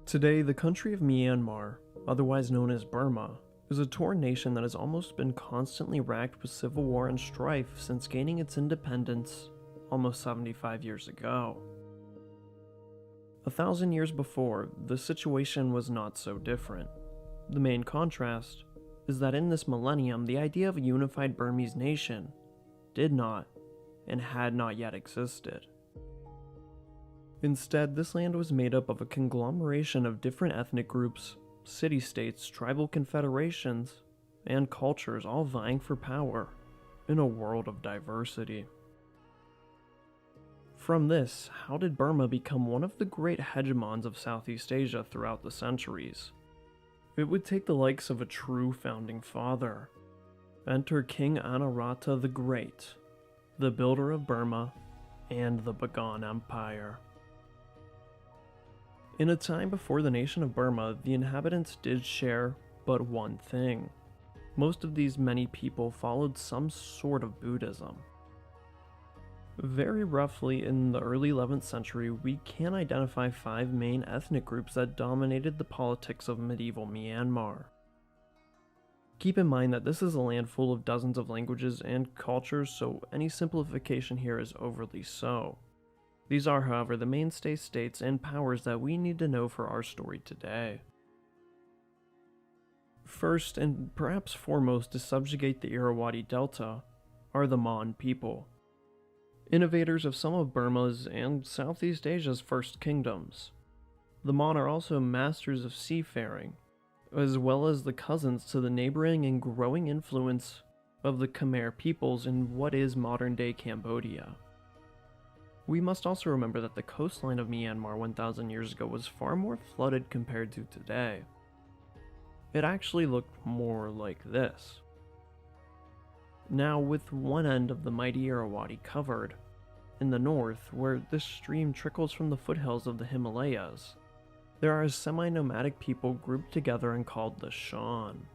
Today, the country of Myanmar, otherwise known as Burma, is a torn nation that has almost been constantly racked with civil war and strife since gaining its independence almost 75 years ago. 1,000 years before, the situation was not so different. The main contrast is that in this millennium, the idea of a unified Burmese nation did not and had not yet existed. Instead, this land was made up of a conglomeration of different ethnic groups, city-states, tribal confederations, and cultures all vying for power in a world of diversity. From this, how did Burma become one of the great hegemons of Southeast Asia throughout the centuries? It would take the likes of a true founding father. Enter King Anarata the Great, the builder of Burma, and the Bagan Empire. In a time before the nation of Burma, the inhabitants did share but one thing. Most of these many people followed some sort of Buddhism. Very roughly, in the early 11th century, we can identify 5 main ethnic groups that dominated the politics of medieval Myanmar. Keep in mind that this is a land full of dozens of languages and cultures, so any simplification here is overly so. These are, however, the mainstay states and powers that we need to know for our story today. First, and perhaps foremost, to subjugate the Irrawaddy Delta, are the Mon people. Innovators of some of Burma's and Southeast Asia's first kingdoms. The Mon are also masters of seafaring, as well as the cousins to the neighboring and growing influence of the Khmer peoples in what is modern-day Cambodia. We must also remember that the coastline of Myanmar 1,000 years ago was far more flooded compared to today. It actually looked more like this. Now, with one end of the mighty Irrawaddy covered, in the north, where this stream trickles from the foothills of the Himalayas, there are semi-nomadic people grouped together and called the Shan.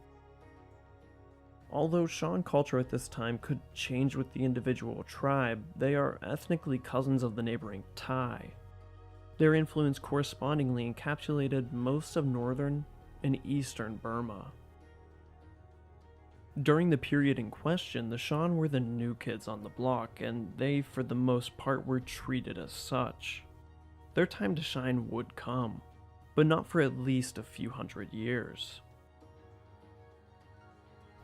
Although Shan culture at this time could change with the individual tribe, they are ethnically cousins of the neighboring Thai. Their influence correspondingly encapsulated most of northern and eastern Burma. During the period in question, the Shan were the new kids on the block, and they, for the most part, were treated as such. Their time to shine would come, but not for at least a few hundred years.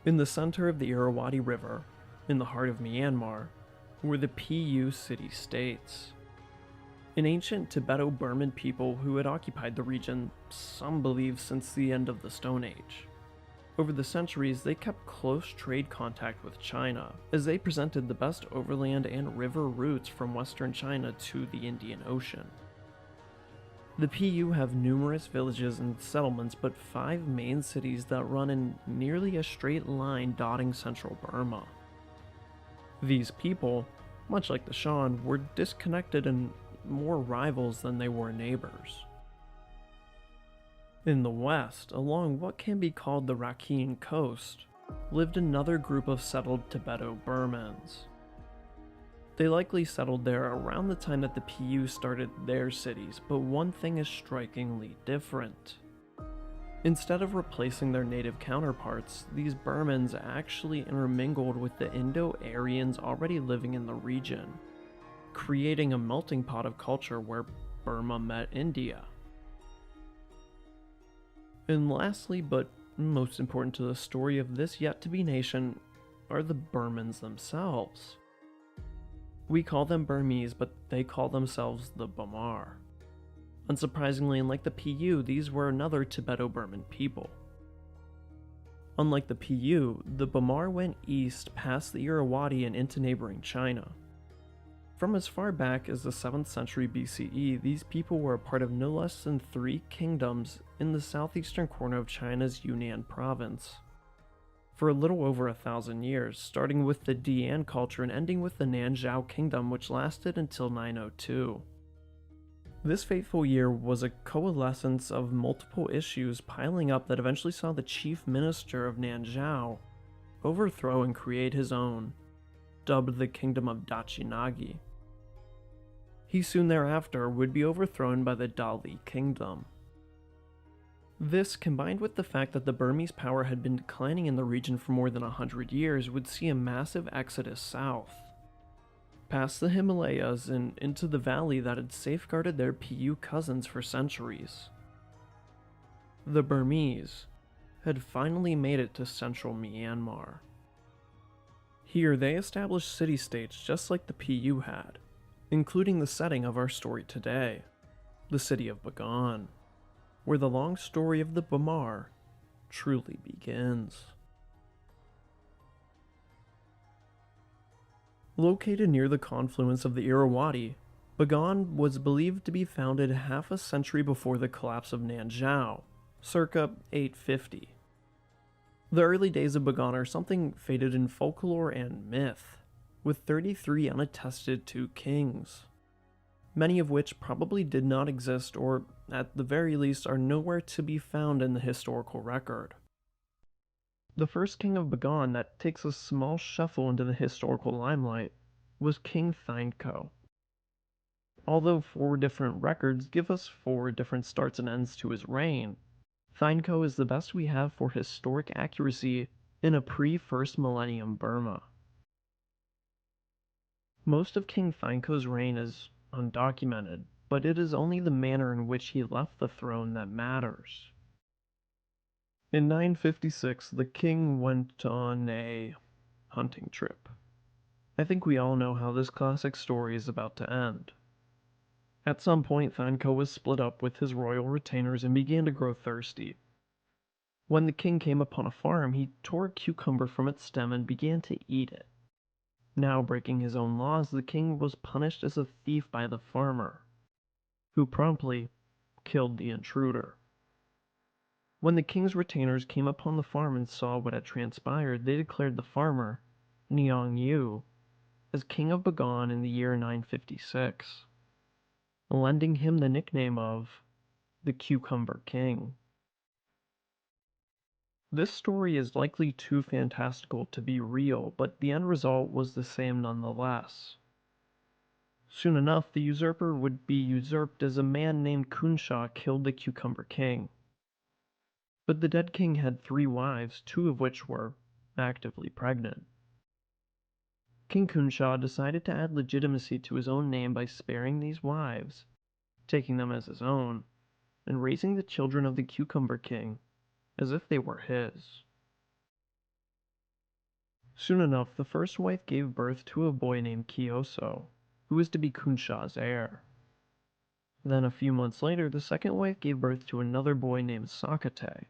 In the center of the Irrawaddy River, in the heart of Myanmar, were the PU city-states. An ancient Tibeto-Burman people who had occupied the region, some believe, since the end of the Stone Age. Over the centuries, they kept close trade contact with China, as they presented the best overland and river routes from western China to the Indian Ocean. The PU have numerous villages and settlements, but 5 main cities that run in nearly a straight line dotting central Burma. These people, much like the Shan, were disconnected and more rivals than they were neighbors. In the west, along what can be called the Rakhine coast, lived another group of settled Tibeto-Burmans. They likely settled there around the time that the PU started their cities, but one thing is strikingly different. Instead of replacing their native counterparts, these Burmans actually intermingled with the Indo-Aryans already living in the region, creating a melting pot of culture where Burma met India. And lastly, but most important to the story of this yet-to-be nation, are the Burmans themselves. We call them Burmese, but they call themselves the Bamar. Unsurprisingly, and like the PU, these were another Tibeto-Burman people. Unlike the PU, the Bamar went east past the Irrawaddy and into neighboring China. From as far back as the 7th century BCE, these people were a part of no less than 3 kingdoms in the southeastern corner of China's Yunnan province. For a little over 1,000 years, starting with the Dian culture and ending with the Nanzhao kingdom, which lasted until 902. This fateful year was a coalescence of multiple issues piling up that eventually saw the chief minister of Nanzhao overthrow and create his own, dubbed the Kingdom of Dachinagi. He soon thereafter would be overthrown by the Dali kingdom. This, combined with the fact that the Burmese power had been declining in the region for more than 100 years, would see a massive exodus south, past the Himalayas and into the valley that had safeguarded their PU cousins for centuries. The Burmese had finally made it to central Myanmar. Here they established city-states just like the PU had, including the setting of our story today, the city of Bagan, where the long story of the Bamar truly begins. Located near the confluence of the Irrawaddy, Bagan was believed to be founded half a century before the collapse of Nanzhao, circa 850. The early days of Bagan are something faded in folklore and myth, with 33 unattested to kings, many of which probably did not exist or, at the very least, are nowhere to be found in the historical record. The first king of Bagan that takes a small shuffle into the historical limelight was King Thainko. Although 4 different records give us 4 different starts and ends to his reign, Thainko is the best we have for historic accuracy in a pre-first millennium Burma. Most of King Thainko's reign is undocumented, but it is only the manner in which he left the throne that matters. In 956, the king went on a hunting trip. I think we all know how this classic story is about to end. At some point, Thainko was split up with his royal retainers and began to grow thirsty. When the king came upon a farm, he tore a cucumber from its stem and began to eat it. Now breaking his own laws, the king was punished as a thief by the farmer, who promptly killed the intruder. When the king's retainers came upon the farm and saw what had transpired, they declared the farmer, Nyang Yu, as king of Bagan in the year 956, lending him the nickname of the Cucumber King. This story is likely too fantastical to be real, but the end result was the same nonetheless. Soon enough, the usurper would be usurped as a man named Kunsha killed the Cucumber King. But the dead king had 3 wives, 2 of which were actively pregnant. King Kunsha decided to add legitimacy to his own name by sparing these wives, taking them as his own, and raising the children of the Cucumber King as if they were his. Soon enough, the first wife gave birth to a boy named Kyoso, who was to be Kunsha's heir. Then a few months later, the second wife gave birth to another boy named Sakate.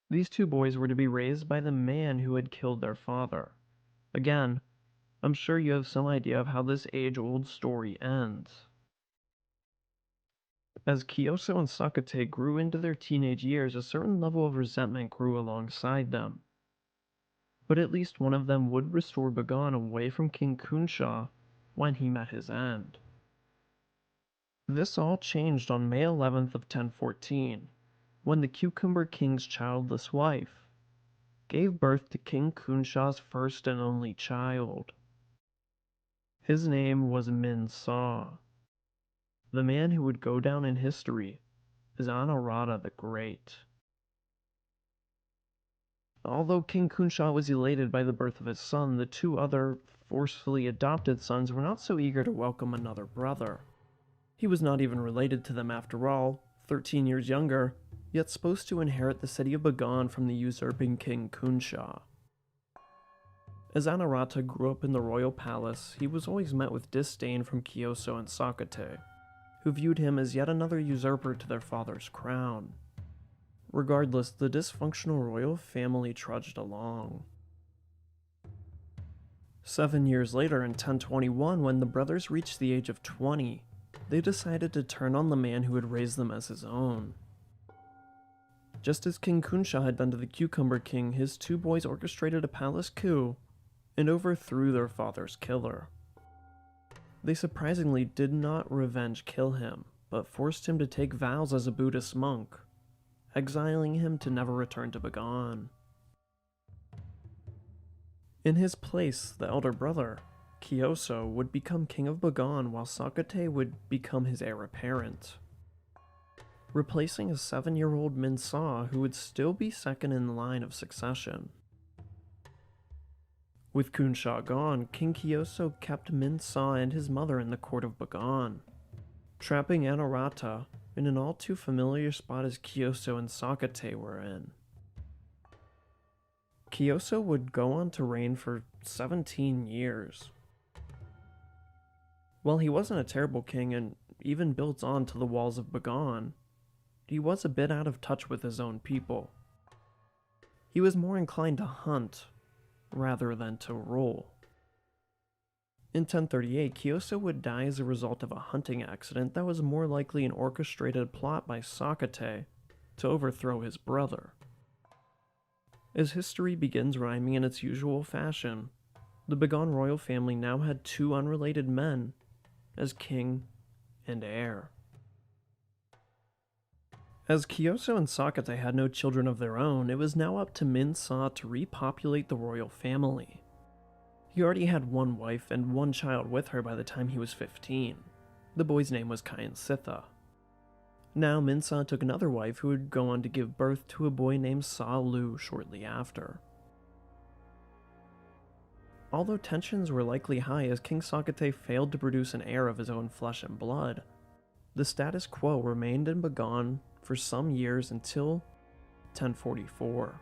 These 2 boys were to be raised by the man who had killed their father. Again, I'm sure you have some idea of how this age-old story ends. As Kyoso and Sakate grew into their teenage years, a certain level of resentment grew alongside them. But at least one of them would restore Bagan away from King Kunsha when he met his end. This all changed on May 11th of 1014, when the Cucumber King's childless wife gave birth to King Kunsha's first and only child. His name was Min Saw, the man who would go down in history as Anarata the Great. Although King Kunsha was elated by the birth of his son, the 2 other forcefully adopted sons were not so eager to welcome another brother. He was not even related to them after all, 13 years younger, yet supposed to inherit the city of Bagan from the usurping King Kunsha. As Anarata grew up in the royal palace, he was always met with disdain from Kyoso and Sakate, who viewed him as yet another usurper to their father's crown. Regardless, the dysfunctional royal family trudged along. 7 years later, in 1021, when the brothers reached the age of 20, they decided to turn on the man who had raised them as his own. Just as King Kunsha had done to the Cucumber King, his 2 boys orchestrated a palace coup and overthrew their father's killer. They surprisingly did not revenge kill him, but forced him to take vows as a Buddhist monk, exiling him to never return to Bagan. In his place, the elder brother, Kyoso, would become king of Bagan while Sakate would become his heir apparent. replacing a 7-year-old Minsa who would still be second in the line of succession. With Kunsha gone, King Kyoso kept Minsa and his mother in the court of Bagan, trapping Anarata in an all too familiar spot as Kyoso and Sakate were in. Kyoso would go on to reign for 17 years. While he wasn't a terrible king and even built on to the walls of Bagan, he was a bit out of touch with his own people. He was more inclined to hunt rather than to rule. In 1038, Kyoso would die as a result of a hunting accident that was more likely an orchestrated plot by Sakate to overthrow his brother. As history begins rhyming in its usual fashion, the Bagan royal family now had 2 unrelated men as king and heir. As Kyoso and Sakate had no children of their own, it was now up to Minsa to repopulate the royal family. He already had 1 wife and 1 child with her by the time he was 15. The boy's name was Kainsitha. Now Minsa took another wife who would go on to give birth to a boy named Sa Lu shortly after. Although tensions were likely high as King Sakate failed to produce an heir of his own flesh and blood, the status quo remained in Bagan for some years until 1044.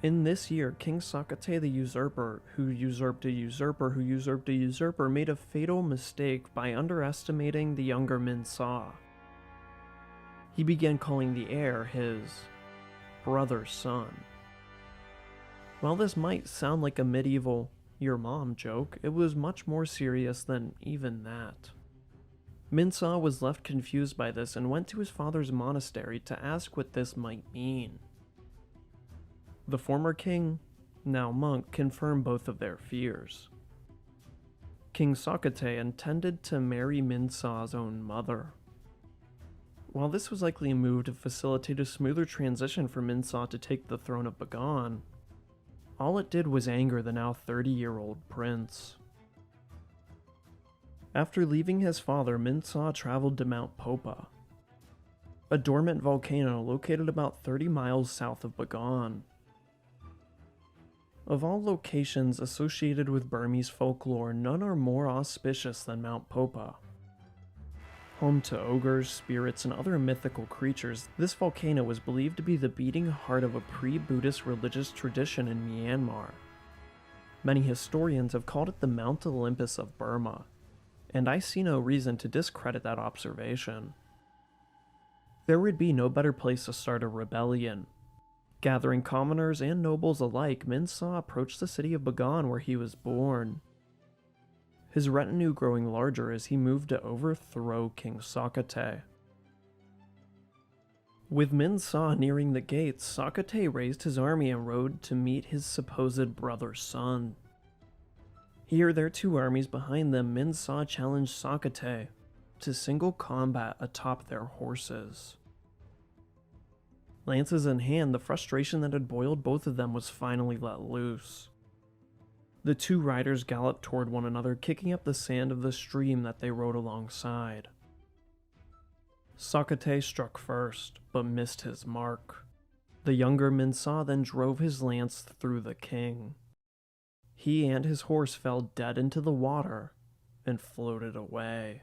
In this year, King Sakate the usurper, who usurped a usurper who usurped a usurper, made a fatal mistake by underestimating the younger Minsa. He began calling the heir his brother's son. While this might sound like a medieval "your mom" joke, it was much more serious than even that. Minsa was left confused by this and went to his father's monastery to ask what this might mean. The former king, now monk, confirmed both of their fears. King Sakate intended to marry Minsa's own mother. While this was likely a move to facilitate a smoother transition for Minsa to take the throne of Bagan, all it did was anger the now 30-year-old prince. After leaving his father, Minsa traveled to Mount Popa, a dormant volcano located about 30 miles south of Bagan. Of all locations associated with Burmese folklore, none are more auspicious than Mount Popa. Home to ogres, spirits, and other mythical creatures, this volcano was believed to be the beating heart of a pre-Buddhist religious tradition in Myanmar. Many historians have called it the Mount Olympus of Burma, and I see no reason to discredit that observation. There would be no better place to start a rebellion. Gathering commoners and nobles alike, Minsa approached the city of Bagan where he was born, his retinue growing larger as he moved to overthrow King Sakate. With Minsa nearing the gates, Sakate raised his army and rode to meet his supposed brother's son. Here, their 2 armies behind them, Minsa challenged Sakate to single combat atop their horses. Lances in hand, the frustration that had boiled both of them was finally let loose. The 2 riders galloped toward one another, kicking up the sand of the stream that they rode alongside. Sakate struck first, but missed his mark. The younger Minsa then drove his lance through the king. He and his horse fell dead into the water and floated away.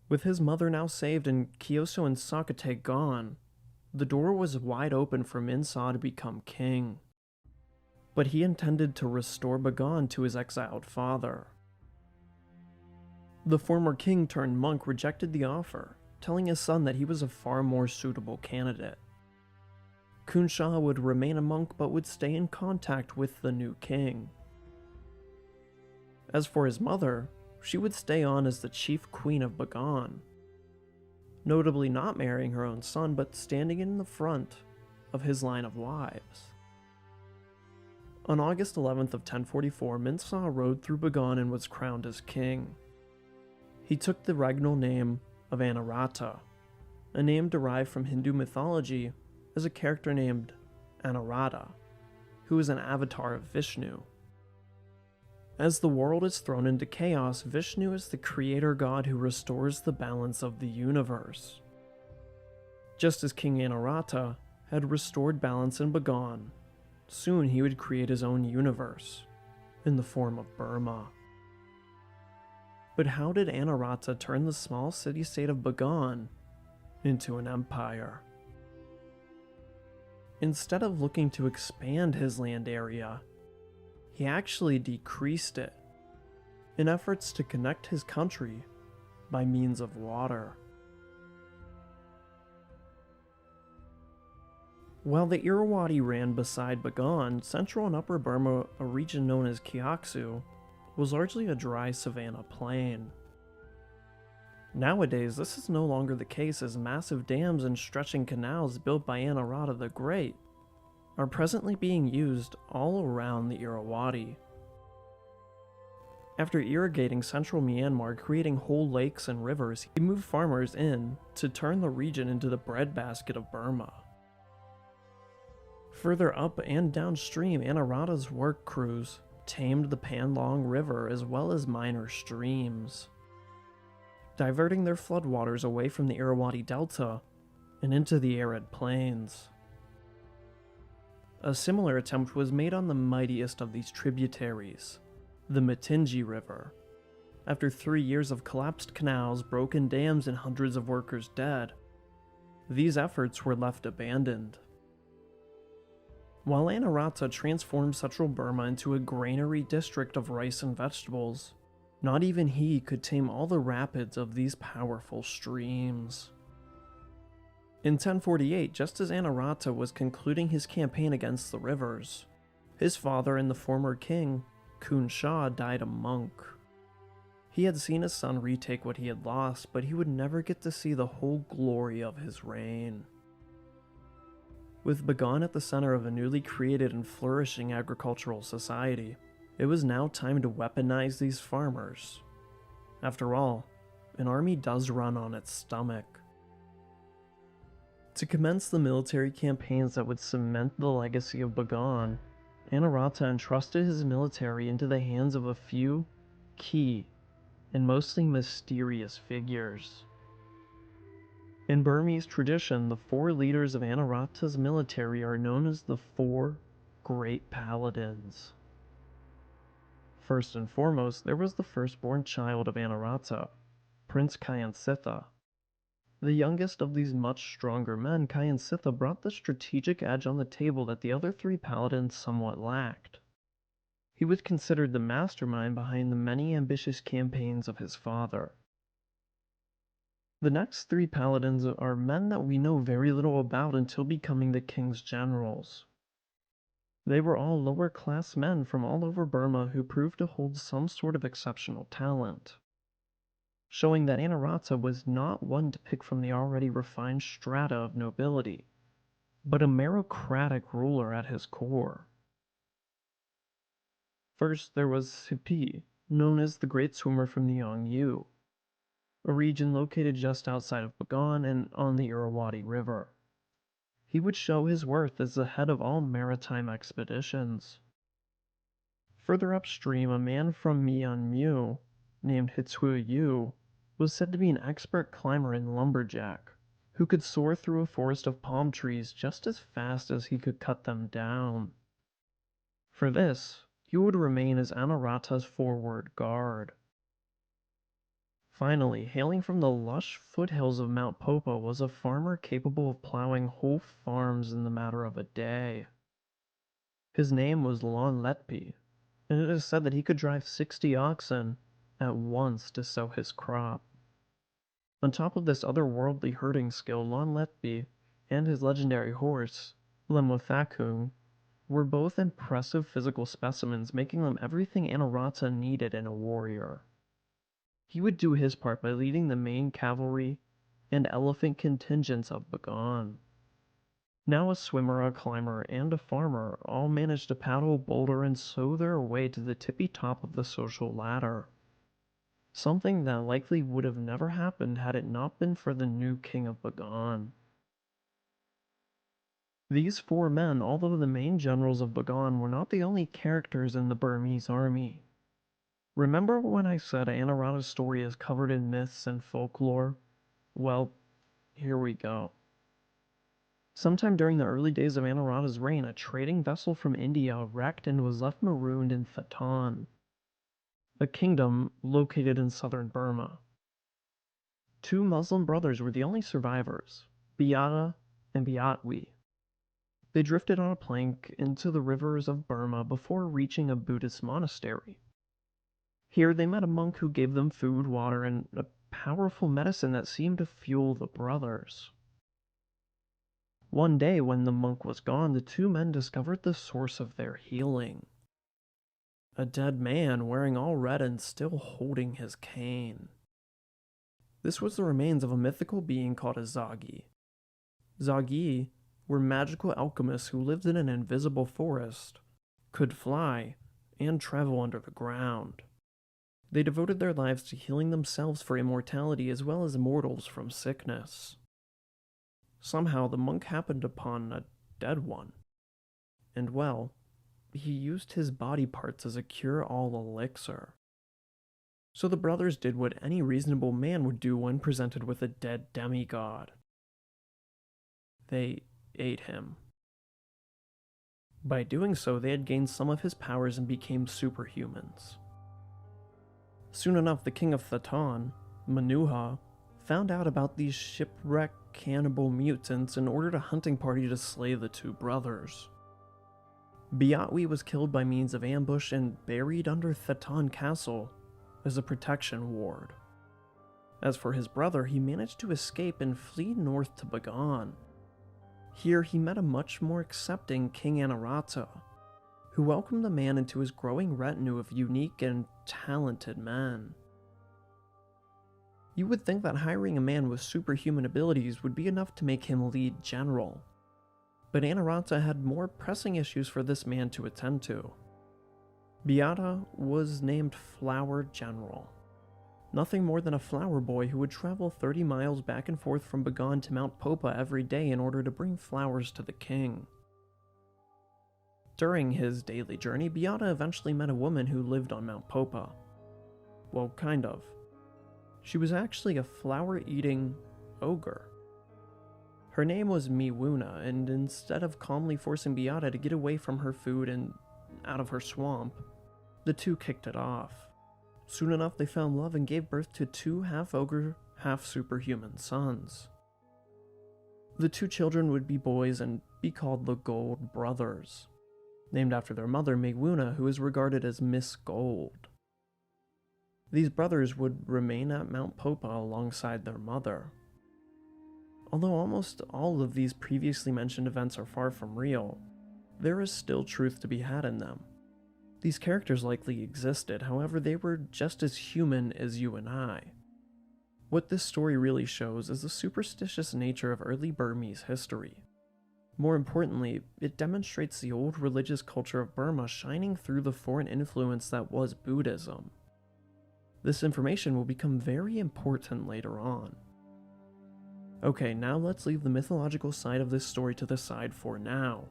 With his mother now saved and Kyoso and Sakate gone, the door was wide open for Minsa to become king. But he intended to restore Bagan to his exiled father. The former king turned monk rejected the offer, telling his son that he was a far more suitable candidate. Kunsha would remain a monk but would stay in contact with the new king. As for his mother, she would stay on as the chief queen of Bagan, notably not marrying her own son but standing in the front of his line of wives. On August 11th of 1044, Minsa rode through Bagan and was crowned as king. He took the regnal name of Anarata, a name derived from Hindu mythology as a character named Anarata, who is an avatar of Vishnu. As the world is thrown into chaos, Vishnu is the creator god who restores the balance of the universe. Just as King Anarata had restored balance in Bagan, soon he would create his own universe, in the form of Burma. But how did Anarata turn the small city-state of Bagan into an empire? Instead of looking to expand his land area, he actually decreased it, in efforts to connect his country by means of water. While the Irrawaddy ran beside Bagan, central and upper Burma, a region known as Kyauksu, was largely a dry savanna plain. Nowadays, this is no longer the case, as massive dams and stretching canals built by Anarata the Great are presently being used all around the Irrawaddy. After irrigating central Myanmar, creating whole lakes and rivers, he moved farmers in to turn the region into the breadbasket of Burma. Further up and downstream, Anarata's work crews tamed the Panlong River as well as minor streams, diverting their floodwaters away from the Irrawaddy Delta and into the arid plains. A similar attempt was made on the mightiest of these tributaries, the Matinji River. After 3 years of collapsed canals, broken dams, and hundreds of workers dead, these efforts were left abandoned. While Anarata transformed central Burma into a granary district of rice and vegetables, not even he could tame all the rapids of these powerful streams. In 1048, just as Anarata was concluding his campaign against the rivers, his father and the former king, Kun Shah, died a monk. He had seen his son retake what he had lost, but he would never get to see the whole glory of his reign. With Bagan at the center of a newly created and flourishing agricultural society, it was now time to weaponize these farmers. After all, an army does run on its stomach. To commence the military campaigns that would cement the legacy of Bagan, Anarata entrusted his military into the hands of a few key and mostly mysterious figures. In Burmese tradition, the 4 leaders of Anarata's military are known as the 4 Great Paladins. First and foremost, there was the firstborn child of Anarata, Prince Kyansitha. The youngest of these much stronger men, Kyansitha brought the strategic edge on the table that the other 3 paladins somewhat lacked. He was considered the mastermind behind the many ambitious campaigns of his father. The next 3 paladins are men that we know very little about until becoming the king's generals. They were all lower-class men from all over Burma who proved to hold some sort of exceptional talent, showing that Anarata was not one to pick from the already refined strata of nobility, but a meritocratic ruler at his core. First, there was Sipi, known as the Great Swimmer from the Yongyu, a region located just outside of Bagan and on the Irrawaddy River. He would show his worth as the head of all maritime expeditions. Further upstream, a man from Myanmar named Hitsui Yu was said to be an expert climber and lumberjack, who could soar through a forest of palm trees just as fast as he could cut them down. For this, he would remain as Anarata's forward guard. Finally, hailing from the lush foothills of Mount Popo was a farmer capable of plowing whole farms in the matter of a day. His name was Lon Letpi, and it is said that he could drive 60 oxen at once to sow his crop. On top of this otherworldly herding skill, Lon Letpi and his legendary horse, Lemothakung, were both impressive physical specimens, making them everything Anarata needed in a warrior. He would do his part by leading the main cavalry and elephant contingents of Bagan. Now a swimmer, a climber, and a farmer all managed to paddle, boulder, and sow their way to the tippy top of the social ladder. Something that likely would have never happened had it not been for the new king of Bagan. These 4 men, although the main generals of Bagan, were not the only characters in the Burmese army. Remember when I said Anarata's story is covered in myths and folklore? Well, here we go. Sometime during the early days of Anarata's reign, a trading vessel from India wrecked and was left marooned in Thatan, a kingdom located in southern Burma. Two Muslim brothers were the only survivors, Beata and Beatwi. They drifted on a plank into the rivers of Burma before reaching a Buddhist monastery. Here they met a monk who gave them food, water, and a powerful medicine that seemed to fuel the brothers. One day, when the monk was gone, the two men discovered the source of their healing. A dead man wearing all red and still holding his cane. This was the remains of a mythical being called a Zagi. Zagi were magical alchemists who lived in an invisible forest, could fly, and travel under the ground. They devoted their lives to healing themselves for immortality as well as mortals from sickness. Somehow the monk happened upon a dead one, and well, he used his body parts as a cure-all elixir. So the brothers did what any reasonable man would do when presented with a dead demigod. They ate him. By doing so, they had gained some of his powers and became superhumans. Soon enough, the king of Thatan, Manuha, found out about these shipwrecked cannibal mutants and ordered a hunting party to slay the two brothers. Beatwi was killed by means of ambush and buried under Thatan Castle as a protection ward. As for his brother, he managed to escape and flee north to Bagan. Here he met a much more accepting King Anarata, who welcomed the man into his growing retinue of unique and talented men. You would think that hiring a man with superhuman abilities would be enough to make him lead general, but Anarata had more pressing issues for this man to attend to. Beata was named Flower General, nothing more than a flower boy who would travel 30 miles back and forth from Bagan to Mount Popa every day in order to bring flowers to the king. During his daily journey, Beata eventually met a woman who lived on Mount Popa. Well, kind of. She was actually a flower-eating ogre. Her name was Miwuna, and instead of calmly forcing Beata to get away from her food and out of her swamp, the two kicked it off. Soon enough, they found love and gave birth to two half-ogre, half-superhuman sons. The two children would be boys and be called the Gold Brothers, named after their mother, Miwuna, who is regarded as Miss Gold. These brothers would remain at Mount Popa alongside their mother. Although almost all of these previously mentioned events are far from real, there is still truth to be had in them. These characters likely existed, however, they were just as human as you and I. What this story really shows is the superstitious nature of early Burmese history. More importantly, it demonstrates the old religious culture of Burma shining through the foreign influence that was Buddhism. This information will become very important later on. Okay, now let's leave the mythological side of this story to the side for now,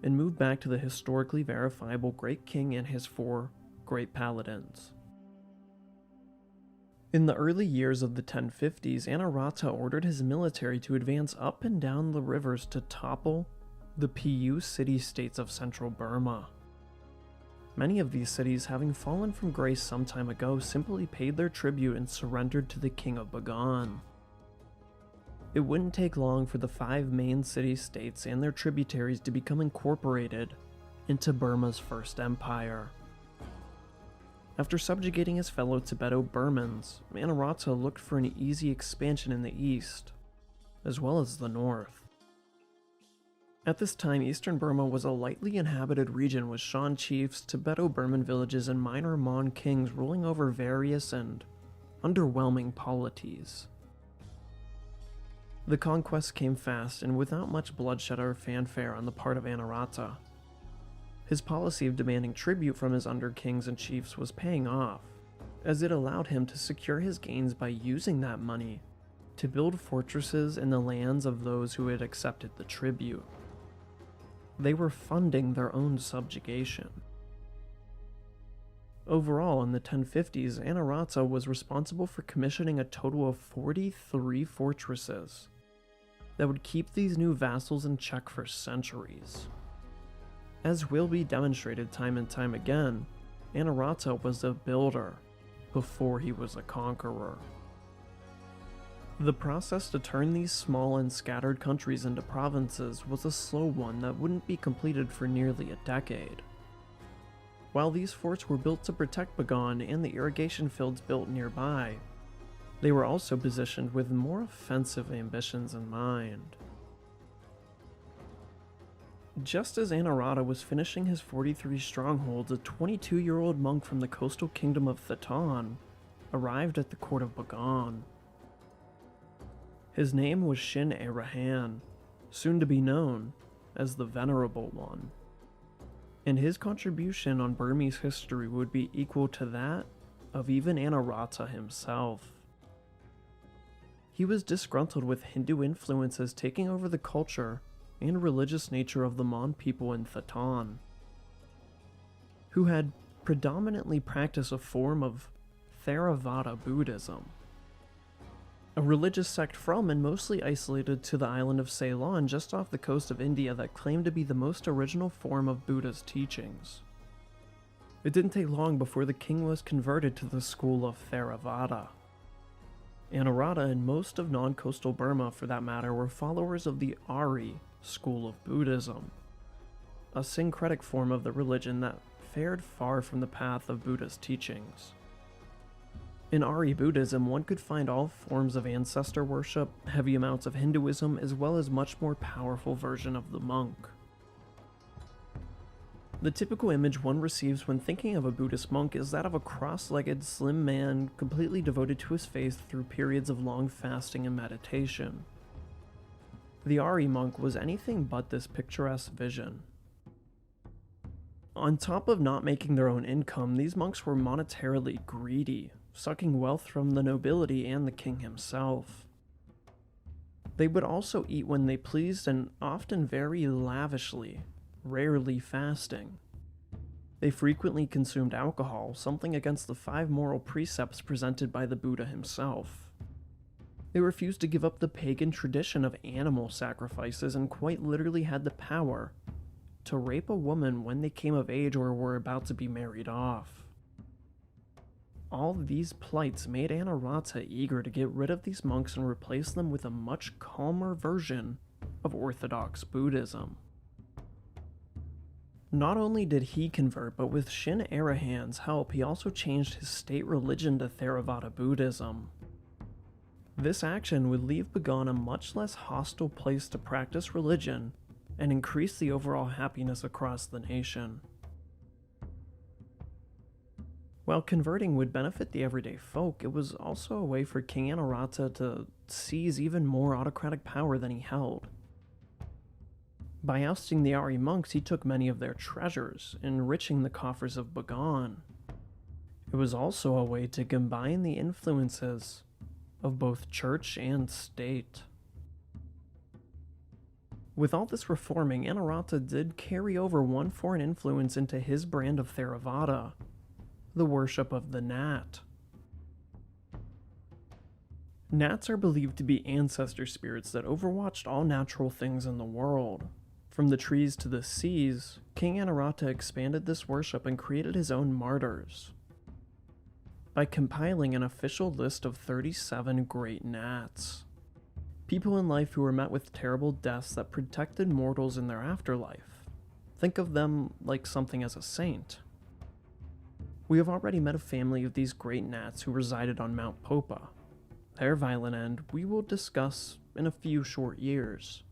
and move back to the historically verifiable Great King and his 4 Great Paladins. In the early years of the 1050s, Anarata ordered his military to advance up and down the rivers to topple the PU city-states of central Burma. Many of these cities, having fallen from grace some time ago, simply paid their tribute and surrendered to the King of Bagan. It wouldn't take long for the 5 main city-states and their tributaries to become incorporated into Burma's first empire. After subjugating his fellow Tibeto-Burmans, Anarata looked for an easy expansion in the east, as well as the north. At this time, eastern Burma was a lightly inhabited region with Shan chiefs, Tibeto-Burman villages, and minor Mon kings ruling over various and underwhelming polities. The conquest came fast and without much bloodshed or fanfare on the part of Anarata. His policy of demanding tribute from his under-kings and chiefs was paying off, as it allowed him to secure his gains by using that money to build fortresses in the lands of those who had accepted the tribute. They were funding their own subjugation. Overall, in the 1050s, Anarata was responsible for commissioning a total of 43 fortresses that would keep these new vassals in check for centuries. As will be demonstrated time and time again, Anarata was a builder before he was a conqueror. The process to turn these small and scattered countries into provinces was a slow one that wouldn't be completed for nearly a decade. While these forts were built to protect Bagan and the irrigation fields built nearby, they were also positioned with more offensive ambitions in mind. Just as Anarata was finishing his 43 strongholds, a 22-year-old monk from the coastal kingdom of Thetan arrived at the court of Bagan. His name was Shin Arahan, soon to be known as the Venerable One, and his contribution on Burmese history would be equal to that of even Anarata himself. He was disgruntled with Hindu influences taking over the culture and religious nature of the Mon people in Thetan, who had predominantly practiced a form of Theravada Buddhism, a religious sect from and mostly isolated to the island of Ceylon just off the coast of India that claimed to be the most original form of Buddha's teachings. It didn't take long before the king was converted to the school of Theravada. Anarata and most of non-coastal Burma, for that matter, were followers of the Ari school of Buddhism, a syncretic form of the religion that fared far from the path of Buddha's teachings. In Ari Buddhism, one could find all forms of ancestor worship, heavy amounts of Hinduism, as well as much more powerful version of the monk. The typical image one receives when thinking of a Buddhist monk is that of a cross-legged, slim man completely devoted to his faith through periods of long fasting and meditation. The Ari monk was anything but this picturesque vision. On top of not making their own income, these monks were monetarily greedy, sucking wealth from the nobility and the king himself. They would also eat when they pleased and often very lavishly, rarely fasting. They frequently consumed alcohol, something against the 5 moral precepts presented by the Buddha himself. They refused to give up the pagan tradition of animal sacrifices and quite literally had the power to rape a woman when they came of age or were about to be married off. All these plights made Anarata eager to get rid of these monks and replace them with a much calmer version of Orthodox Buddhism. Not only did he convert, but with Shin Arahan's help, he also changed his state religion to Theravada Buddhism. This action would leave Bagan a much less hostile place to practice religion and increase the overall happiness across the nation. While converting would benefit the everyday folk, it was also a way for King Anarata to seize even more autocratic power than he held. By ousting the Ari monks, he took many of their treasures, enriching the coffers of Bagan. It was also a way to combine the influences of both church and state. With all this reforming, Anarata did carry over one foreign influence into his brand of Theravada, the worship of the Nat. Nats are believed to be ancestor spirits that overwatched all natural things in the world. From the trees to the seas, King Anarata expanded this worship and created his own martyrs by compiling an official list of 37 great Nats, people in life who were met with terrible deaths that protected mortals in their afterlife. Think of them like something as a saint. We have already met a family of these great Nats who resided on Mount Popa. Their violent end we will discuss in a few short years.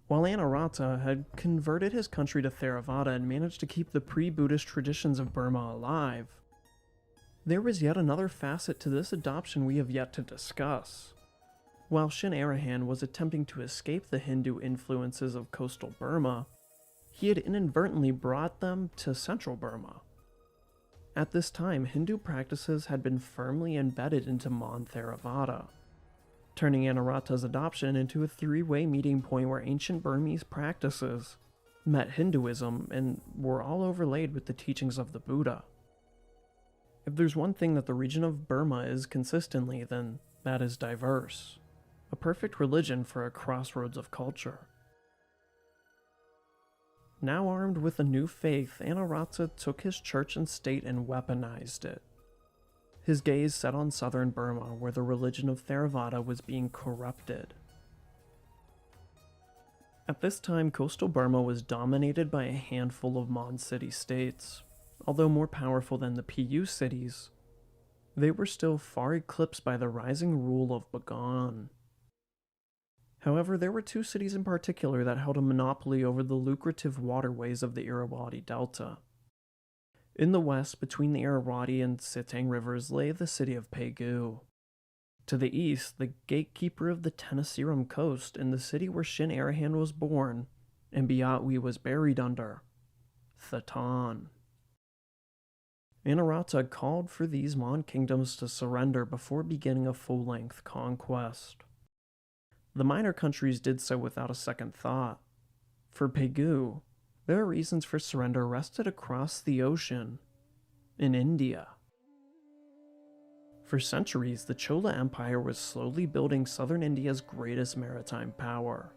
While Anarata had converted his country to Theravada and managed to keep the pre-Buddhist traditions of Burma alive, there was yet another facet to this adoption we have yet to discuss. While Shin Arahan was attempting to escape the Hindu influences of coastal Burma, he had inadvertently brought them to central Burma. At this time, Hindu practices had been firmly embedded into Mon Theravada, turning Anarata's adoption into a 3-way meeting point where ancient Burmese practices met Hinduism, and were all overlaid with the teachings of the Buddha. If there's one thing that the region of Burma is consistently, then that is diverse. A perfect religion for a crossroads of culture. Now armed with a new faith, Anarata took his church and state and weaponized it. His gaze set on southern Burma, where the religion of Theravada was being corrupted. At this time, coastal Burma was dominated by a handful of Mon city-states. Although more powerful than the PU cities, they were still far eclipsed by the rising rule of Bagan. However, there were two cities in particular that held a monopoly over the lucrative waterways of the Irrawaddy Delta. In the west, between the Irrawaddy and Sitang rivers, lay the city of Pegu. To the east, the gatekeeper of the Tenasserim coast and the city where Shin Arahan was born and Biatwi was buried under, Thatan. Anarata called for these Mon kingdoms to surrender before beginning a full-length conquest. The minor countries did so without a second thought. For Pegu, their reasons for surrender rested across the ocean, in India. For centuries, the Chola Empire was slowly building southern India's greatest maritime power.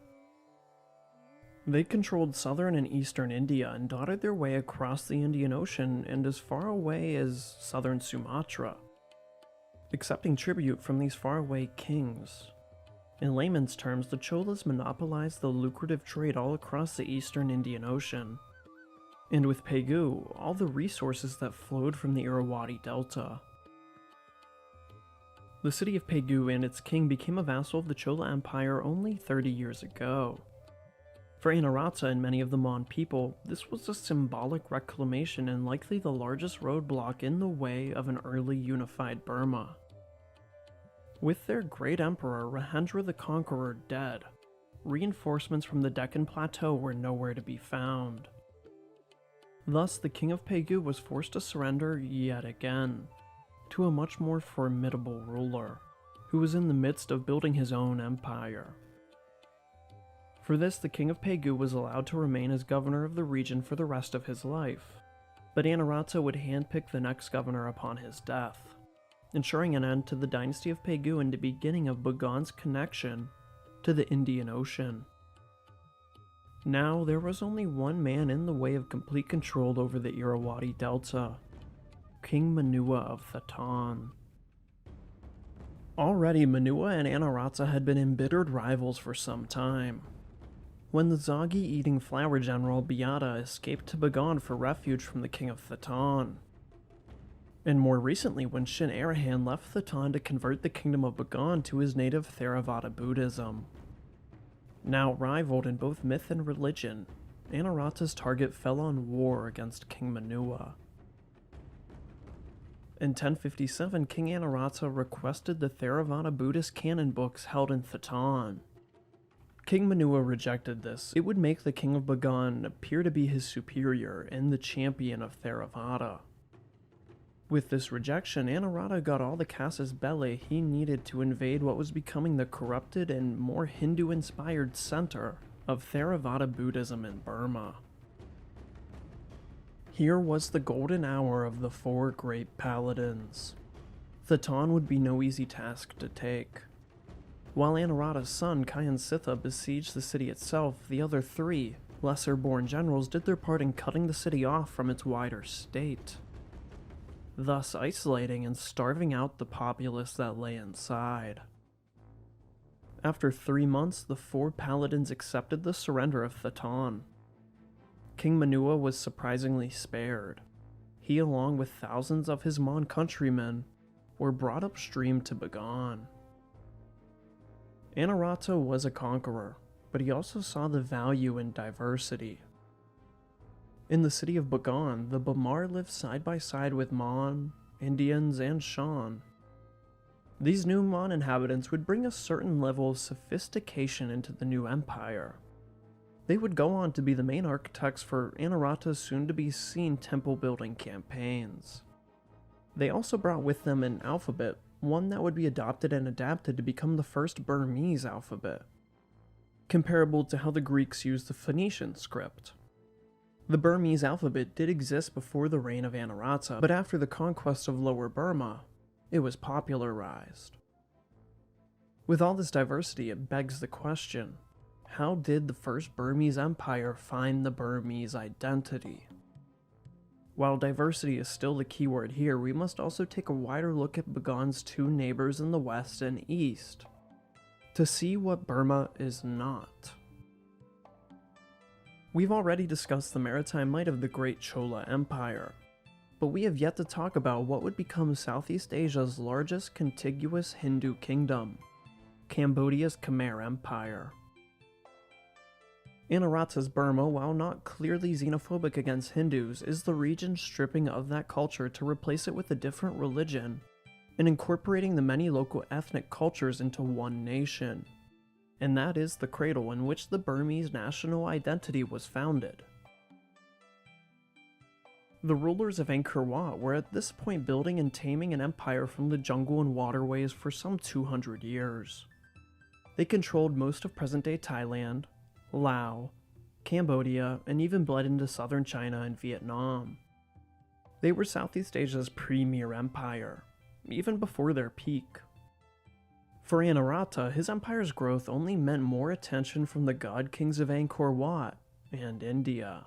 They controlled southern and eastern India and dotted their way across the Indian Ocean and as far away as southern Sumatra, accepting tribute from these faraway kings. In layman's terms, the Cholas monopolized the lucrative trade all across the eastern Indian Ocean, and with Pegu, all the resources that flowed from the Irrawaddy Delta. The city of Pegu and its king became a vassal of the Chola Empire only 30 years ago. For Anarata and many of the Mon people, this was a symbolic reclamation and likely the largest roadblock in the way of an early unified Burma. With their great emperor Rahendra the Conqueror dead, reinforcements from the Deccan Plateau were nowhere to be found. Thus, the king of Pegu was forced to surrender yet again, to a much more formidable ruler, who was in the midst of building his own empire. For this, the king of Pegu was allowed to remain as governor of the region for the rest of his life, but Anarata would handpick the next governor upon his death, ensuring an end to the dynasty of Pegu and the beginning of Bagan's connection to the Indian Ocean. Now, there was only one man in the way of complete control over the Irrawaddy Delta, King Manua of Thatan. Already, Manua and Anarata had been embittered rivals for some time. When the Zagi-eating flower general Beata escaped to Bagan for refuge from the king of Thatan. And more recently when Shin Arahan left Thatan to convert the kingdom of Bagan to his native Theravada Buddhism. Now rivaled in both myth and religion, Anarata's target fell on war against King Manua. In 1057, King Anarata requested the Theravada Buddhist canon books held in Thatan. King Manua rejected this. It would make the king of Bagan appear to be his superior and the champion of Theravada. With this rejection, Anarata got all the casus belli he needed to invade what was becoming the corrupted and more Hindu-inspired center of Theravada Buddhism in Burma. Here was the golden hour of the four great paladins. Thatan would be no easy task to take. While Anarata's son, Kyan Sitha, besieged the city itself, the other three, lesser-born generals did their part in cutting the city off from its wider state, thus isolating and starving out the populace that lay inside. After 3 months, the four paladins accepted the surrender of Thatan. King Manua was surprisingly spared. He, along with thousands of his Mon countrymen, were brought upstream to Bagan. Anarata was a conqueror, but he also saw the value in diversity. In the city of Bagan, the Bamar lived side by side with Mon, Indians, and Shan. These new Mon inhabitants would bring a certain level of sophistication into the new empire. They would go on to be the main architects for Anarata's soon-to-be-seen temple-building campaigns. They also brought with them an alphabet, one that would be adopted and adapted to become the first Burmese alphabet, comparable to how the Greeks used the Phoenician script. The Burmese alphabet did exist before the reign of Anarata, but after the conquest of Lower Burma, it was popularized. With all this diversity, it begs the question, how did the first Burmese empire find the Burmese identity? While diversity is still the keyword here, we must also take a wider look at Bagan's two neighbors in the west and east, to see what Burma is not. We've already discussed the maritime might of the Great Chola Empire, but we have yet to talk about what would become Southeast Asia's largest contiguous Hindu kingdom, Cambodia's Khmer Empire. Anarata's Burma, while not clearly xenophobic against Hindus, is the region stripping of that culture to replace it with a different religion, and incorporating the many local ethnic cultures into one nation. And that is the cradle in which the Burmese national identity was founded. The rulers of Angkor Wat were at this point building and taming an empire from the jungle and waterways for some 200 years. They controlled most of present-day Thailand, Laos, Cambodia, and even bled into southern China and Vietnam. They were Southeast Asia's premier empire, even before their peak. For Anarata, his empire's growth only meant more attention from the god kings of Angkor Wat and India.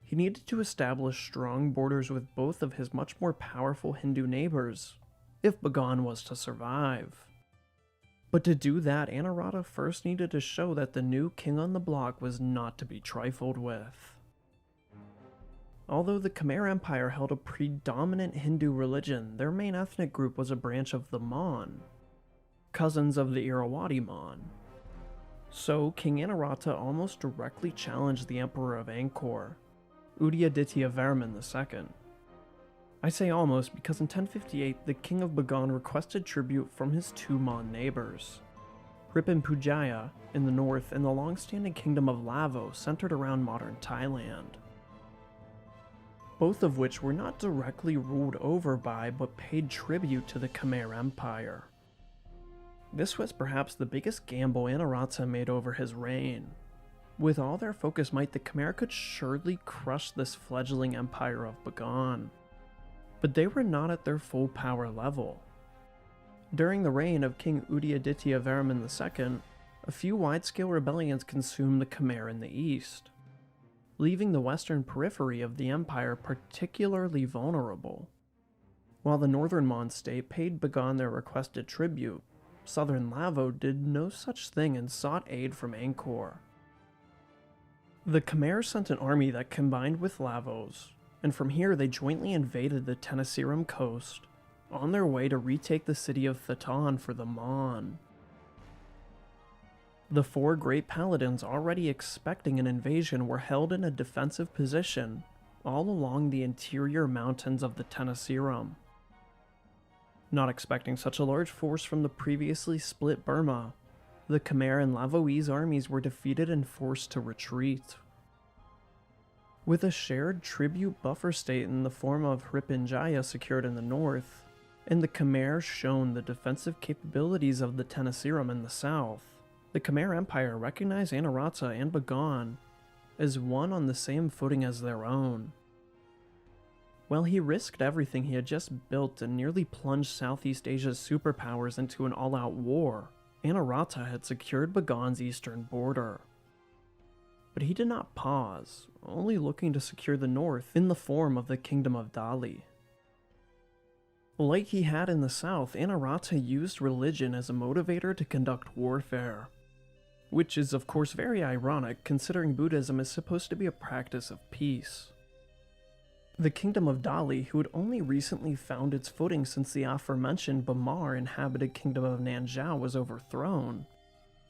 He needed to establish strong borders with both of his much more powerful Hindu neighbors, if Bagan was to survive. But to do that, Anarata first needed to show that the new king on the block was not to be trifled with. Although the Khmer Empire held a predominant Hindu religion, their main ethnic group was a branch of the Mon, cousins of the Irrawaddy Mon. So, King Anarata almost directly challenged the Emperor of Angkor, Udayaditya-Varman II. I say almost because in 1058, the King of Bagan requested tribute from his two Mon neighbors, Rippinpujaya in the north and the long-standing kingdom of Lavo centered around modern Thailand, both of which were not directly ruled over by but paid tribute to the Khmer Empire. This was perhaps the biggest gamble Anarata made over his reign. With all their focus might, the Khmer could surely crush this fledgling empire of Bagan. But they were not at their full power level. During the reign of King Udayaditya-Varman II, a few wide-scale rebellions consumed the Khmer in the east, leaving the western periphery of the empire particularly vulnerable. While the northern Mon state paid Bagan their requested tribute, southern Lavo did no such thing and sought aid from Angkor. The Khmer sent an army that combined with Lavo's, and from here they jointly invaded the Tenasserim coast, on their way to retake the city of Thatan for the Mon. The four great paladins, already expecting an invasion, were held in a defensive position all along the interior mountains of the Tenasserim. Not expecting such a large force from the previously split Burma, the Khmer and Lavoese armies were defeated and forced to retreat. With a shared tribute buffer state in the form of Rippinjaya secured in the north, and the Khmer shown the defensive capabilities of the Tenasserim in the south, the Khmer Empire recognized Anarata and Bagan as one on the same footing as their own. While he risked everything he had just built and nearly plunged Southeast Asia's superpowers into an all-out war, Anarata had secured Bagan's eastern border. But he did not pause, only looking to secure the north in the form of the Kingdom of Dali. Like he had in the south, Anarata used religion as a motivator to conduct warfare, which is of course very ironic considering Buddhism is supposed to be a practice of peace. The Kingdom of Dali, who had only recently found its footing since the aforementioned Bamar inhabited Kingdom of Nanzhao was overthrown,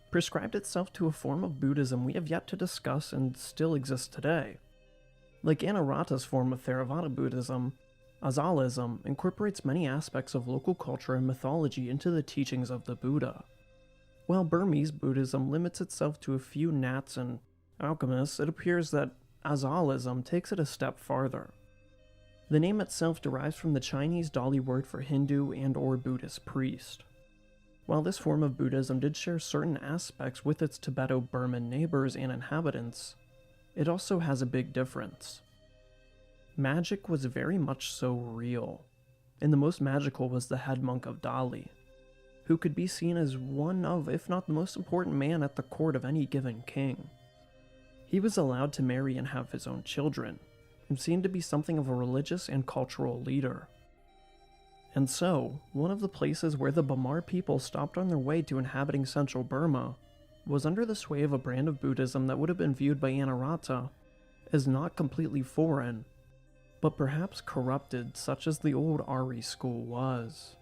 prescribed itself to a form of Buddhism we have yet to discuss and still exists today. Like Anarata's form of Theravada Buddhism, Azalism incorporates many aspects of local culture and mythology into the teachings of the Buddha. While Burmese Buddhism limits itself to a few nats and alchemists, it appears that Azalism takes it a step farther. The name itself derives from the Chinese Dali word for Hindu and/or Buddhist priest. While this form of Buddhism did share certain aspects with its Tibeto-Burman neighbors and inhabitants, it also has a big difference. Magic was very much so real, and the most magical was the head monk of Dali, who could be seen as one of, if not the most important man at the court of any given king. He was allowed to marry and have his own children, and seemed to be something of a religious and cultural leader. And so, one of the places where the Bamar people stopped on their way to inhabiting central Burma was under the sway of a brand of Buddhism that would have been viewed by Anarata as not completely foreign, but perhaps corrupted, such as the old Ari school was.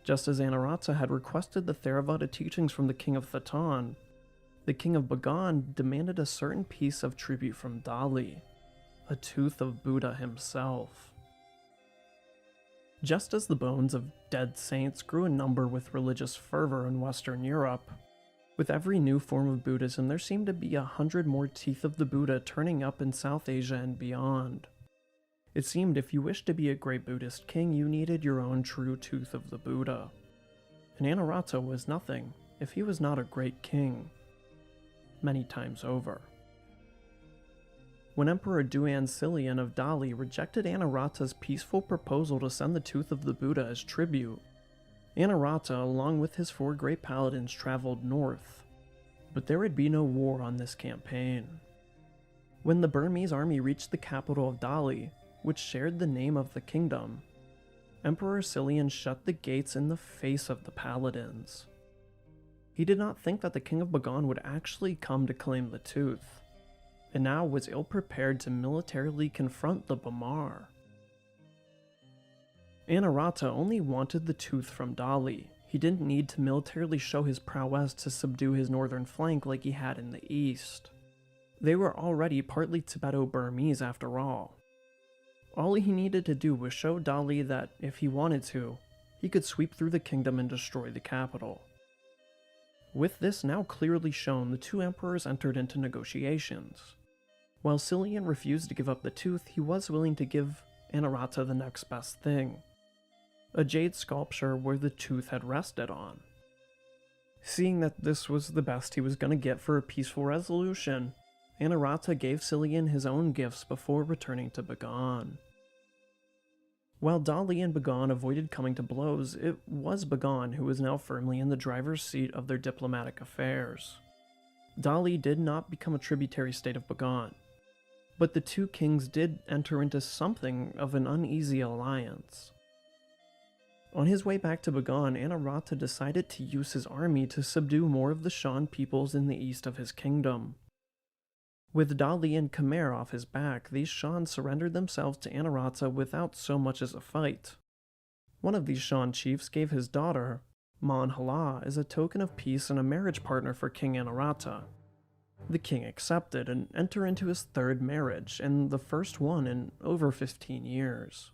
Just as Anarata had requested the Theravada teachings from the king of Thatan, the king of Bagan demanded a certain piece of tribute from Dali, a tooth of Buddha himself. Just as the bones of dead saints grew in number with religious fervor in Western Europe, with every new form of Buddhism there seemed to be 100 more teeth of the Buddha turning up in South Asia and beyond. It seemed if you wished to be a great Buddhist king, you needed your own true tooth of the Buddha. And Anarata was nothing if he was not a great king. Many times over. When Emperor Duan Silian of Dali rejected Anarata's peaceful proposal to send the tooth of the Buddha as tribute, Anarata, along with his 4 great paladins, traveled north, but there would be no war on this campaign. When the Burmese army reached the capital of Dali, which shared the name of the kingdom, Emperor Silian shut the gates in the face of the paladins. He did not think that the king of Bagan would actually come to claim the tooth, and now was ill-prepared to militarily confront the Bamar. Anarata only wanted the tooth from Dali. He didn't need to militarily show his prowess to subdue his northern flank like he had in the east. They were already partly Tibeto-Burmese after all. All he needed to do was show Dali that, if he wanted to, he could sweep through the kingdom and destroy the capital. With this now clearly shown, the 2 emperors entered into negotiations. While Silian refused to give up the tooth, he was willing to give Anarata the next best thing, a jade sculpture where the tooth had rested on. Seeing that this was the best he was going to get for a peaceful resolution, Anarata gave Silian his own gifts before returning to Bagan. While Dali and Bagan avoided coming to blows, it was Bagan who was now firmly in the driver's seat of their diplomatic affairs. Dali did not become a tributary state of Bagan, but the 2 kings did enter into something of an uneasy alliance. On his way back to Bagan, Anarata decided to use his army to subdue more of the Shan peoples in the east of his kingdom. With Dali and Khmer off his back, these Shan surrendered themselves to Anarata without so much as a fight. One of these Shan chiefs gave his daughter, Manhala, as a token of peace and a marriage partner for King Anarata. The king accepted and entered into his 3rd marriage, and the first one in over 15 years.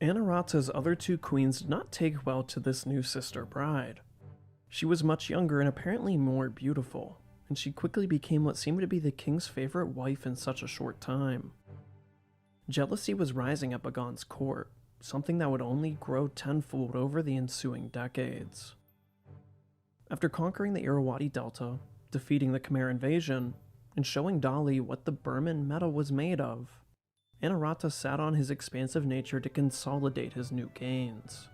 Anarata's other 2 queens did not take well to this new sister bride. She was much younger and apparently more beautiful, and she quickly became what seemed to be the king's favorite wife in such a short time. Jealousy was rising at Bagan's court, something that would only grow tenfold over the ensuing decades. After conquering the Irrawaddy Delta, defeating the Khmer invasion, and showing Dali what the Burman metal was made of, Anarata sat on his expansive nature to consolidate his new gains.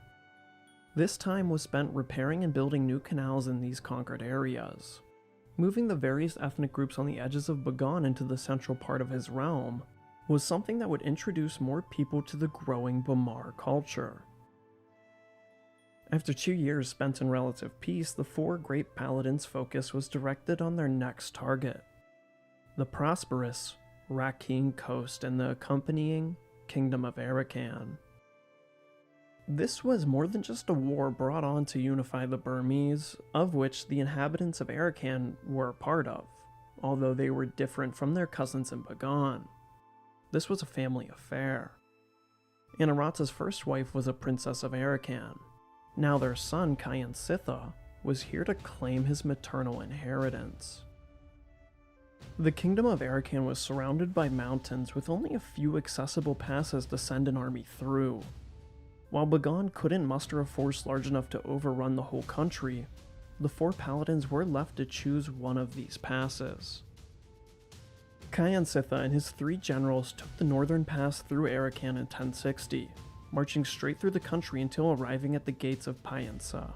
This time was spent repairing and building new canals in these conquered areas. Moving the various ethnic groups on the edges of Bagan into the central part of his realm was something that would introduce more people to the growing Bamar culture. After 2 years spent in relative peace, the 4 great paladins' focus was directed on their next target, the prosperous Rakhine Coast and the accompanying Kingdom of Arakan. This was more than just a war brought on to unify the Burmese, of which the inhabitants of Arakan were a part of, although they were different from their cousins in Bagan. This was a family affair. Anarata's first wife was a princess of Arakan. Now their son, Kayan Sitha, was here to claim his maternal inheritance. The kingdom of Arakan was surrounded by mountains with only a few accessible passes to send an army through. While Bagan couldn't muster a force large enough to overrun the whole country, the 4 paladins were left to choose one of these passes. Kyansitha and his 3 generals took the northern pass through Arakan in 1060, marching straight through the country until arriving at the gates of Pyensa,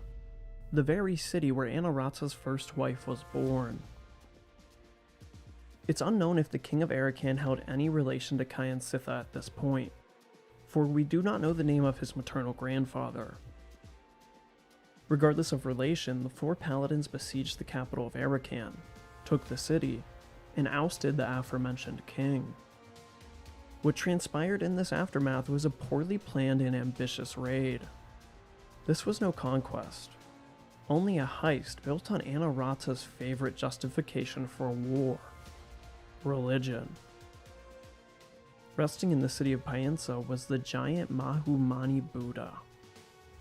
the very city where Anarata's first wife was born. It's unknown if the king of Arakan held any relation to Kyansitha at this point, for we do not know the name of his maternal grandfather. Regardless of relation, the 4 paladins besieged the capital of Arakan, took the city, and ousted the aforementioned king. What transpired in this aftermath was a poorly planned and ambitious raid. This was no conquest, only a heist built on Anarata's favorite justification for a war: religion. Resting in the city of Pyensa was the giant Mahumani Buddha,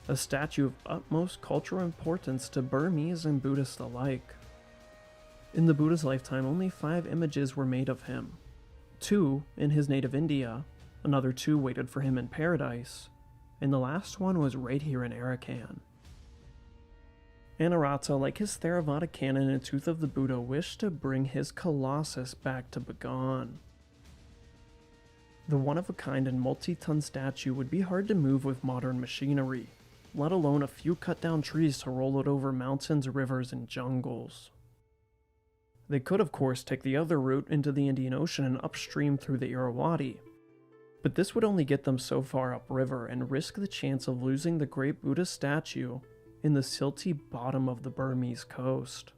a statue of utmost cultural importance to Burmese and Buddhists alike. In the Buddha's lifetime, only 5 images were made of him. 2 in his native India, another 2 waited for him in paradise, and the last one was right here in Arakan. Anarata, like his Theravada canon and Tooth of the Buddha, wished to bring his Colossus back to Bagan. The one-of-a-kind and multi-ton statue would be hard to move with modern machinery, let alone a few cut-down trees to roll it over mountains, rivers, and jungles. They could, of course, take the other route into the Indian Ocean and upstream through the Irrawaddy, but this would only get them so far upriver and risk the chance of losing the great Buddha statue in the silty bottom of the Burmese coast.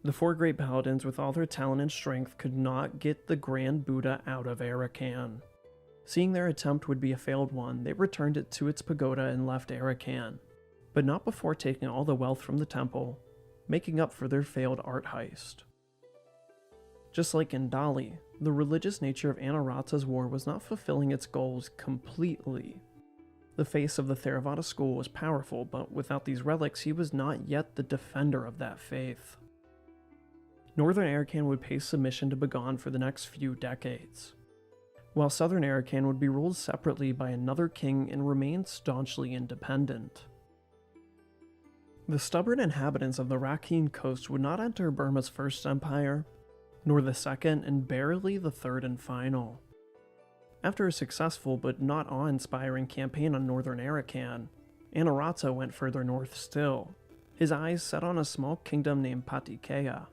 The 4 great paladins, with all their talent and strength, could not get the Grand Buddha out of Arakan. Seeing their attempt would be a failed one, they returned it to its pagoda and left Arakan, but not before taking all the wealth from the temple, making up for their failed art heist. Just like in Dali, the religious nature of Anarata's war was not fulfilling its goals completely. The face of the Theravada school was powerful, but without these relics he was not yet the defender of that faith. Northern Arakan would pay submission to Bagan for the next few decades, while southern Arakan would be ruled separately by another king and remain staunchly independent. The stubborn inhabitants of the Rakhine coast would not enter Burma's first empire, nor the second, and barely the third and final. After a successful but not awe-inspiring campaign on northern Arakan, Anarata went further north still, his eyes set on a small kingdom named Patikea.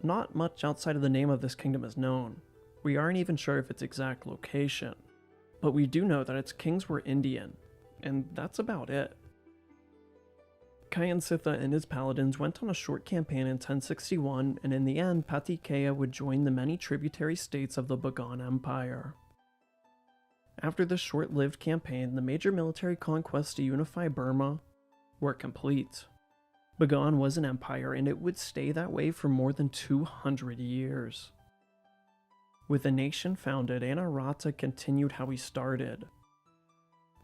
Not much outside of the name of this kingdom is known. We aren't even sure of its exact location, but we do know that its kings were Indian, and that's about it. Kyansitha and his paladins went on a short campaign in 1061, and in the end, Patikea would join the many tributary states of the Bagan Empire. After this short-lived campaign, the major military conquests to unify Burma were complete. Bagan was an empire, and it would stay that way for more than 200 years. With a nation founded, Anarata continued how he started,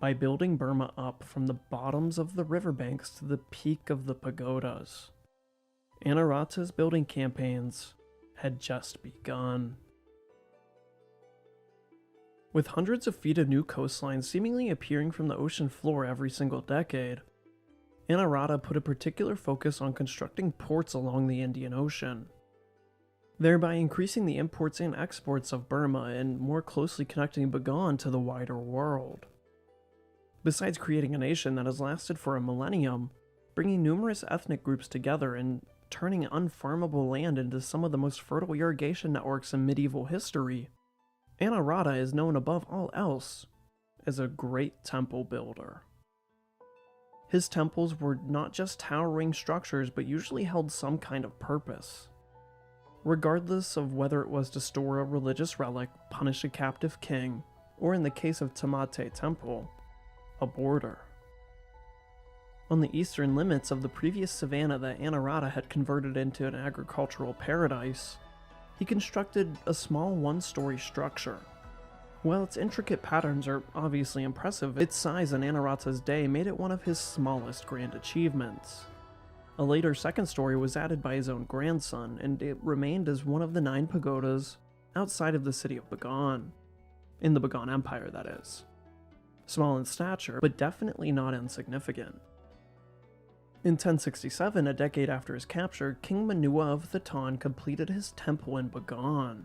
by building Burma up from the bottoms of the riverbanks to the peak of the pagodas. Anarata's building campaigns had just begun. With hundreds of feet of new coastlines seemingly appearing from the ocean floor every single decade, Anarata put a particular focus on constructing ports along the Indian Ocean, thereby increasing the imports and exports of Burma and more closely connecting Bagan to the wider world. Besides creating a nation that has lasted for a millennium, bringing numerous ethnic groups together and turning unfarmable land into some of the most fertile irrigation networks in medieval history, Anarata is known above all else as a great temple builder. His temples were not just towering structures, but usually held some kind of purpose. Regardless of whether it was to store a religious relic, punish a captive king, or in the case of Tamate Temple, a border. On the eastern limits of the previous savanna that Anarata had converted into an agricultural paradise, he constructed a small one-story structure. While its intricate patterns are obviously impressive, its size in Anarata's day made it one of his smallest grand achievements. A later second story was added by his own grandson, and it remained as one of the 9 pagodas outside of the city of Bagan. In the Bagan Empire, that is. Small in stature, but definitely not insignificant. In 1067, a decade after his capture, King Manua of Khitan completed his temple in Bagan.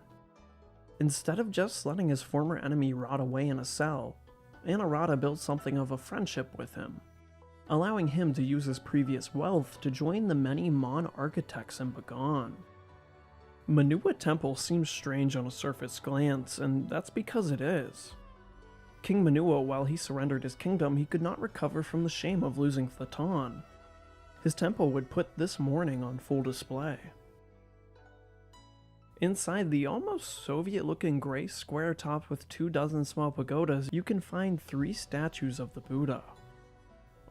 Instead of just letting his former enemy rot away in a cell, Anarata built something of a friendship with him, allowing him to use his previous wealth to join the many Mon architects in Bagan. Manua Temple seems strange on a surface glance, and that's because it is. King Manua, while he surrendered his kingdom, he could not recover from the shame of losing Khitan. His temple would put this mourning on full display. Inside the almost Soviet-looking gray square topped with 24 small pagodas, you can find 3 statues of the Buddha.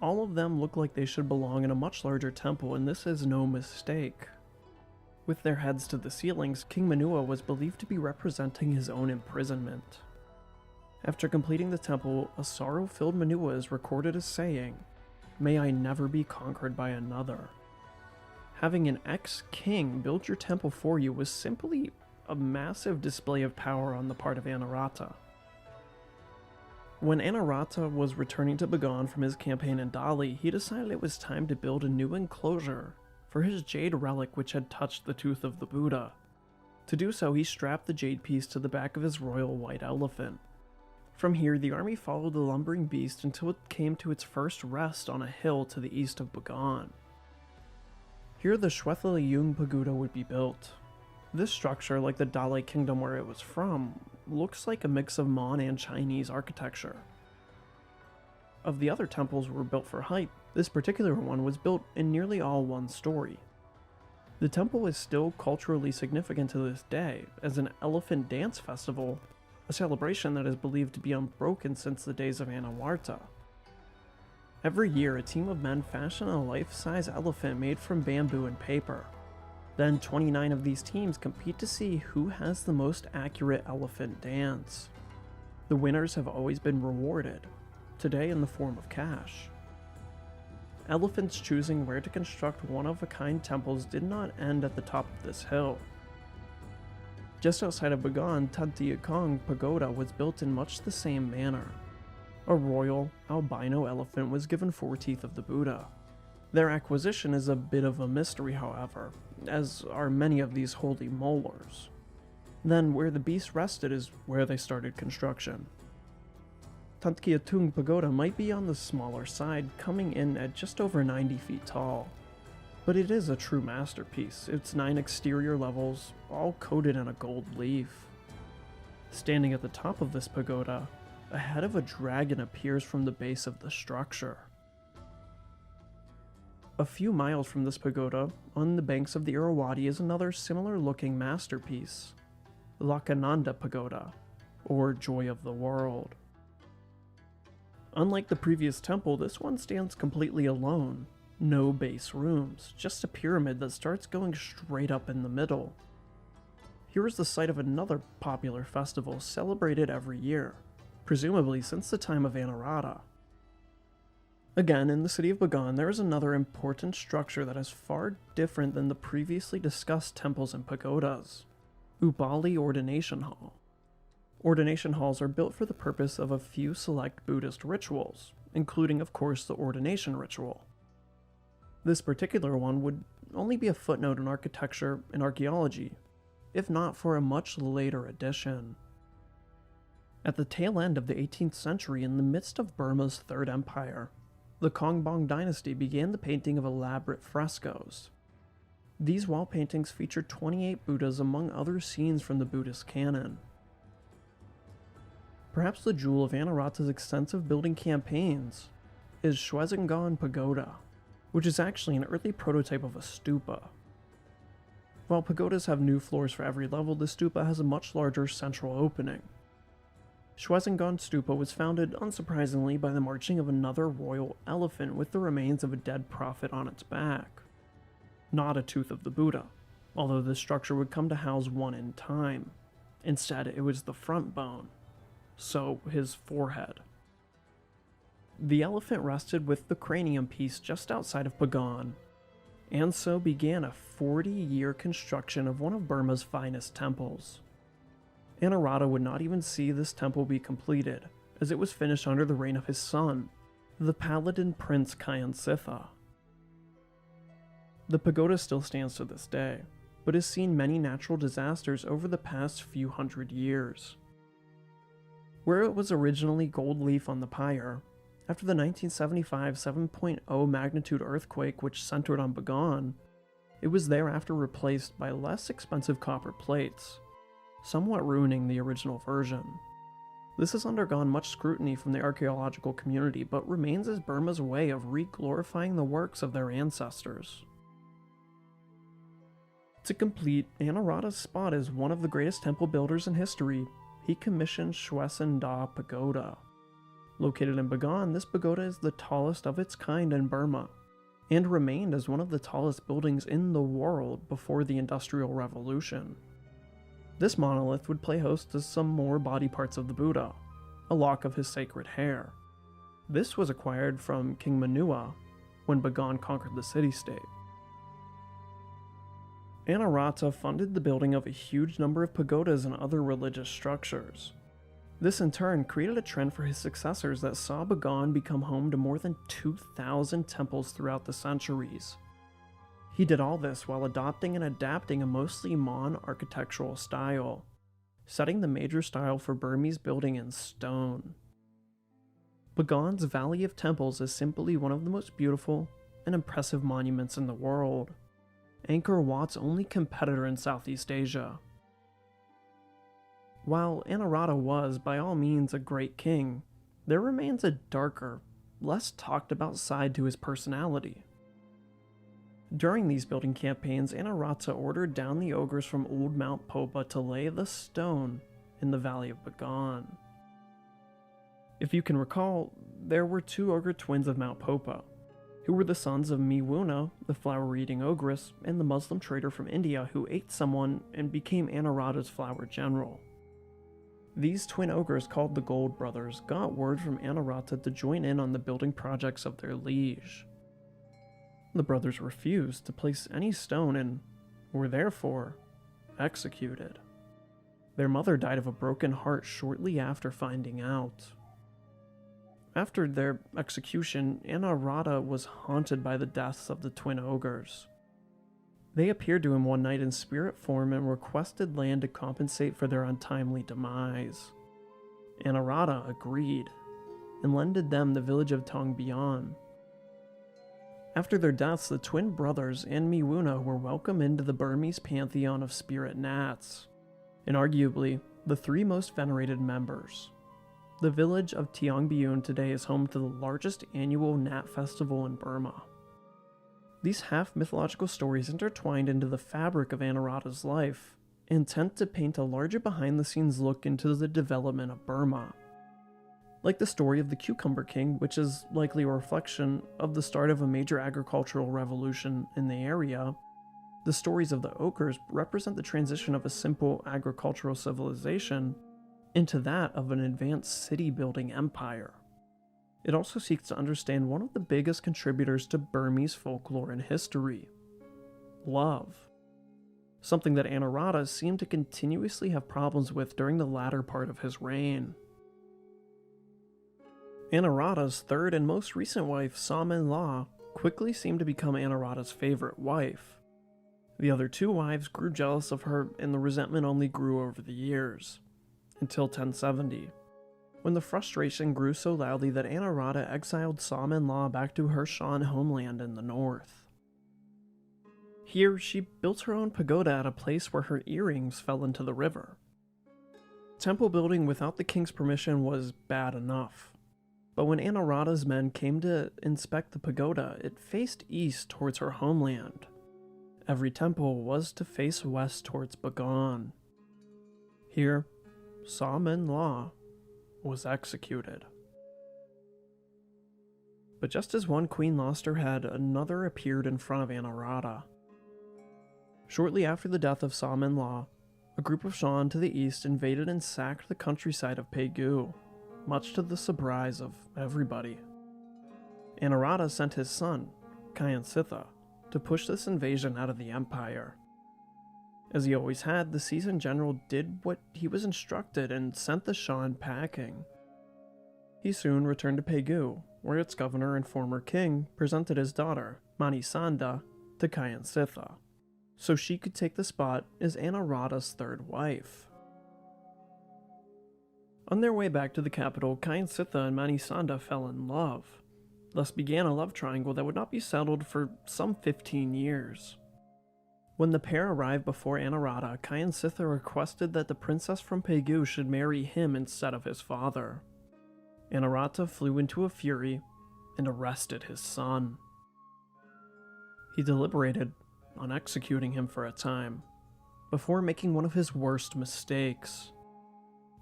All of them look like they should belong in a much larger temple, and this is no mistake. With their heads to the ceilings, King Manua was believed to be representing his own imprisonment. After completing the temple, a sorrow-filled Manua is recorded as saying, "May I never be conquered by another." Having an ex-king build your temple for you was simply a massive display of power on the part of Anarata. When Anarata was returning to Bagan from his campaign in Dali, he decided it was time to build a new enclosure for his jade relic which had touched the tooth of the Buddha. To do so, he strapped the jade piece to the back of his royal white elephant. From here, the army followed the lumbering beast until it came to its first rest on a hill to the east of Bagan. Here the Shwethla-Yung Pagoda would be built. This structure, like the Dalai Kingdom where it was from, looks like a mix of Mon and Chinese architecture. Of the other temples were built for height, this particular one was built in nearly all one story. The temple is still culturally significant to this day, as an elephant dance festival, a celebration that is believed to be unbroken since the days of Anawarta. Every year, a team of men fashion a life-size elephant made from bamboo and paper. Then 29 of these teams compete to see who has the most accurate elephant dance. The winners have always been rewarded, today in the form of cash. Elephants choosing where to construct one-of-a-kind temples did not end at the top of this hill. Just outside of Bagan, Tantiakong Pagoda was built in much the same manner. A royal, albino elephant was given 4 teeth of the Buddha. Their acquisition is a bit of a mystery, however, as are many of these holy molars. Then, where the beast rested is where they started construction. Tantiakong Pagoda might be on the smaller side, coming in at just over 90 feet tall. But it is a true masterpiece, its 9 exterior levels, all coated in a gold leaf. Standing at the top of this pagoda, a head of a dragon appears from the base of the structure. A few miles from this pagoda, on the banks of the Irrawaddy, is another similar-looking masterpiece, Lakhananda Pagoda, or Joy of the World. Unlike the previous temple, this one stands completely alone. No base rooms, just a pyramid that starts going straight up in the middle. Here is the site of another popular festival celebrated every year, presumably since the time of Anarata. Again, in the city of Bagan, there is another important structure that is far different than the previously discussed temples and pagodas, Ubali Ordination Hall. Ordination halls are built for the purpose of a few select Buddhist rituals, including of course the ordination ritual. This particular one would only be a footnote in architecture and archaeology, if not for a much later addition. At the tail end of the 18th century, in the midst of Burma's Third Empire, the Kongbong dynasty began the painting of elaborate frescoes. These wall paintings feature 28 Buddhas among other scenes from the Buddhist canon. Perhaps the jewel of Anarata's extensive building campaigns is Shwesangon Pagoda, which is actually an early prototype of a stupa. While pagodas have new floors for every level, the stupa has a much larger central opening. Shwesangon Stupa was founded, unsurprisingly, by the marching of another royal elephant with the remains of a dead prophet on its back. Not a tooth of the Buddha, although this structure would come to house one in time. Instead, it was the front bone, so his forehead. The elephant rested with the cranium piece just outside of Bagan, and so began a 40-year construction of one of Burma's finest temples. Anarata would not even see this temple be completed, as it was finished under the reign of his son, the Paladin Prince Kyansitha. The pagoda still stands to this day, but has seen many natural disasters over the past few hundred years. Where it was originally gold leaf on the Pyre, after the 1975 7.0 magnitude earthquake which centered on Bagan, it was thereafter replaced by less expensive copper plates, somewhat ruining the original version. This has undergone much scrutiny from the archaeological community, but remains as Burma's way of re-glorifying the works of their ancestors. To complete Anuradha's spot as one of the greatest temple builders in history, he commissioned Shwesan Da Pagoda. Located in Bagan, this pagoda is the tallest of its kind in Burma, and remained as one of the tallest buildings in the world before the Industrial Revolution. This monolith would play host to some more body parts of the Buddha, a lock of his sacred hair. This was acquired from King Manua when Bagan conquered the city-state. Anuradha funded the building of a huge number of pagodas and other religious structures. This in turn created a trend for his successors that saw Bagan become home to more than 2,000 temples throughout the centuries. He did all this while adopting and adapting a mostly Mon architectural style, setting the major style for Burmese building in stone. Bagan's Valley of Temples is simply one of the most beautiful and impressive monuments in the world, Angkor Wat's only competitor in Southeast Asia. While Anuradha was, by all means, a great king, there remains a darker, less talked about side to his personality. During these building campaigns, Anuradha ordered down the ogres from Old Mount Popa to lay the stone in the Valley of Bagan. If you can recall, there were two ogre twins of Mount Popa, who were the sons of Miwuna, the flower-eating ogress, and the Muslim trader from India who ate someone and became Anuradha's flower general. These twin ogres, called the Gold Brothers, got word from Anuradha to join in on the building projects of their liege. The brothers refused to place any stone and were therefore executed. Their mother died of a broken heart shortly after finding out. After their execution, Anuradha was haunted by the deaths of the twin ogres. They appeared to him one night in spirit form and requested land to compensate for their untimely demise. Anuradha agreed, and lended them the village of Tongbian. After their deaths, the twin brothers and Miwuna were welcomed into the Burmese pantheon of spirit nats, and arguably the three most venerated members. The village of Tiongbiun today is home to the largest annual Nat festival in Burma. These half-mythological stories intertwined into the fabric of Anuradha's life, and tend to paint a larger behind-the-scenes look into the development of Burma. Like the story of the Cucumber King, which is likely a reflection of the start of a major agricultural revolution in the area, the stories of the ogres represent the transition of a simple agricultural civilization into that of an advanced city-building empire. It also seeks to understand one of the biggest contributors to Burmese folklore and history: love. Something that Anuradha seemed to continuously have problems with during the latter part of his reign. Anuradha's third and most recent wife, Samen La, quickly seemed to become Anuradha's favorite wife. The other two wives grew jealous of her, and the resentment only grew over the years, until 1070, when the frustration grew so loudly that Anuradha exiled Samen La back to her Shan homeland in the north. Here, she built her own pagoda at a place where her earrings fell into the river. Temple building without the king's permission was bad enough, but when Anuradha's men came to inspect the pagoda, it faced east towards her homeland. Every temple was to face west towards Bagan. Here, Samen La was executed. But just as one queen lost her head, another appeared in front of Anuradha. Shortly after the death of Samen La, a group of Shan to the east invaded and sacked the countryside of Pegu, much to the surprise of everybody. Anuradha sent his son, Kyansitha, to push this invasion out of the empire. As he always had, the seasoned general did what he was instructed and sent the Shan packing. He soon returned to Pegu, where its governor and former king presented his daughter, Manisanda, to Kyansitha, so she could take the spot as Anarata's third wife. On their way back to the capital, Kyansitha and Manisanda fell in love. Thus began a love triangle that would not be settled for some 15 years. When the pair arrived before Anarata, Kyansitha requested that the princess from Pegu should marry him instead of his father. Anarata flew into a fury and arrested his son. He deliberated on executing him for a time, before making one of his worst mistakes,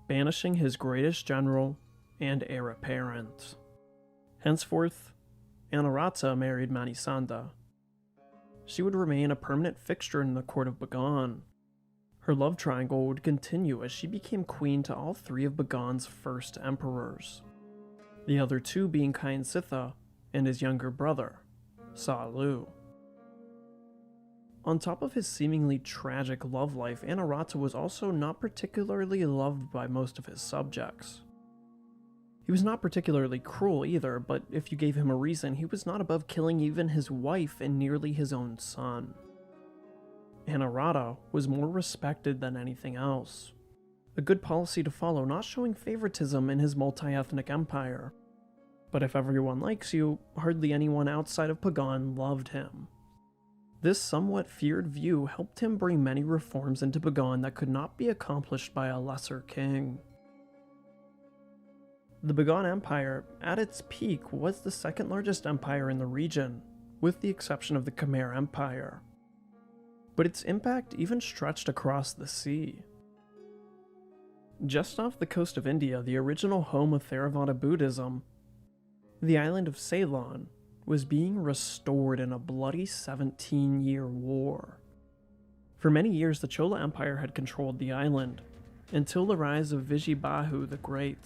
banishing his greatest general and heir apparent. Henceforth, Anarata married Manisanda. She would remain a permanent fixture in the court of Bagan. Her love triangle would continue as she became queen to all three of Bagan's first emperors, the other two being Kyansitha and his younger brother, Sa'alu. On top of his seemingly tragic love life, Anarata was also not particularly loved by most of his subjects. He was not particularly cruel either, but if you gave him a reason, he was not above killing even his wife and nearly his own son. Anarata was more respected than anything else. A good policy to follow, not showing favoritism in his multi-ethnic empire. But if everyone likes you, hardly anyone outside of Pagan loved him. This somewhat feared view helped him bring many reforms into Pagan that could not be accomplished by a lesser king. The Bagan Empire, at its peak, was the second largest empire in the region, with the exception of the Khmer Empire. But its impact even stretched across the sea. Just off the coast of India, the original home of Theravada Buddhism, the island of Ceylon was being restored in a bloody 17-year war. For many years, the Chola Empire had controlled the island, until the rise of Vijayabahu the Great.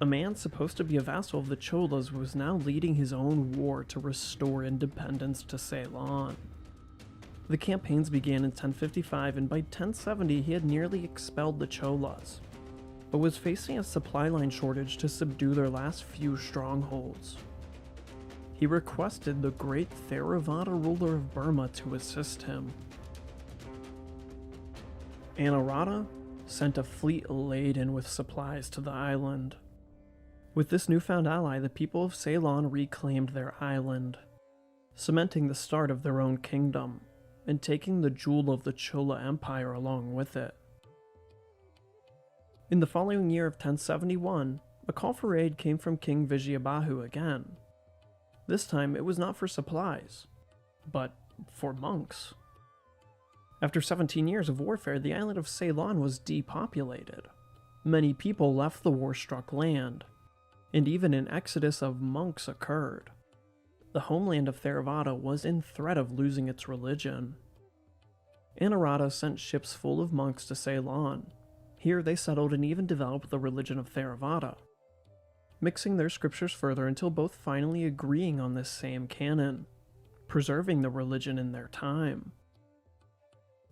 A man supposed to be a vassal of the Cholas was now leading his own war to restore independence to Ceylon. The campaigns began in 1055, and by 1070 he had nearly expelled the Cholas, but was facing a supply line shortage to subdue their last few strongholds. He requested the great Theravada ruler of Burma to assist him. Anarata sent a fleet laden with supplies to the island. With this newfound ally, the people of Ceylon reclaimed their island, cementing the start of their own kingdom, and taking the jewel of the Chola Empire along with it. In the following year of 1071, a call for aid came from King Vijayabahu again. This time it was not for supplies, but for monks. After 17 years of warfare, the island of Ceylon was depopulated. Many people left the war-struck land, and even an exodus of monks occurred. The homeland of Theravada was in threat of losing its religion. Anarata sent ships full of monks to Ceylon. Here they settled and even developed the religion of Theravada, mixing their scriptures further until both finally agreeing on this same canon, preserving the religion in their time.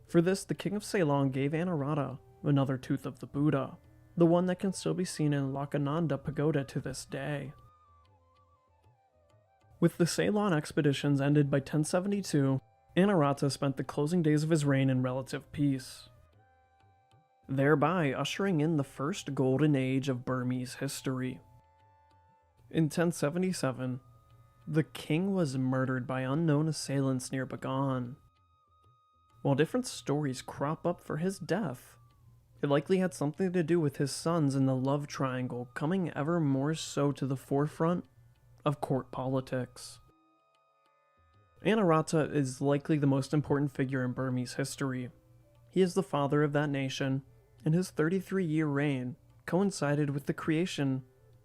For this, the king of Ceylon gave Anarata another tooth of the Buddha, the one that can still be seen in Lakhananda Pagoda to this day. With the Ceylon expeditions ended by 1072, Anarata spent the closing days of his reign in relative peace, thereby ushering in the first golden age of Burmese history. In 1077, the king was murdered by unknown assailants near Bagan. While different stories crop up for his death, it likely had something to do with his sons and the love triangle coming ever more so to the forefront of court politics. Anarata is likely the most important figure in Burmese history. He is the father of that nation, and his 33-year reign coincided with the creation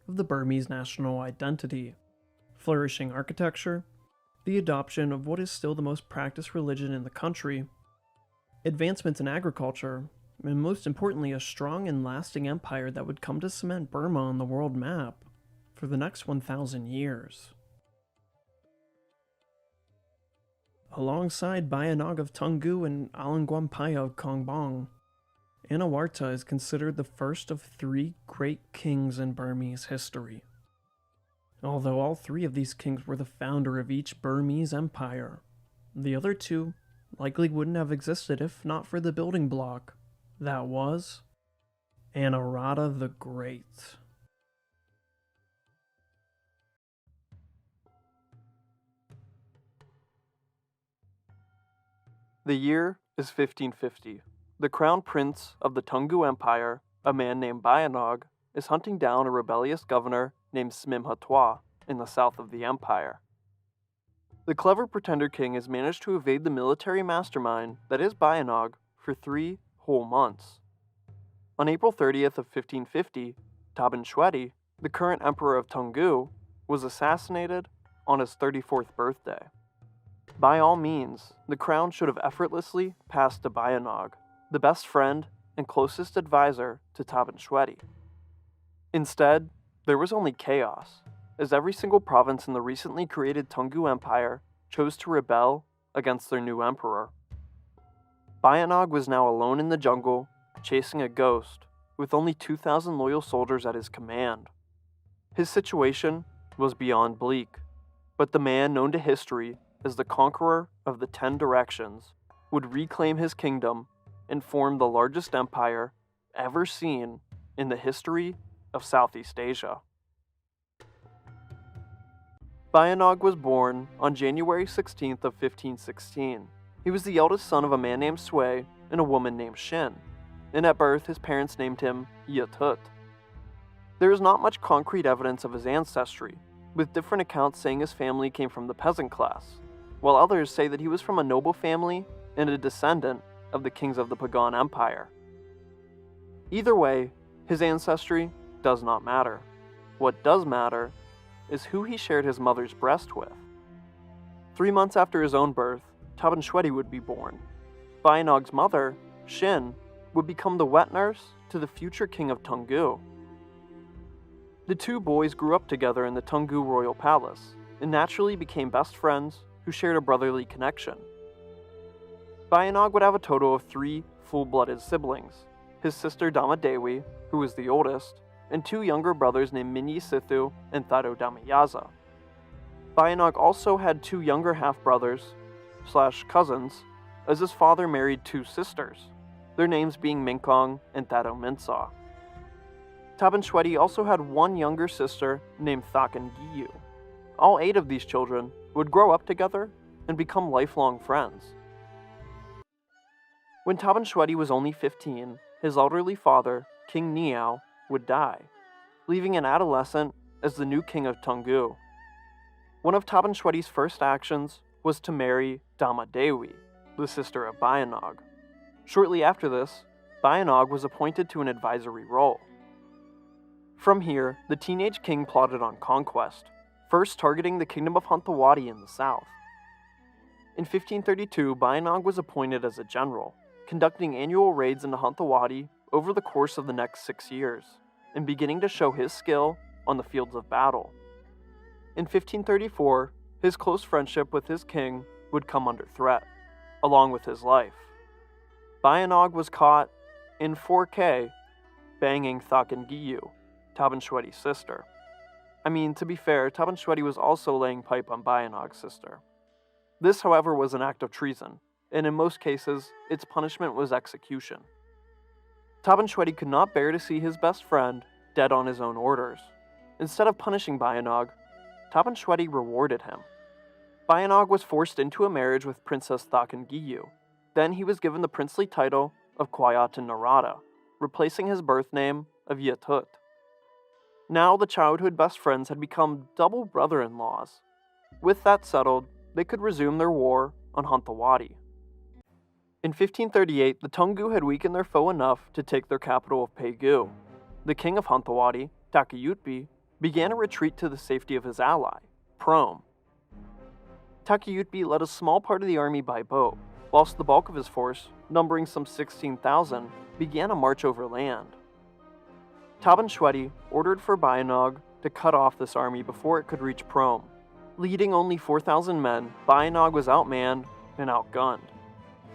of the Burmese national identity, flourishing architecture, the adoption of what is still the most practiced religion in the country, advancements in agriculture, and most importantly, a strong and lasting empire that would come to cement Burma on the world map for the next 1,000 years. Alongside Bayanag of Tungu and Alangwampaya of Kongbong, Anawarta is considered the first of three great kings in Burmese history. although all three of these kings were the founder of each Burmese empire. The other two likely wouldn't have existed if not for the building block. That was Anarata the Great. The year is 1550. The crown prince of the Tungu Empire, a man named Bayanog, is hunting down a rebellious governor named Smimhatwa in the south of the empire. The clever pretender king has managed to evade the military mastermind that is Bayanog for 3 whole months. On April 30th of 1550, Taban Shwedi, the current emperor of Tungu, was assassinated on his 34th birthday. By all means, the crown should have effortlessly passed to Bayanog, the best friend and closest advisor to Taban Shwedi. Instead, there was only chaos, as every single province in the recently created Tungu Empire chose to rebel against their new emperor. Bayanog was now alone in the jungle, chasing a ghost, with only 2,000 loyal soldiers at his command. His situation was beyond bleak, but the man known to history as the conqueror of the 10 directions would reclaim his kingdom and form the largest empire ever seen in the history of Southeast Asia. Bayanog was born on January 16th of 1516. He was the eldest son of a man named Sway and a woman named Shin, and at birth his parents named him Yatut. There is not much concrete evidence of his ancestry, with different accounts saying his family came from the peasant class, while others say that he was from a noble family and a descendant of the kings of the Pagan Empire. Either way, his ancestry does not matter. What does matter is who he shared his mother's breast with. 3 months after his own birth, Taban Shwedi would be born. Bayanog's mother, Shin, would become the wet nurse to the future king of Tungu. The two boys grew up together in the Tungu royal palace, and naturally became best friends who shared a brotherly connection. Bayanog would have a total of 3 full-blooded siblings, his sister Damadewi, who was the oldest, and 2 younger brothers named Minyi Sithu and Thado Damayaza. Bayanog also had 2 younger half-brothers/cousins, as his father married 2 sisters, their names being Minkong and Thado Minsaw. Taban Shwedi also had 1 younger sister named Thakan Giyu. All 8 of these children would grow up together and become lifelong friends. When Taban Shwedi was only 15, his elderly father, King Niao, would die, leaving an adolescent as the new king of Tungu. One of Taban Shwedi's first actions was to marry Damadewi, the sister of Bayanog. Shortly after this, Bayanog was appointed to an advisory role. From here, the teenage king plotted on conquest, first targeting the kingdom of Hantawadi in the south. In 1532, Bayanog was appointed as a general, conducting annual raids into Hantawadi over the course of the next 6 years, and beginning to show his skill on the fields of battle. In 1534, his close friendship with his king would come under threat, along with his life. Bayanog was caught in 4K banging Thakan Giyu, Taban Shwedi's sister. I mean, to be fair, Taban Shwedi was also laying pipe on Bayanog's sister. This, however, was an act of treason, and in most cases, its punishment was execution. Taban Shwedi could not bear to see his best friend dead on his own orders. Instead of punishing Bayanog, Taban Shwedi rewarded him. Bayanog was forced into a marriage with Princess Thakan Giyu. Then he was given the princely title of Kwayatan Narada, replacing his birth name of Yatut. Now the childhood best friends had become double brother-in-laws. With that settled, they could resume their war on Hantawadi. In 1538, the Tungu had weakened their foe enough to take their capital of Pegu. The king of Hantawadi, Takayutbi, began a retreat to the safety of his ally, Prome. Takayutbi led a small part of the army by boat, whilst the bulk of his force, numbering some 16,000, began a march over land. Taban Shwedi ordered for Bayanog to cut off this army before it could reach Prome. Leading only 4,000 men, Bayanog was outmanned and outgunned.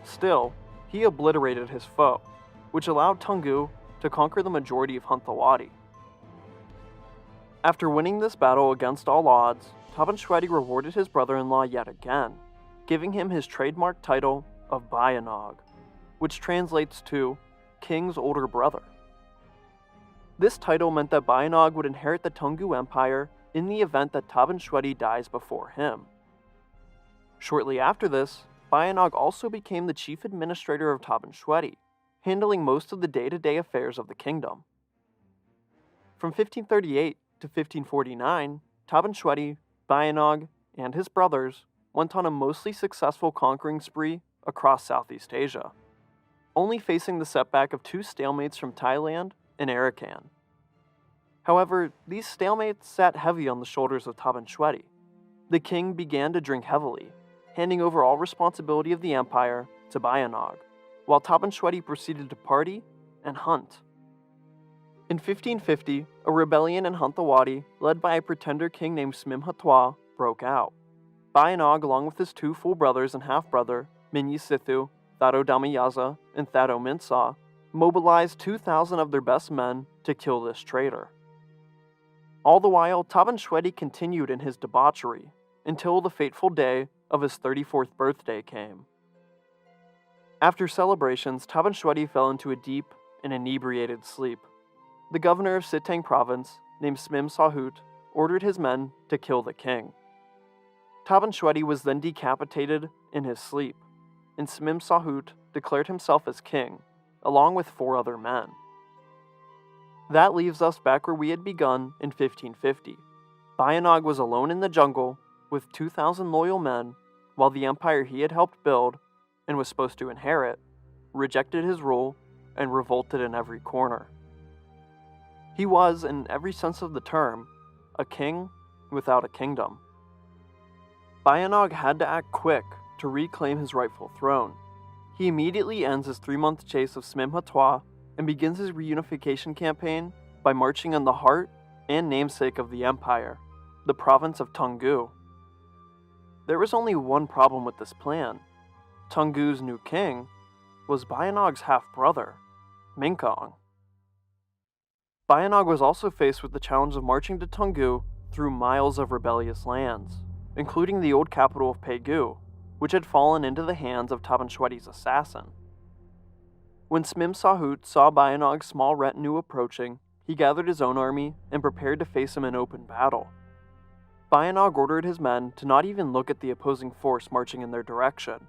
Still, he obliterated his foe, which allowed Tungu to conquer the majority of Hantawadi. After winning this battle against all odds, Taban Shwedi rewarded his brother-in-law yet again, giving him his trademark title of Bayanog, which translates to King's Older Brother. This title meant that Bayanog would inherit the Toungoo Empire in the event that Taban Shwedi dies before him. Shortly after this, Bayanog also became the chief administrator of Taban Shwedi, handling most of the day-to-day affairs of the kingdom. From 1538 to 1549, Taban Shwedi, Bayanog, and his brothers went on a mostly successful conquering spree across Southeast Asia, only facing the setback of 2 stalemates from Thailand and Arakan. However, these stalemates sat heavy on the shoulders of Taban Shwedi. The king began to drink heavily, handing over all responsibility of the empire to Bayanog, while Taban Shwedi proceeded to party and hunt. In 1550, a rebellion in Hantawadi, led by a pretender king named Smimhatwa, broke out. Bayanog, along with his 2 full brothers and half-brother, Minyi Sithu, Thado Damayaza, and Thado Minsaw, mobilized 2,000 of their best men to kill this traitor. All the while, Taban Shwedi continued in his debauchery, until the fateful day of his 34th birthday came. After celebrations, Taban Shwedi fell into a deep and inebriated sleep. The governor of Sitang province, named Smim Sahut, ordered his men to kill the king. Taban Shwedi was then decapitated in his sleep, and Smim Sahut declared himself as king, along with 4 other men. That leaves us back where we had begun in 1550. Bayanog was alone in the jungle with 2,000 loyal men, while the empire he had helped build, and was supposed to inherit, rejected his rule and revolted in every corner. He was, in every sense of the term, a king without a kingdom. Bayanog had to act quick to reclaim his rightful throne. He immediately ends his 3-month chase of Smimhatwa and begins his reunification campaign by marching on the heart and namesake of the empire, the province of Toungoo. There was only one problem with this plan. Toungoo's new king was Bayanog's half-brother, Minkong. Bayanog was also faced with the challenge of marching to Toungoo through miles of rebellious lands, including the old capital of Pegu, which had fallen into the hands of Taban Shwedi's assassin. When Smim Sahut saw Bayanog's small retinue approaching, he gathered his own army and prepared to face him in open battle. Bayanog ordered his men to not even look at the opposing force marching in their direction.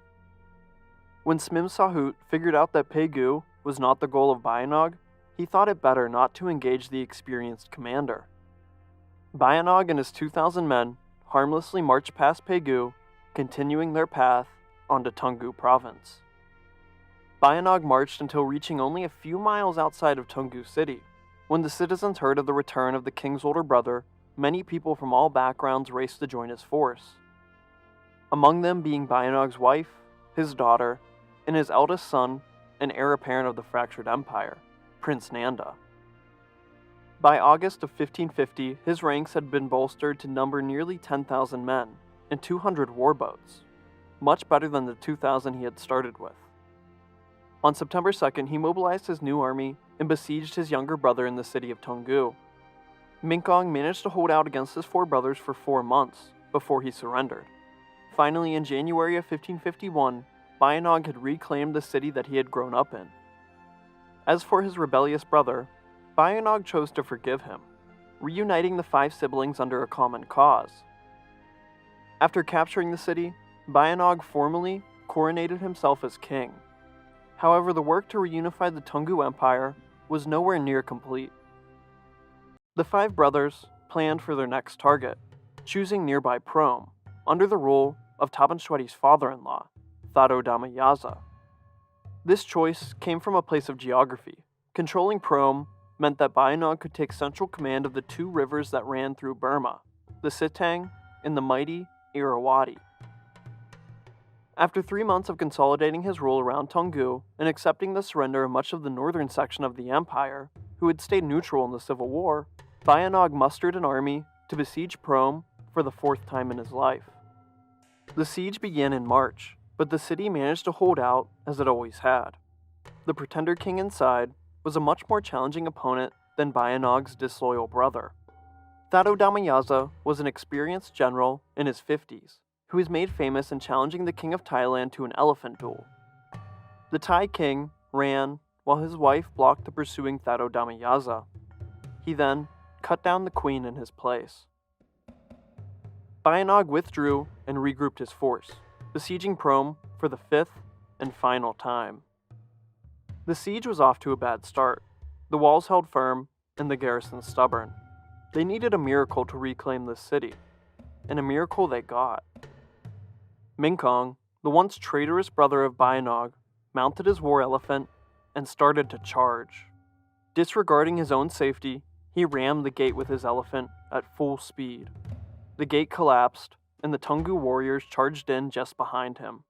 When Smim Sahut figured out that Pegu was not the goal of Bayanog, he thought it better not to engage the experienced commander. Bayanog and his 2,000 men harmlessly marched past Pegu, continuing their path onto Toungoo province. Bayanog marched until reaching only a few miles outside of Toungoo city. When the citizens heard of the return of the king's older brother, many people from all backgrounds raced to join his force. Among them being Bayanog's wife, his daughter, and his eldest son and heir apparent of the fractured empire, Prince Nanda. By August of 1550, his ranks had been bolstered to number nearly 10,000 men and 200 warboats, much better than the 2,000 he had started with. On September 2nd, he mobilized his new army and besieged his younger brother in the city of Toungoo. Minkong managed to hold out against his 4 brothers for 4 months before he surrendered. Finally, in January of 1551, Bayanog had reclaimed the city that he had grown up in. As for his rebellious brother, Bayanog chose to forgive him, reuniting the 5 siblings under a common cause. After capturing the city, Bayanog formally coronated himself as king. However, the work to reunify the Toungoo Empire was nowhere near complete. The 5 brothers planned for their next target, choosing nearby Prome, under the rule of Taban Shwedi's father-in-law, Thado Damayaza. This choice came from a place of geography. Controlling Prome meant that Bayanog could take central command of the 2 rivers that ran through Burma, the Sitang and the mighty Irrawaddy. After 3 months of consolidating his rule around Toungoo and accepting the surrender of much of the northern section of the empire, who had stayed neutral in the Civil War, Bayanog mustered an army to besiege Prome for the 4th time in his life. The siege began in March, but the city managed to hold out as it always had. The pretender king inside was a much more challenging opponent than Bayanog's disloyal brother. Thado Damayaza was an experienced general in his 50s who was made famous in challenging the king of Thailand to an elephant duel. The Thai king ran while his wife blocked the pursuing Thado Damayaza. He then cut down the queen in his place. Bayanog withdrew and regrouped his force, besieging Prome for the fifth and final time. The siege was off to a bad start. The walls held firm and the garrison stubborn. They needed a miracle to reclaim this city, and a miracle they got. Minkong, the once traitorous brother of Bayanog, mounted his war elephant and started to charge. Disregarding his own safety, he rammed the gate with his elephant at full speed. The gate collapsed, and the Tungu warriors charged in just behind him.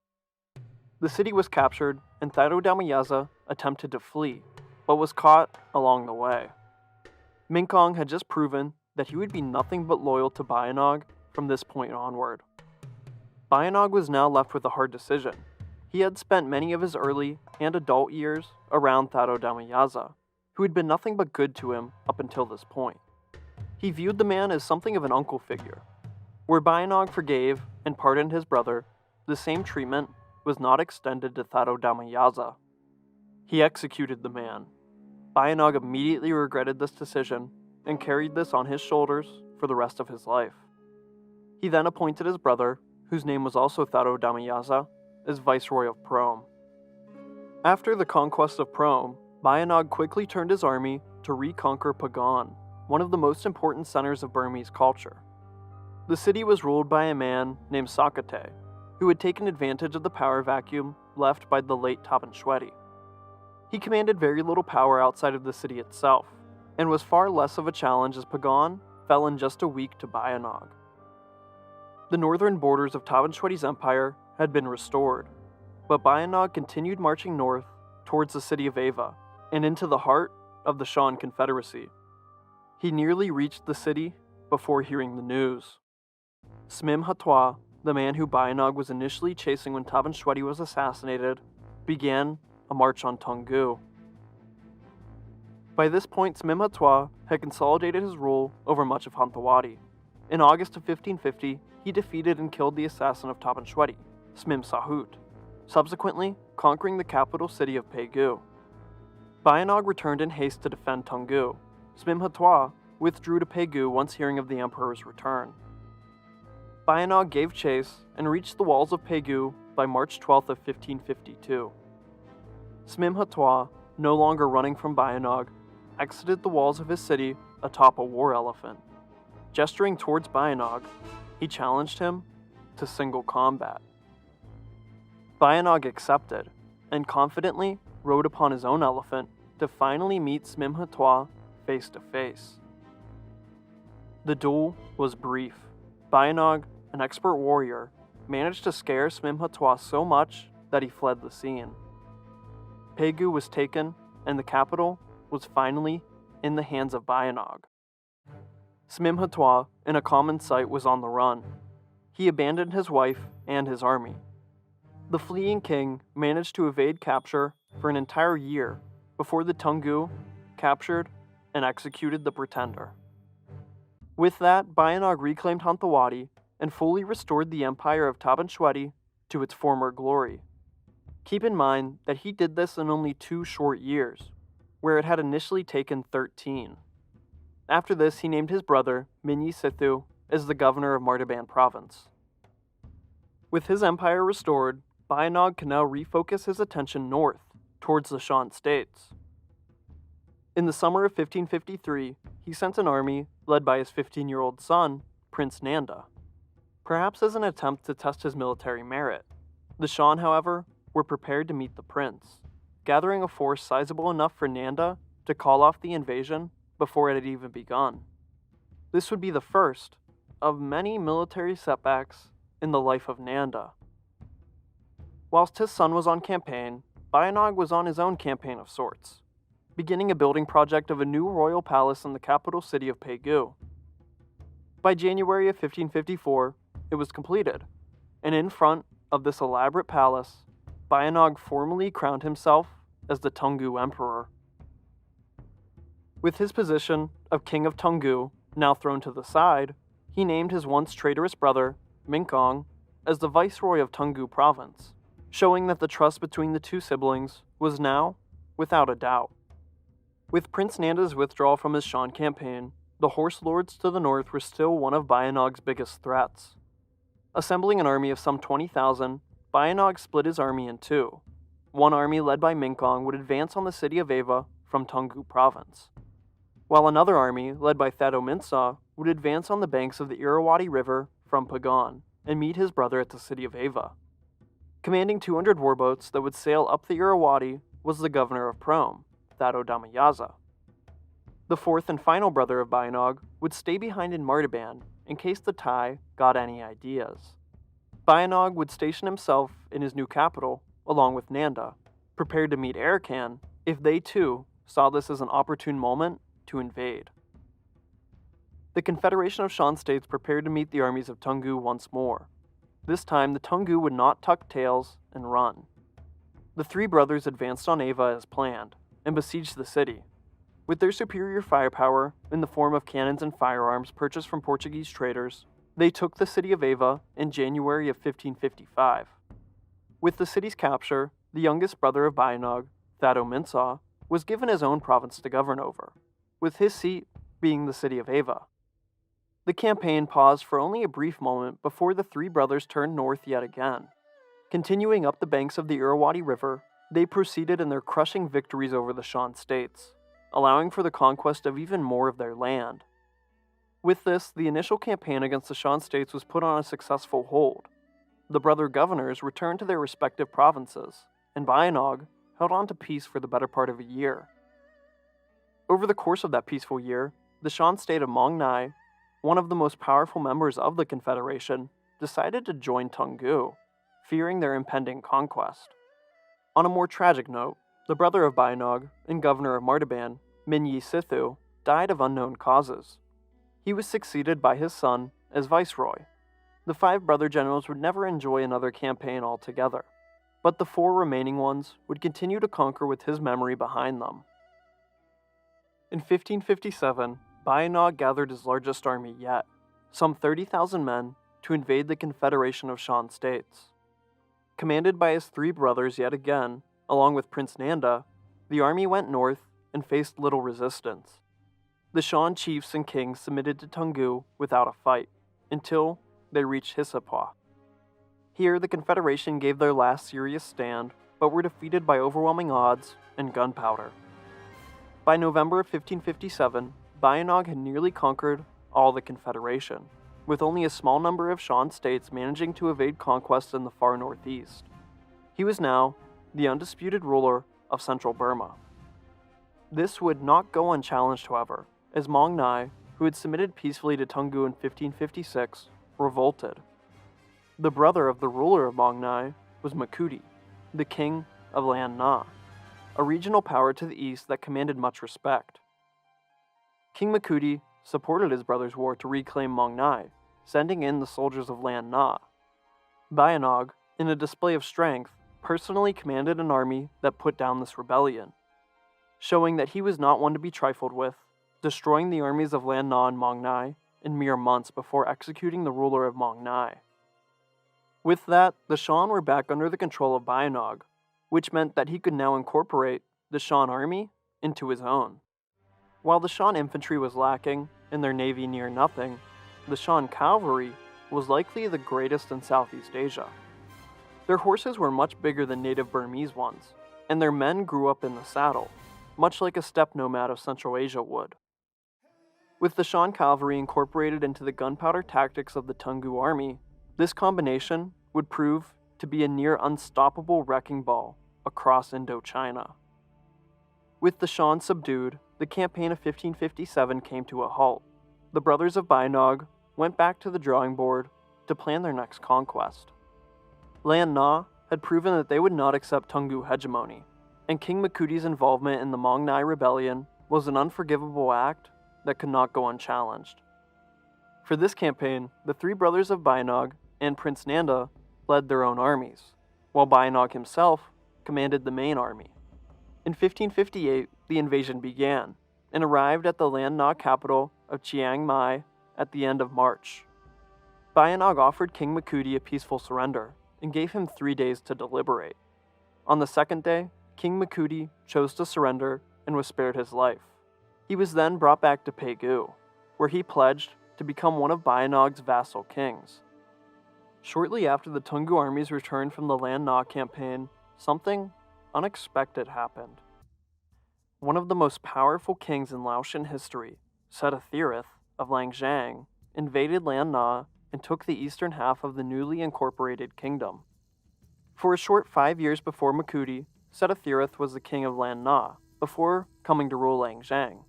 The city was captured, and Thado Damayaza attempted to flee, but was caught along the way. Minkong had just proven that he would be nothing but loyal to Bayanog from this point onward. Bayanog was now left with a hard decision. He had spent many of his early and adult years around Thado Damayaza, who had been nothing but good to him up until this point. He viewed the man as something of an uncle figure. Where Bayanog forgave and pardoned his brother, the same treatment was not extended to Thado Damayaza. He executed the man. Bayanog immediately regretted this decision and carried this on his shoulders for the rest of his life. He then appointed his brother, whose name was also Thado Damayaza, as Viceroy of Prome. After the conquest of Prome, Bayanog quickly turned his army to reconquer Pagan, one of the most important centers of Burmese culture. The city was ruled by a man named Sakate, who had taken advantage of the power vacuum left by the late Taban Shwedi. He commanded very little power outside of the city itself, and was far less of a challenge as Pagan fell in just a week to Bayanog. The northern borders of Taban Shwedi's empire had been restored, but Bayanog continued marching north towards the city of Ava and into the heart of the Shan Confederacy. He nearly reached the city before hearing the news. Smim Hatwa, the man who Bayanog was initially chasing when Taban Shwedi was assassinated, began a march on Tungu. By this point, Smim Hatwa had consolidated his rule over much of Hantawadi. In August of 1550, he defeated and killed the assassin of Taban Shwedi, Smim Sahut, subsequently conquering the capital city of Pegu. Bayanog returned in haste to defend Tungu. Smim Hatwa withdrew to Pegu once hearing of the emperor's return. Bayanog gave chase and reached the walls of Pegu by March 12th of 1552. Smim Hatwa, no longer running from Bayanog, exited the walls of his city atop a war elephant. Gesturing towards Bayanog, he challenged him to single combat. Bayanog accepted, and confidently rode upon his own elephant to finally meet Smim Hatwa face to face. The duel was brief. Bayanog, an expert warrior, managed to scare Smim Hatwa so much that he fled the scene. Pegu was taken, and the capital was finally in the hands of Bayanog. Smim Hatwa, in a common sight, was on the run. He abandoned his wife and his army. The fleeing king managed to evade capture for an entire year before the Tungu captured and executed the pretender. With that, Bayanog reclaimed Hantawadi and fully restored the empire of Taban Shwedi to its former glory. Keep in mind that he did this in only 2 short years, where it had initially taken 13. After this, he named his brother, Minyi Sithu, as the governor of Martaban province. With his empire restored, Bayanog can now refocus his attention north, towards the Shan states. In the summer of 1553, he sent an army led by his 15-year-old son, Prince Nanda. Perhaps as an attempt to test his military merit. The Shan, however, were prepared to meet the prince, gathering a force sizable enough for Nanda to call off the invasion before it had even begun. This would be the first of many military setbacks in the life of Nanda. Whilst his son was on campaign, Bayanog was on his own campaign of sorts, beginning a building project of a new royal palace in the capital city of Pegu. By January of 1554, it was completed, and in front of this elaborate palace, Bayanog formally crowned himself as the Tungu Emperor. With his position of King of Tungu Now thrown to the side, he named his once traitorous brother, Minkong, as the viceroy of Toungoo province, showing that the trust between the two siblings was now, without a doubt. With Prince Nanda's withdrawal from his Shan campaign, the Horse Lords to the north were still one of Bayanog's biggest threats. Assembling an army of some 20,000, Bayanog split his army in two. One army led by Minkong would advance on the city of Ava from Toungoo province, while another army led by Thaddo would advance on the banks of the Irrawaddy River from Pagan and meet his brother at the city of Ava. Commanding 200 warboats that would sail up the Irrawaddy was the governor of Prome, Thaddo Damayaza. The fourth and final brother of Bayanog would stay behind in Martaban in case the Thai got any ideas. Bayanog would station himself in his new capital along with Nanda, prepared to meet Arakan if they too saw this as an opportune moment to invade. The Confederation of Shan states prepared to meet the armies of Toungoo once more. This time, the Toungoo would not tuck tails and run. The three brothers advanced on Ava as planned and besieged the city. With their superior firepower in the form of cannons and firearms purchased from Portuguese traders, they took the city of Ava in January of 1555. With the city's capture, the youngest brother of Bayanog, Thaddo was given his own province to govern over, with his seat being the city of Ava. The campaign paused for only a brief moment before the three brothers turned north yet again. Continuing up the banks of the Irrawaddy River, they proceeded in their crushing victories over the Shan states, allowing for the conquest of even more of their land. With this, the initial campaign against the Shan states was put on a successful hold. The brother governors returned to their respective provinces, and Bayanog held on to peace for the better part of a year. Over the course of that peaceful year, the Shan state of Mong Nai, one of the most powerful members of the Confederation, decided to join Toungoo, fearing their impending conquest. On a more tragic note, the brother of Bayanog and governor of Martaban, Minyi Sithu, died of unknown causes. He was succeeded by his son as viceroy. The five brother generals would never enjoy another campaign altogether, but the four remaining ones would continue to conquer with his memory behind them. In 1557, Bayanog gathered his largest army yet, some 30,000 men, to invade the Confederation of Shan states. Commanded by his three brothers yet again, along with Prince Nanda, the army went north and faced little resistance. The Shan chiefs and kings submitted to Toungoo without a fight, until they reached Hisapwa. Here, the Confederation gave their last serious stand, but were defeated by overwhelming odds and gunpowder. By November of 1557, Bayanog had nearly conquered all the Confederation, with only a small number of Shan states managing to evade conquest in the far northeast. He was now the undisputed ruler of central Burma. This would not go unchallenged, however, as Mong Nai, who had submitted peacefully to Toungoo in 1556, revolted. The brother of the ruler of Mong Nai was Makudi, the king of Lan Na, a regional power to the east that commanded much respect. King Makudi supported his brother's war to reclaim Mong Nai, sending in the soldiers of Lan Na. Bayanog, in a display of strength, personally commanded an army that put down this rebellion, showing that he was not one to be trifled with, destroying the armies of Lan Na and Mong Nai in mere months before executing the ruler of Mong Nai. With that, the Shan were back under the control of Bayanog, which meant that he could now incorporate the Shan army into his own. While the Shan infantry was lacking, and their navy near nothing, the Shan cavalry was likely the greatest in Southeast Asia. Their horses were much bigger than native Burmese ones, and their men grew up in the saddle, much like a steppe nomad of Central Asia would. With the Shan cavalry incorporated into the gunpowder tactics of the Toungoo army, this combination would prove to be a near unstoppable wrecking ball across Indochina. With the Shan subdued, the campaign of 1557 came to a halt. The brothers of Bayanog went back to the drawing board to plan their next conquest. Lan Na had proven that they would not accept Toungoo hegemony, and King Makudi's involvement in the Mong Nai rebellion was an unforgivable act that could not go unchallenged. For this campaign, the three brothers of Bayanog and Prince Nanda led their own armies, while Bayanog himself commanded the main army. In 1558, the invasion began, and arrived at the Lan Na capital of Chiang Mai at the end of March. Bayanog offered King Makudi a peaceful surrender and gave him 3 days to deliberate. On the second day, King Makudi chose to surrender and was spared his life. He was then brought back to Pegu, where he pledged to become one of Bayanog's vassal kings. Shortly after the Toungoo armies returned from the Lan Na campaign, something unexpected happened. One of the most powerful kings in Laotian history, Setathirith of Langzhang, invaded Lan Na and took the eastern half of the newly incorporated kingdom. For a short 5 years before Makudi, Setathirith was the king of Lan Na, before coming to rule Langzhang.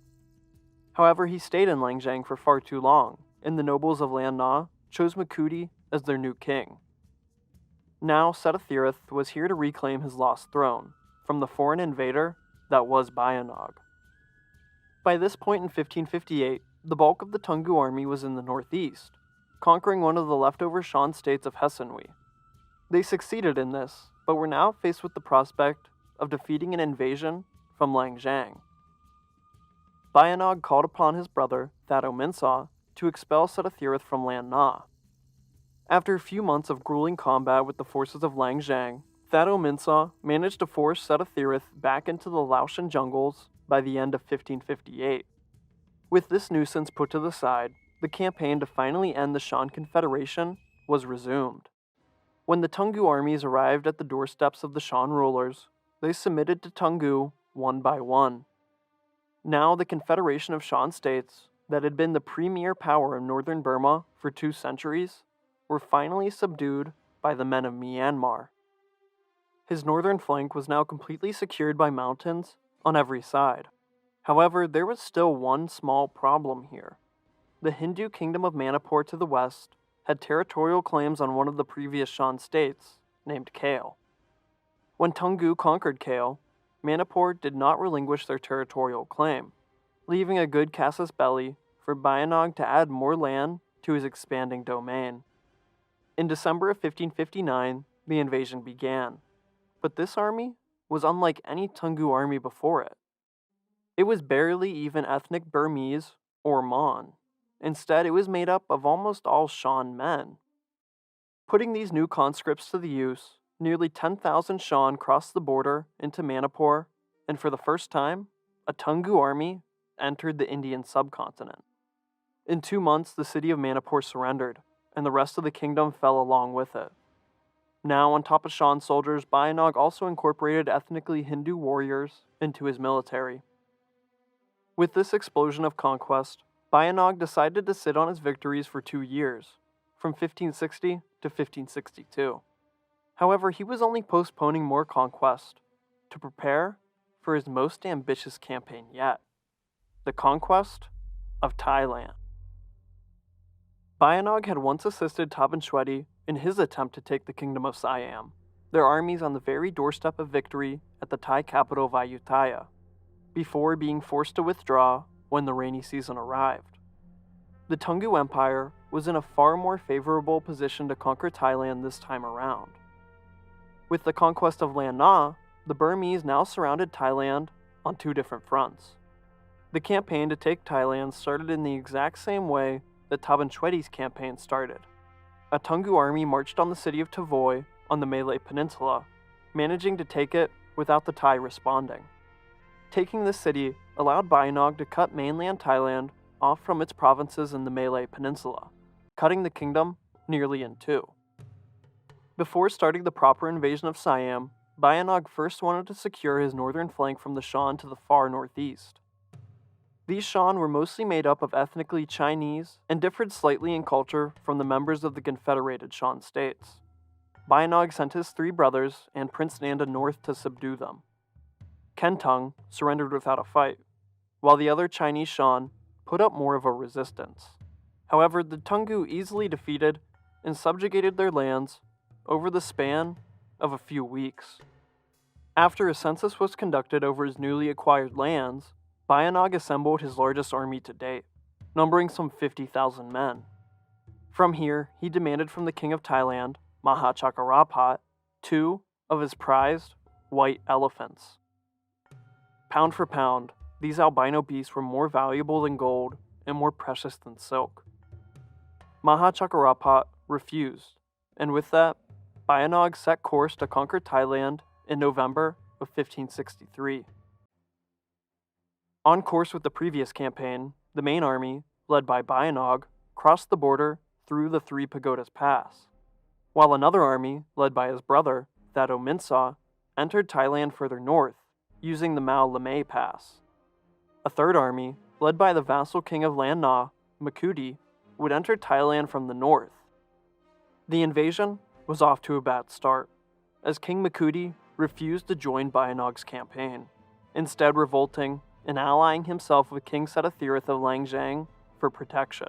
However, he stayed in Langzhang for far too long, and the nobles of Lan Na chose Makudi as their new king. Now, Setathirith was here to reclaim his lost throne from the foreign invader that was Bayanog. By this point in 1558, the bulk of the Toungoo army was in the northeast, conquering one of the leftover Shan states of Hessenui. They succeeded in this, but were now faced with the prospect of defeating an invasion from Langzhang. Bayanog called upon his brother, Thado Minsaw, to expel Setathirith from Lan Na. After a few months of grueling combat with the forces of Langzhang, Thado Minsaw managed to force Setathirith back into the Laotian jungles by the end of 1558. With this nuisance put to the side, the campaign to finally end the Shan Confederation was resumed. When the Toungoo armies arrived at the doorsteps of the Shan rulers, they submitted to Toungoo one by one. Now the Confederation of Shan states, that had been the premier power in northern Burma for 2 centuries, were finally subdued by the men of Myanmar. His northern flank was now completely secured by mountains on every side. However, there was still one small problem here. The Hindu kingdom of Manipur to the west had territorial claims on one of the previous Shan states, named Kale. When Toungoo conquered Kale, Manipur did not relinquish their territorial claim, leaving a good casus belli for Bayanog to add more land to his expanding domain. In December of 1559, the invasion began, but this army was unlike any Toungoo army before it. It was barely even ethnic Burmese or Mon. Instead, it was made up of almost all Shan men. Putting these new conscripts to the use, nearly 10,000 Shan crossed the border into Manipur, and for the first time, a Toungoo army entered the Indian subcontinent. In 2 months, the city of Manipur surrendered, and the rest of the kingdom fell along with it. Now, on top of Shan soldiers, Bayanog also incorporated ethnically Hindu warriors into his military. With this explosion of conquest, Bayanog decided to sit on his victories for 2 years, from 1560 to 1562. However, he was only postponing more conquest to prepare for his most ambitious campaign yet, the conquest of Thailand. Bayanog had once assisted Taban Shwedi in his attempt to take the kingdom of Siam, their armies on the very doorstep of victory at the Thai capital of Ayutthaya, before being forced to withdraw when the rainy season arrived. The Toungoo Empire was in a far more favorable position to conquer Thailand this time around. With the conquest of Lan Na, the Burmese now surrounded Thailand on 2 different fronts. The campaign to take Thailand started in the exact same way that Taban Shwedi's campaign started. A Toungoo army marched on the city of Tavoy on the Malay Peninsula, managing to take it without the Thai responding. Taking the city allowed Bayanog to cut mainland Thailand off from its provinces in the Malay Peninsula, cutting the kingdom nearly in 2. Before starting the proper invasion of Siam, Bayanog first wanted to secure his northern flank from the Shan to the far northeast. These Shan were mostly made up of ethnically Chinese and differed slightly in culture from the members of the Confederated Shan states. Bayanog sent his 3 brothers and Prince Nanda north to subdue them. Kentung surrendered without a fight, while the other Chinese Shan put up more of a resistance. However, the Toungoo easily defeated and subjugated their lands over the span of a few weeks. After a census was conducted over his newly acquired lands, Bayanog assembled his largest army to date, numbering some 50,000 men. From here, he demanded from the king of Thailand, Maha Chakrarapat, 2 of his prized white elephants. Pound for pound, these albino beasts were more valuable than gold and more precious than silk. Maha Chakrapat refused, and with that, Bayanog set course to conquer Thailand in November of 1563. On course with the previous campaign, the main army, led by Bayanog, crossed the border through the Three Pagodas Pass, while another army, led by his brother, Thado Minsa, entered Thailand further north, using the Mao Lamay Pass. A third army, led by the vassal king of Lan Na, Makudi, would enter Thailand from the north. The invasion was off to a bad start, as King Makudi refused to join Bayanog's campaign, instead revolting and allying himself with King Setathirath of Langzhang for protection.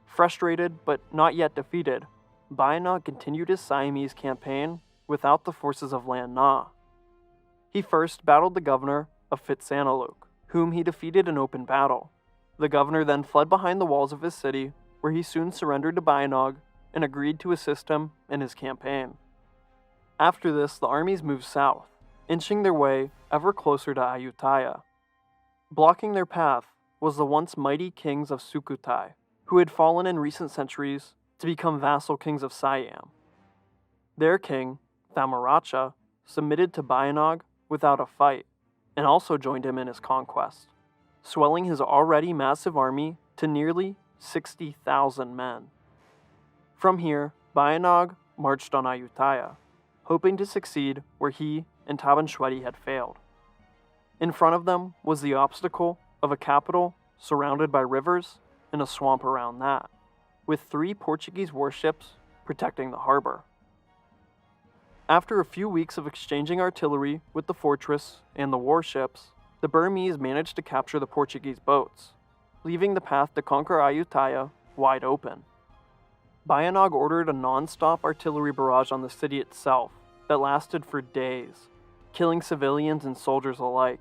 Frustrated but not yet defeated, Bayanog continued his Siamese campaign without the forces of Lan Na. He first battled the governor of Phitsanulok, whom he defeated in open battle. The governor then fled behind the walls of his city, where he soon surrendered to Bayanog and agreed to assist him in his campaign. After this, the armies moved south, inching their way ever closer to Ayutthaya. Blocking their path was the once mighty kings of Sukhothai, who had fallen in recent centuries to become vassal kings of Siam. Their king, Thamaracha, submitted to Bayanog without a fight, and also joined him in his conquest, swelling his already massive army to nearly 60,000 men. From here, Bayanog marched on Ayutthaya, hoping to succeed where he and Taban Shwedi had failed. In front of them was the obstacle of a capital surrounded by rivers and a swamp around that, with 3 Portuguese warships protecting the harbor. After a few weeks of exchanging artillery with the fortress and the warships, the Burmese managed to capture the Portuguese boats, leaving the path to conquer Ayutthaya wide open. Bayanog ordered a non-stop artillery barrage on the city itself that lasted for days, killing civilians and soldiers alike.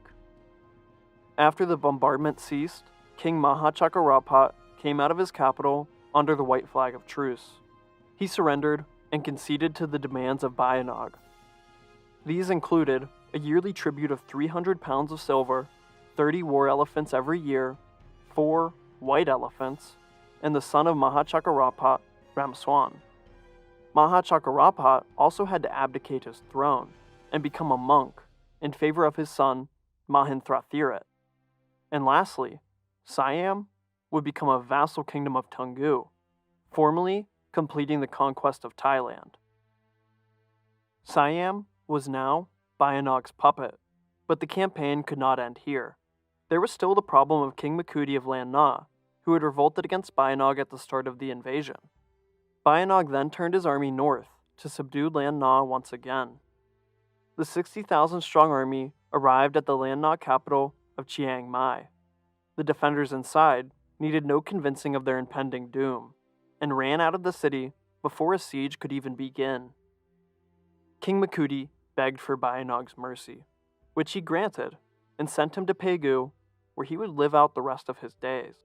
After the bombardment ceased, King Maha Chakrapat came out of his capital under the white flag of truce. He surrendered and conceded to the demands of Bayanog. These included a yearly tribute of 300 pounds of silver, 30 war elephants every year, 4 white elephants, and the son of Maha Chakrapat, Ramswan. Maha Chakrapat also had to abdicate his throne and become a monk in favor of his son, Mahintrathirat. And lastly, Siam would become a vassal kingdom of Toungoo, formally completing the conquest of Thailand. Siam was now Bayanog's puppet, but the campaign could not end here. There was still the problem of King Makudi of Lan Na, who had revolted against Bayanog at the start of the invasion. Bayanog then turned his army north to subdue Lan Na once again. The 60,000-strong army arrived at the Lan Na capital of Chiang Mai. The defenders inside needed no convincing of their impending doom, and ran out of the city before a siege could even begin. King Makudi begged for Bayanog's mercy, which he granted, and sent him to Pegu, where he would live out the rest of his days.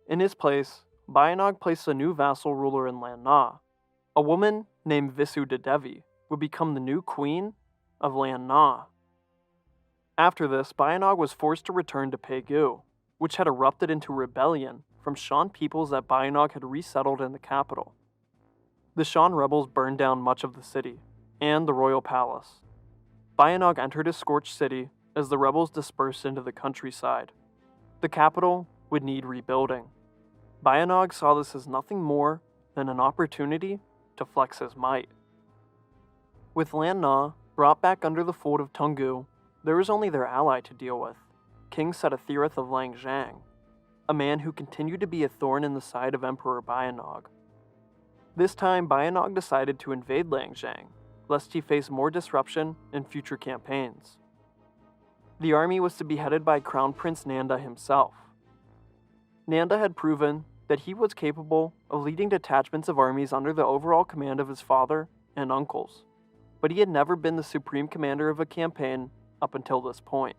In his place, Bayanog placed a new vassal ruler in Lan Na. A woman named Visudadevi would become the new queen of Lan Na. After this, Bayanog was forced to return to Pegu, which had erupted into rebellion from Shan peoples that Bayanog had resettled in the capital. The Shan rebels burned down much of the city, and the royal palace. Bayanog entered a scorched city as the rebels dispersed into the countryside. The capital would need rebuilding. Bayanog saw this as nothing more than an opportunity to flex his might. With Lan Na brought back under the fold of Toungoo, there was only their ally to deal with, King Setathirath of Langzhang, a man who continued to be a thorn in the side of Emperor Bayanog. This time, Bayanog decided to invade Langzhang, lest he face more disruption in future campaigns. The army was to be headed by Crown Prince Nanda himself. Nanda had proven that he was capable of leading detachments of armies under the overall command of his father and uncles, but he had never been the supreme commander of a campaign up until this point.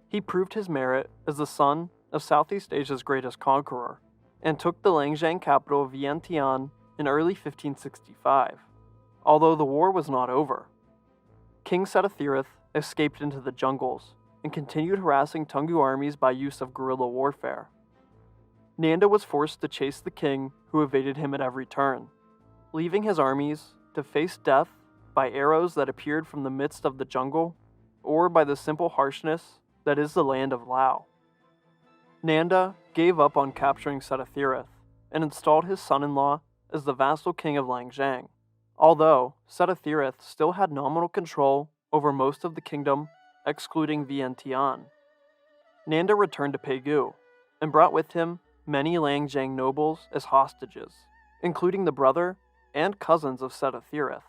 He proved his merit as the son of Southeast Asia's greatest conqueror, and took the Langzhang capital of Vientiane in early 1565, although the war was not over. King Setathirath escaped into the jungles and continued harassing Toungoo armies by use of guerrilla warfare. Nanda was forced to chase the king who evaded him at every turn, leaving his armies to face death by arrows that appeared from the midst of the jungle, or by the simple harshness that is the land of Lao. Nanda gave up on capturing Setathirith and installed his son-in-law as the vassal king of Langzhang, although Setathirith still had nominal control over most of the kingdom, excluding Vientiane. Nanda returned to Pegu and brought with him many Langzhang nobles as hostages, including the brother and cousins of Setathirith.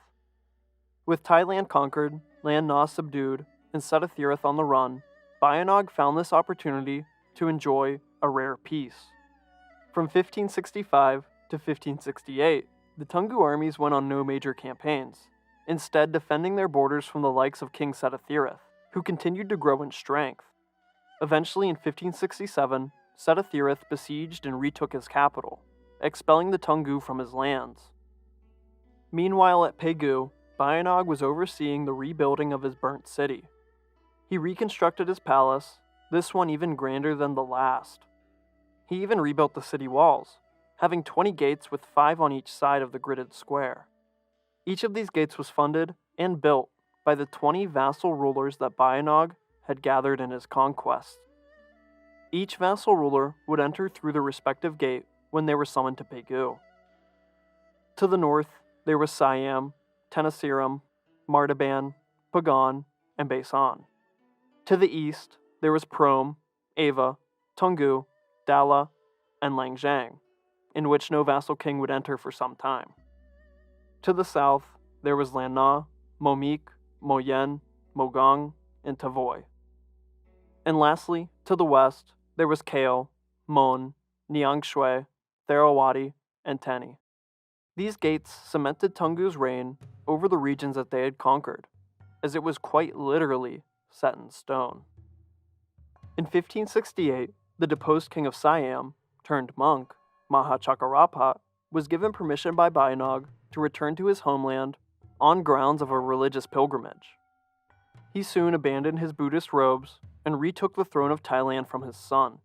With Thailand conquered, Lan Na subdued, and Setathirith on the run, Bayanog found this opportunity to enjoy a rare peace. From 1565 to 1568, the Tungu armies went on no major campaigns, instead defending their borders from the likes of King Setathirith, who continued to grow in strength. Eventually in 1567, Setathirith besieged and retook his capital, expelling the Tungu from his lands. Meanwhile at Pegu, Bayanog was overseeing the rebuilding of his burnt city. He reconstructed his palace, this one even grander than the last. He even rebuilt the city walls, having 20 gates with 5 on each side of the gridded square. Each of these gates was funded and built by the 20 vassal rulers that Bayanog had gathered in his conquests. Each vassal ruler would enter through the respective gate when they were summoned to Pegu. To the north, there was Siam, Tenasserim, Martaban, Pagan, and Baisan. To the east, there was Prom, Ava, Tungu, Dala, and Langzhang, in which no vassal king would enter for some time. To the south, there was Lan Na, Momik, Moyen, Mogong, and Tavoy. And lastly, to the west, there was Kao, Mon, Niangshui, Therawati, and Teni. These gates cemented Tungu's reign over the regions that they had conquered, as it was quite literally set in stone. In 1568, the deposed king of Siam, turned monk, Maha Chakrarapat, was given permission by Bayanog to return to his homeland on grounds of a religious pilgrimage. He soon abandoned his Buddhist robes and retook the throne of Thailand from his son.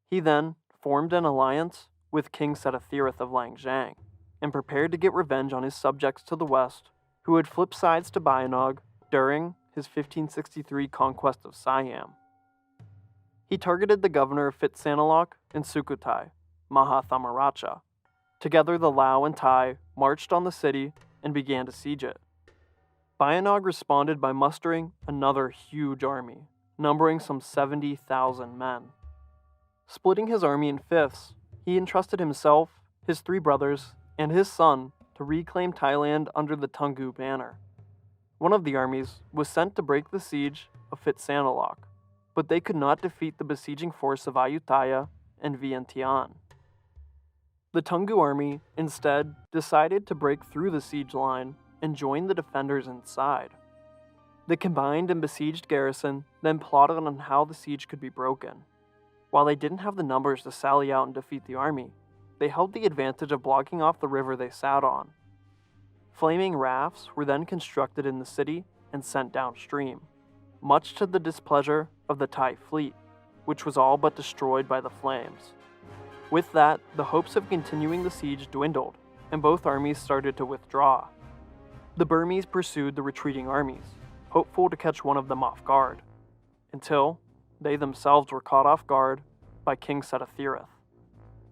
He then formed an alliance with King Setathirith of Langzhang and prepared to get revenge on his subjects to the west who had flipped sides to Bayanog during his 1563 conquest of Siam. He targeted the governor of Phitsanulok and Sukhothai, Maha Thamaracha. Together the Lao and Thai marched on the city and began to siege it. Bayanog responded by mustering another huge army, numbering some 70,000 men. Splitting his army in fifths, he entrusted himself, his 3 brothers, and his son to reclaim Thailand under the Tungu banner. One of the armies was sent to break the siege of Phitsanulok, but they could not defeat the besieging force of Ayutthaya and Vientiane. The Tungu army, instead, decided to break through the siege line and join the defenders inside. The combined and besieged garrison then plotted on how the siege could be broken. While they didn't have the numbers to sally out and defeat the army, they held the advantage of blocking off the river they sat on. Flaming rafts were then constructed in the city and sent downstream, much to the displeasure of the Thai fleet, which was all but destroyed by the flames. With that, the hopes of continuing the siege dwindled, and both armies started to withdraw. The Burmese pursued the retreating armies, hopeful to catch one of them off guard, until they themselves were caught off guard by King Setathirith.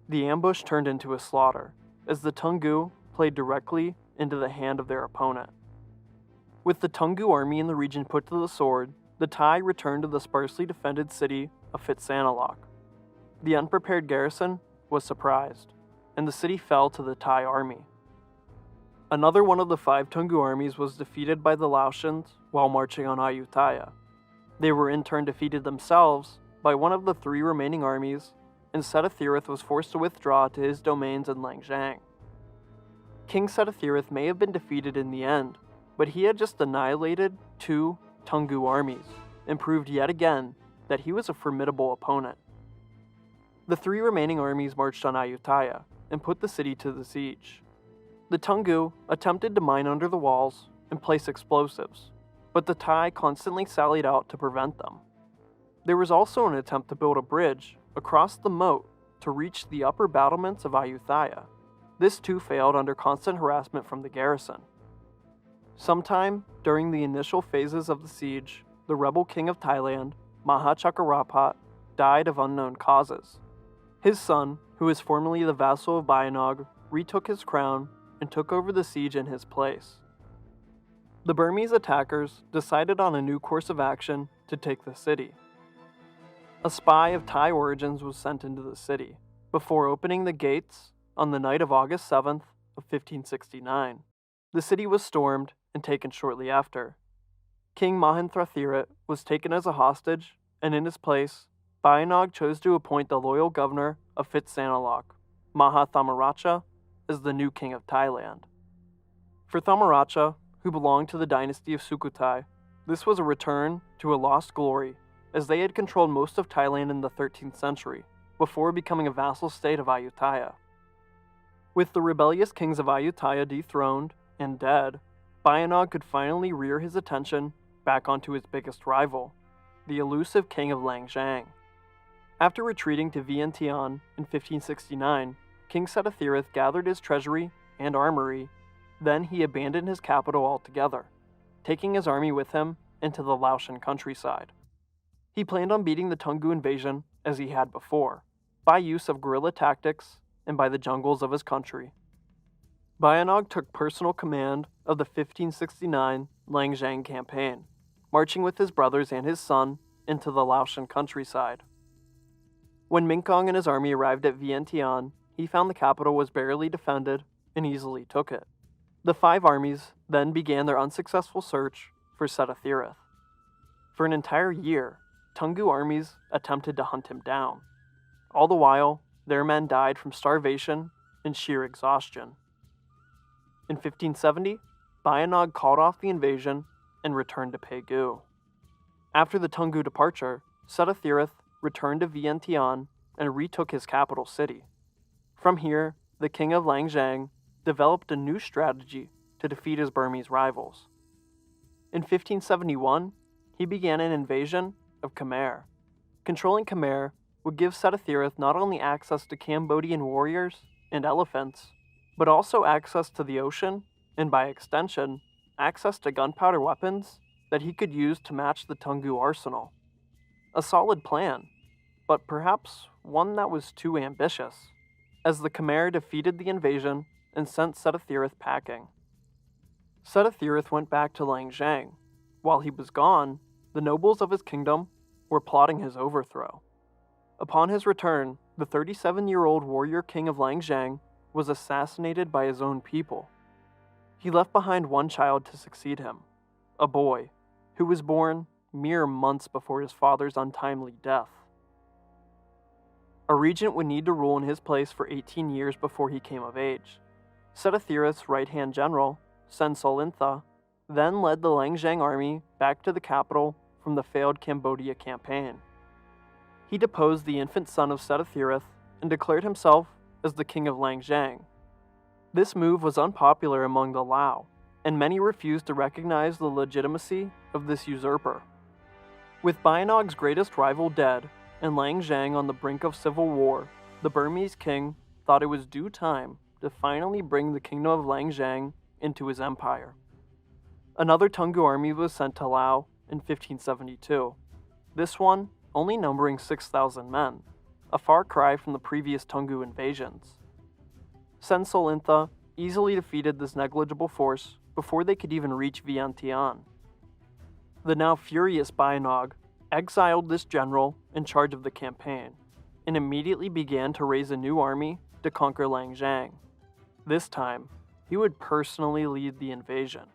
The ambush turned into a slaughter, as the Tungu played directly into the hand of their opponent. With the Tungu army in the region put to the sword, the Thai returned to the sparsely defended city of Phitsanulok. The unprepared garrison was surprised, and the city fell to the Thai army. Another one of the 5 Tungu armies was defeated by the Laotians while marching on Ayutthaya. They were in turn defeated themselves by one of the 3 remaining armies, and Setathirith was forced to withdraw to his domains in Langzhang. King Setathirith may have been defeated in the end, but he had just annihilated 2 Tungu armies, and proved yet again that he was a formidable opponent. The 3 remaining armies marched on Ayutthaya and put the city to the siege. The Tungu attempted to mine under the walls and place explosives, but the Thai constantly sallied out to prevent them. There was also an attempt to build a bridge across the moat to reach the upper battlements of Ayutthaya. This too failed under constant harassment from the garrison. Sometime during the initial phases of the siege, the rebel king of Thailand, Maha Chakrarapat, died of unknown causes. His son, who was formerly the vassal of Bayanog, retook his crown and took over the siege in his place. The Burmese attackers decided on a new course of action to take the city. A spy of Thai origins was sent into the city before opening the gates on the night of August 7th of 1569. The city was stormed and taken shortly after. King Mahenthra Thirit was taken as a hostage, and in his place, Bayanog chose to appoint the loyal governor of Phitsanulok, Maha Thamaracha, as the new king of Thailand. For Thamaracha, who belonged to the dynasty of Sukhothai, this was a return to a lost glory, as they had controlled most of Thailand in the 13th century, before becoming a vassal state of Ayutthaya. With the rebellious kings of Ayutthaya dethroned and dead, Bayanog could finally rear his attention back onto his biggest rival, the elusive king of Langzhang. After retreating to Vientiane in 1569, King Setathirith gathered his treasury and armory. Then he abandoned his capital altogether, taking his army with him into the Laotian countryside. He planned on beating the Toungoo invasion as he had before, by use of guerrilla tactics and by the jungles of his country. Bayanog took personal command of the 1569 Langzhang campaign, marching with his brothers and his son into the Laotian countryside. When Minkong and his army arrived at Vientiane, he found the capital was barely defended and easily took it. The 5 armies then began their unsuccessful search for Setathirith. For an entire year, Toungoo armies attempted to hunt him down. All the while, their men died from starvation and sheer exhaustion. In 1570, Bayanog called off the invasion and returned to Pegu. After the Toungoo departure, Setathirith returned to Vientiane and retook his capital city. From here, the king of Langzhang developed a new strategy to defeat his Burmese rivals. In 1571, he began an invasion of Khmer. Controlling Khmer would give Setathirith not only access to Cambodian warriors and elephants, but also access to the ocean, and by extension, access to gunpowder weapons that he could use to match the Toungoo arsenal. A solid plan, but perhaps one that was too ambitious, as the Khmer defeated the invasion and sent Setathirith packing. Setathirith went back to Langzhang. While he was gone, the nobles of his kingdom were plotting his overthrow. Upon his return, the 37-year-old warrior king of Langzhang was assassinated by his own people. He left behind one child to succeed him, a boy, who was born mere months before his father's untimely death. A regent would need to rule in his place for 18 years before he came of age. Setathirith's right-hand general, Sen Solintha, then led the Langzhang army back to the capital from the failed Cambodia campaign. He deposed the infant son of Setathirith and declared himself as the king of Langzhang. This move was unpopular among the Lao, and many refused to recognize the legitimacy of this usurper. With Bayanog's greatest rival dead, and Langzhang on the brink of civil war, the Burmese king thought it was due time to finally bring the kingdom of Langzhang into his empire. Another Toungoo army was sent to Lao in 1572, this one only numbering 6,000 men, a far cry from the previous Toungoo invasions. Sen Solintha easily defeated this negligible force before they could even reach Vientiane. The now furious Bayanog exiled this general in charge of the campaign, and immediately began to raise a new army to conquer Langzhang. This time, he would personally lead the invasion.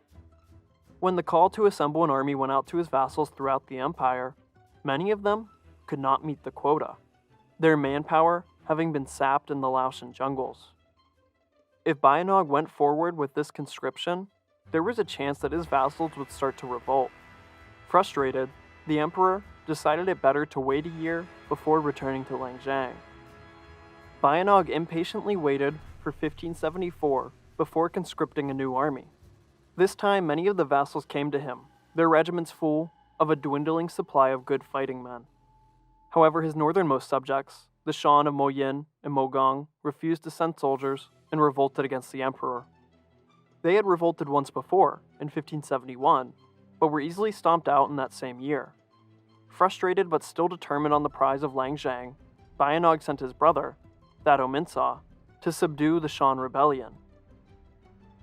When the call to assemble an army went out to his vassals throughout the empire, many of them could not meet the quota, their manpower having been sapped in the Laotian jungles. If Bayanog went forward with this conscription, there was a chance that his vassals would start to revolt. Frustrated, the emperor decided it better to wait a year before returning to Langzhang. Bayanog impatiently waited for 1574 before conscripting a new army. This time, many of the vassals came to him, their regiments full of a dwindling supply of good fighting men. However, his northernmost subjects, the Shan of Moyin and Mogong refused to send soldiers and revolted against the emperor. They had revolted once before, in 1571, but were easily stomped out in that same year. Frustrated but still determined on the prize of Langzhang, Bayanog sent his brother, Thado Minsa, to subdue the Shan rebellion.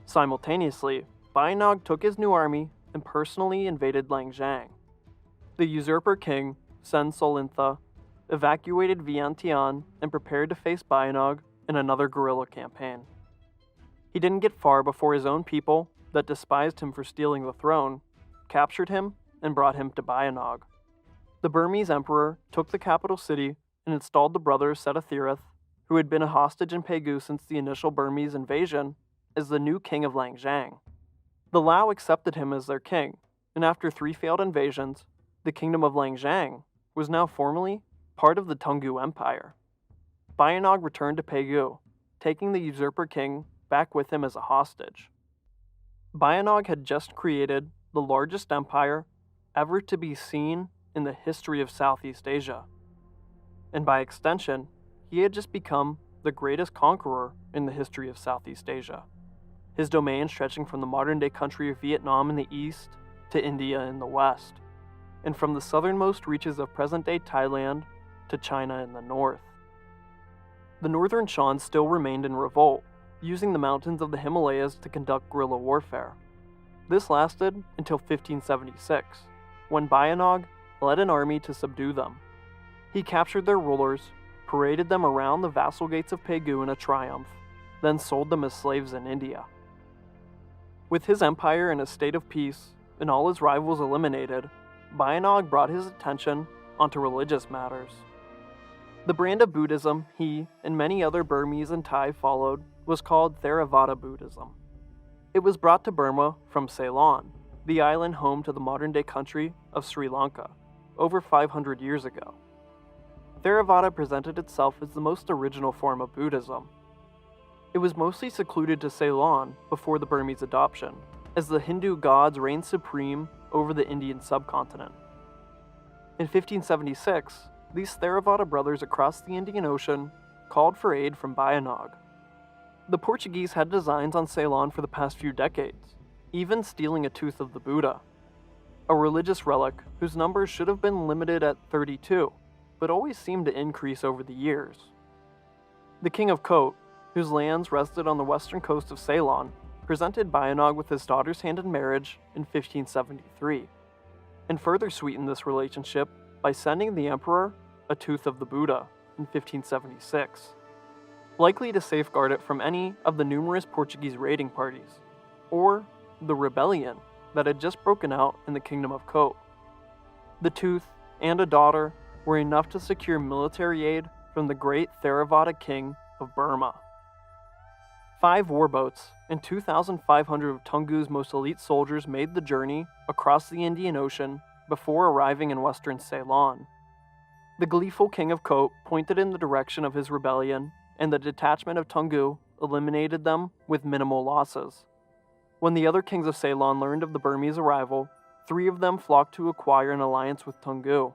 Simultaneously, Bayanog took his new army and personally invaded Langzhang. The usurper king, Sen Solintha, evacuated Vientiane and prepared to face Bayanog in another guerrilla campaign. He didn't get far before his own people, that despised him for stealing the throne, captured him and brought him to Bayanog. The Burmese emperor took the capital city and installed the brothers Setathirath, who had been a hostage in Pegu since the initial Burmese invasion, as the new king of Langzhang. The Lao accepted him as their king, and after 3 failed invasions, the kingdom of Langzhang was now formally part of the Tungu Empire. Bayanog returned to Pegu, taking the usurper king back with him as a hostage. Bayanog had just created the largest empire ever to be seen in the history of Southeast Asia. And by extension, he had just become the greatest conqueror in the history of Southeast Asia, his domain stretching from the modern-day country of Vietnam in the east to India in the west, and from the southernmost reaches of present-day Thailand to China in the north. The northern Shan still remained in revolt, using the mountains of the Himalayas to conduct guerrilla warfare. This lasted until 1576, when Bayanog led an army to subdue them. He captured their rulers, paraded them around the vassal gates of Pegu in a triumph, then sold them as slaves in India. With his empire in a state of peace and all his rivals eliminated, Bayanog brought his attention onto religious matters. The brand of Buddhism he and many other Burmese and Thai followed was called Theravada Buddhism. It was brought to Burma from Ceylon, the island home to the modern-day country of Sri Lanka, over 500 years ago. Theravada presented itself as the most original form of Buddhism. It was mostly secluded to Ceylon before the Burmese adoption, as the Hindu gods reigned supreme over the Indian subcontinent. In 1576, these Theravada brothers across the Indian Ocean called for aid from Bayanog. The Portuguese had designs on Ceylon for the past few decades, even stealing a tooth of the Buddha, a religious relic whose numbers should have been limited at 32, but always seemed to increase over the years. The King of Kot, whose lands rested on the western coast of Ceylon, presented Bayanog with his daughter's hand in marriage in 1573, and further sweetened this relationship by sending the emperor a tooth of the Buddha in 1576, likely to safeguard it from any of the numerous Portuguese raiding parties, or the rebellion that had just broken out in the Kingdom of Kot. The tooth and a daughter were enough to secure military aid from the great Theravada king of Burma. 5 warboats and 2,500 of Tungu's most elite soldiers made the journey across the Indian Ocean before arriving in western Ceylon. The gleeful king of Kot pointed in the direction of his rebellion, and the detachment of Tungu eliminated them with minimal losses. When the other kings of Ceylon learned of the Burmese arrival, 3 of them flocked to acquire an alliance with Tungu.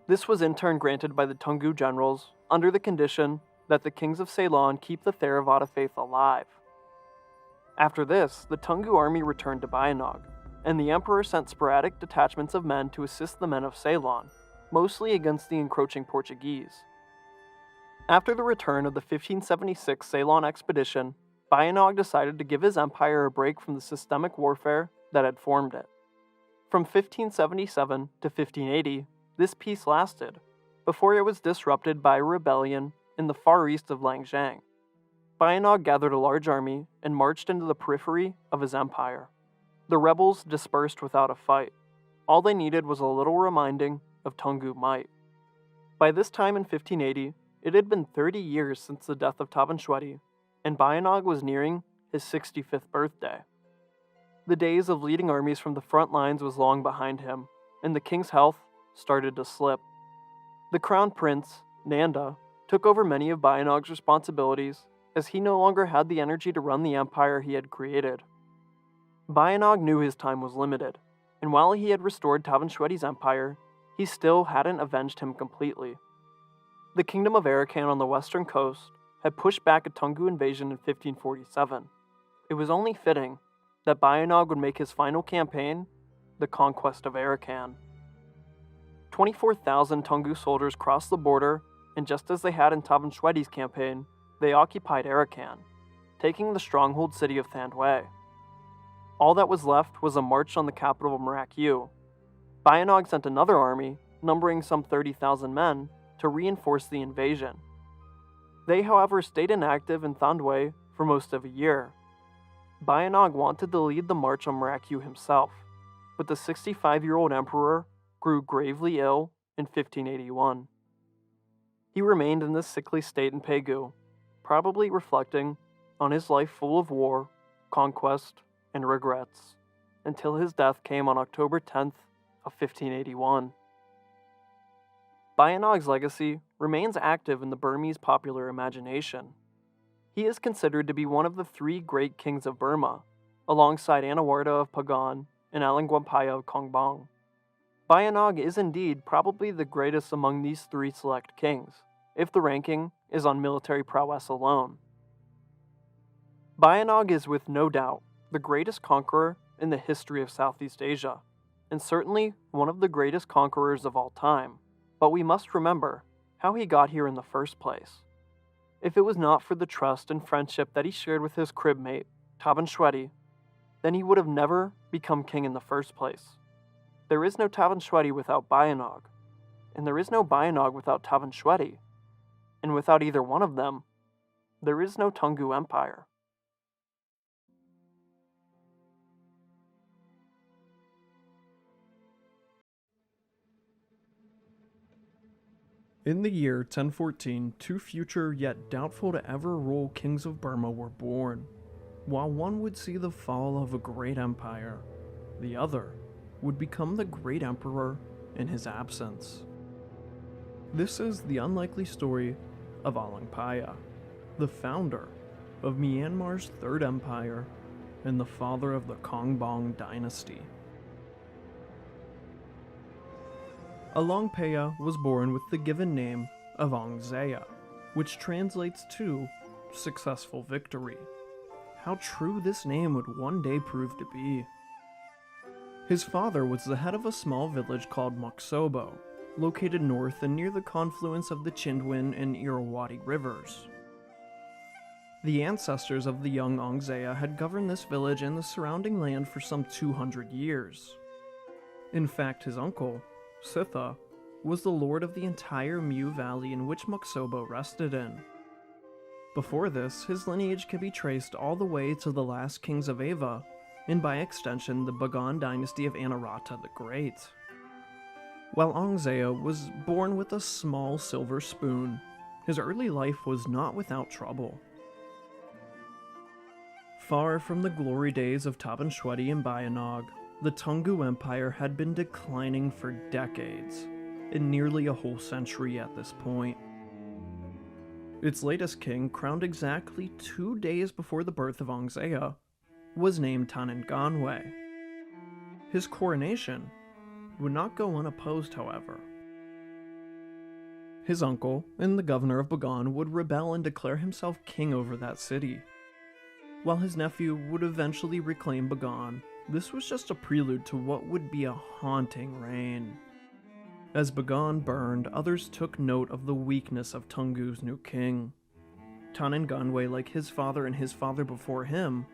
This was in turn granted by the Tungu generals under the condition that the kings of Ceylon keep the Theravada faith alive. After this, the Tungu army returned to Bayanog, and the emperor sent sporadic detachments of men to assist the men of Ceylon, mostly against the encroaching Portuguese. After the return of the 1576 Ceylon expedition, Bayanog decided to give his empire a break from the systemic warfare that had formed it. From 1577 to 1580, this peace lasted, before it was disrupted by a rebellion in the far east of Langzhang. Bayanog gathered a large army and marched into the periphery of his empire. The rebels dispersed without a fight. All they needed was a little reminding of Tungu might. By this time in 1580, it had been 30 years since the death of Taban Shwedi, and Bayanog was nearing his 65th birthday. The days of leading armies from the front lines was long behind him, and the king's health started to slip. The crown prince, Nanda, took over many of Bayanog's responsibilities, as he no longer had the energy to run the empire he had created. Bayanog knew his time was limited, and while he had restored Taban Shwedi's empire, he still hadn't avenged him completely. The Kingdom of Arakan on the western coast had pushed back a Tungu invasion in 1547. It was only fitting that Bayanog would make his final campaign the conquest of Arakan. 24,000 Tungu soldiers crossed the border, and just as they had in Taban Shwedi's campaign, they occupied Arakan, taking the stronghold city of Thandwe. All that was left was a march on the capital of Maracu. Bayanog sent another army, numbering some 30,000 men, to reinforce the invasion. They, however, stayed inactive in Thandwe for most of a year. Bayanog wanted to lead the march on Maracu himself, but the 65-year-old emperor grew gravely ill in 1581. He remained in this sickly state in Pegu, probably reflecting on his life full of war, conquest, and regrets, until his death came on October 10th of 1581. Bayanog's legacy remains active in the Burmese popular imagination. He is considered to be one of the three great kings of Burma, alongside Anawarta of Pagan and Alangwampaya of Kongbong. Bayanog is indeed probably the greatest among these three select kings, if the ranking is on military prowess alone. Bayanog is with no doubt the greatest conqueror in the history of Southeast Asia, and certainly one of the greatest conquerors of all time, but we must remember how he got here in the first place. If it was not for the trust and friendship that he shared with his cribmate, Taban Shwedi, then he would have never become king in the first place. There is no Taban Shwedi without Bayanog, and there is no Bayanog without Taban Shwedi, and without either one of them, there is no Tungu Empire. In the year 1014, two future yet doubtful to ever rule kings of Burma were born. While one would see the fall of a great empire, the other would become the great emperor in his absence. This is the unlikely story of Alangpaya, the founder of Myanmar's third empire and the father of the Kongbong dynasty. Alangpaya was born with the given name of Ongzea, which translates to successful victory. How true this name would one day prove to be. His father was the head of a small village called Moksobo, located north and near the confluence of the Chindwin and Irrawaddy rivers. The ancestors of the young Ongzea had governed this village and the surrounding land for some 200 years. In fact, his uncle, Sitha, was the lord of the entire Mu Valley in which Moksobo rested in. Before this, his lineage could be traced all the way to the last kings of Ava, and by extension the Bagan dynasty of Anarata the Great. While Ongzea was born with a small silver spoon, his early life was not without trouble. Far from the glory days of Taban Shwedi and Bayanog, the Tungu Empire had been declining for decades, in nearly a whole century at this point. Its latest king, crowned exactly 2 days before the birth of Ongzea, was named Tanenganwe. His coronation would not go unopposed, however. His uncle and the governor of Bagan would rebel and declare himself king over that city. While his nephew would eventually reclaim Bagan, this was just a prelude to what would be a haunting reign. As Bagan burned, others took note of the weakness of Tungu's new king. Tanenganwe, like his father and his father before him,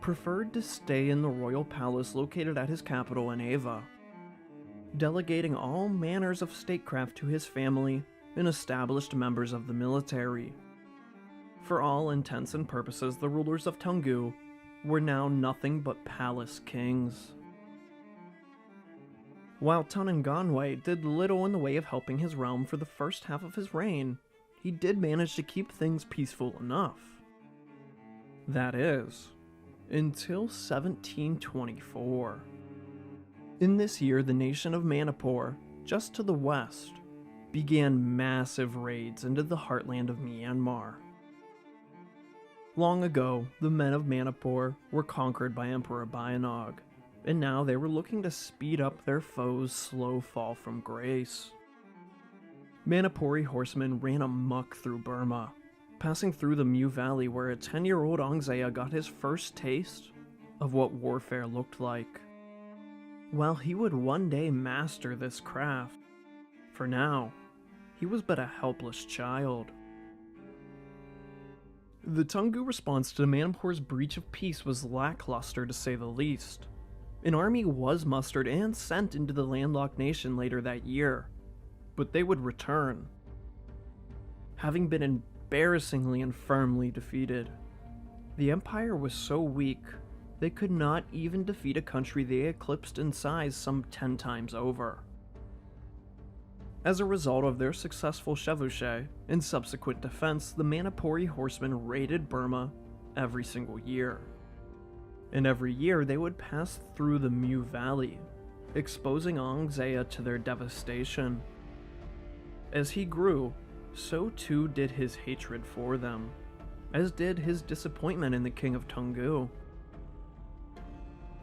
preferred to stay in the royal palace located at his capital in Ava, delegating all manners of statecraft to his family and established members of the military. For all intents and purposes, the rulers of Tungu were now nothing but palace kings. While Tanenganwe did little in the way of helping his realm for the first half of his reign, he did manage to keep things peaceful enough. That is, until 1724. In this year, the nation of Manipur, just to the west, began massive raids into the heartland of Myanmar. Long ago, the men of Manipur were conquered by Emperor Bayanog, and now they were looking to speed up their foes' slow fall from grace. Manipuri horsemen ran amok through Burma, passing through the Mu Valley where a 10-year-old Ongzea got his first taste of what warfare looked like. While he would one day master this craft, for now, he was but a helpless child. The Taungoo response to Manipur's breach of peace was lackluster to say the least. An army was mustered and sent into the landlocked nation later that year, but they would return, having been embarrassingly and firmly defeated. The empire was so weak, they could not even defeat a country they eclipsed in size some 10 times over. As a result of their successful chevauchée and subsequent defense, the Manipuri horsemen raided Burma every single year. And every year they would pass through the Mu Valley, exposing Ongzea to their devastation. As he grew, so too did his hatred for them, as did his disappointment in the King of Taungoo.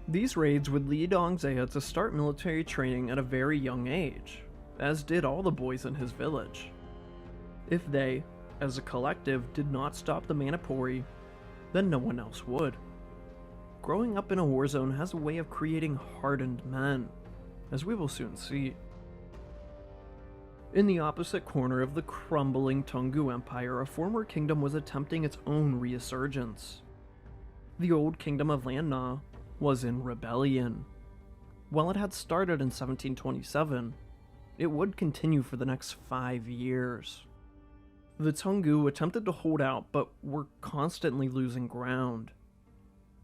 These raids would lead Ongzea to start military training at a very young age, as did all the boys in his village. If they, as a collective, did not stop the Manipuri, then no one else would. Growing up in a war zone has a way of creating hardened men, as we will soon see. In the opposite corner of the crumbling Taungoo Empire, a former kingdom was attempting its own resurgence. The old kingdom of Lan Na was in rebellion. While it had started in 1727, it would continue for the next 5 years. The Taungoo attempted to hold out, but were constantly losing ground.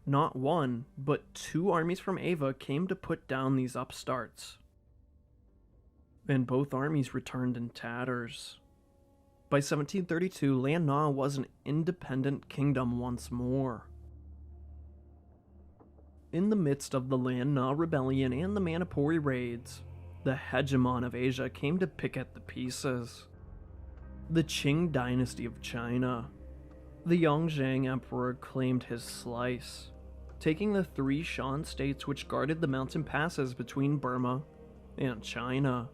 Not one, but 2 armies from Ava came to put down these upstarts. And both armies returned in tatters. By 1732, Lan Na was an independent kingdom once more. In the midst of the Lan Na rebellion and the Manipuri raids, the hegemon of Asia came to pick at the pieces. The Qing dynasty of China. The Yongzheng emperor claimed his slice, taking the 3 Shan states which guarded the mountain passes between Burma and China.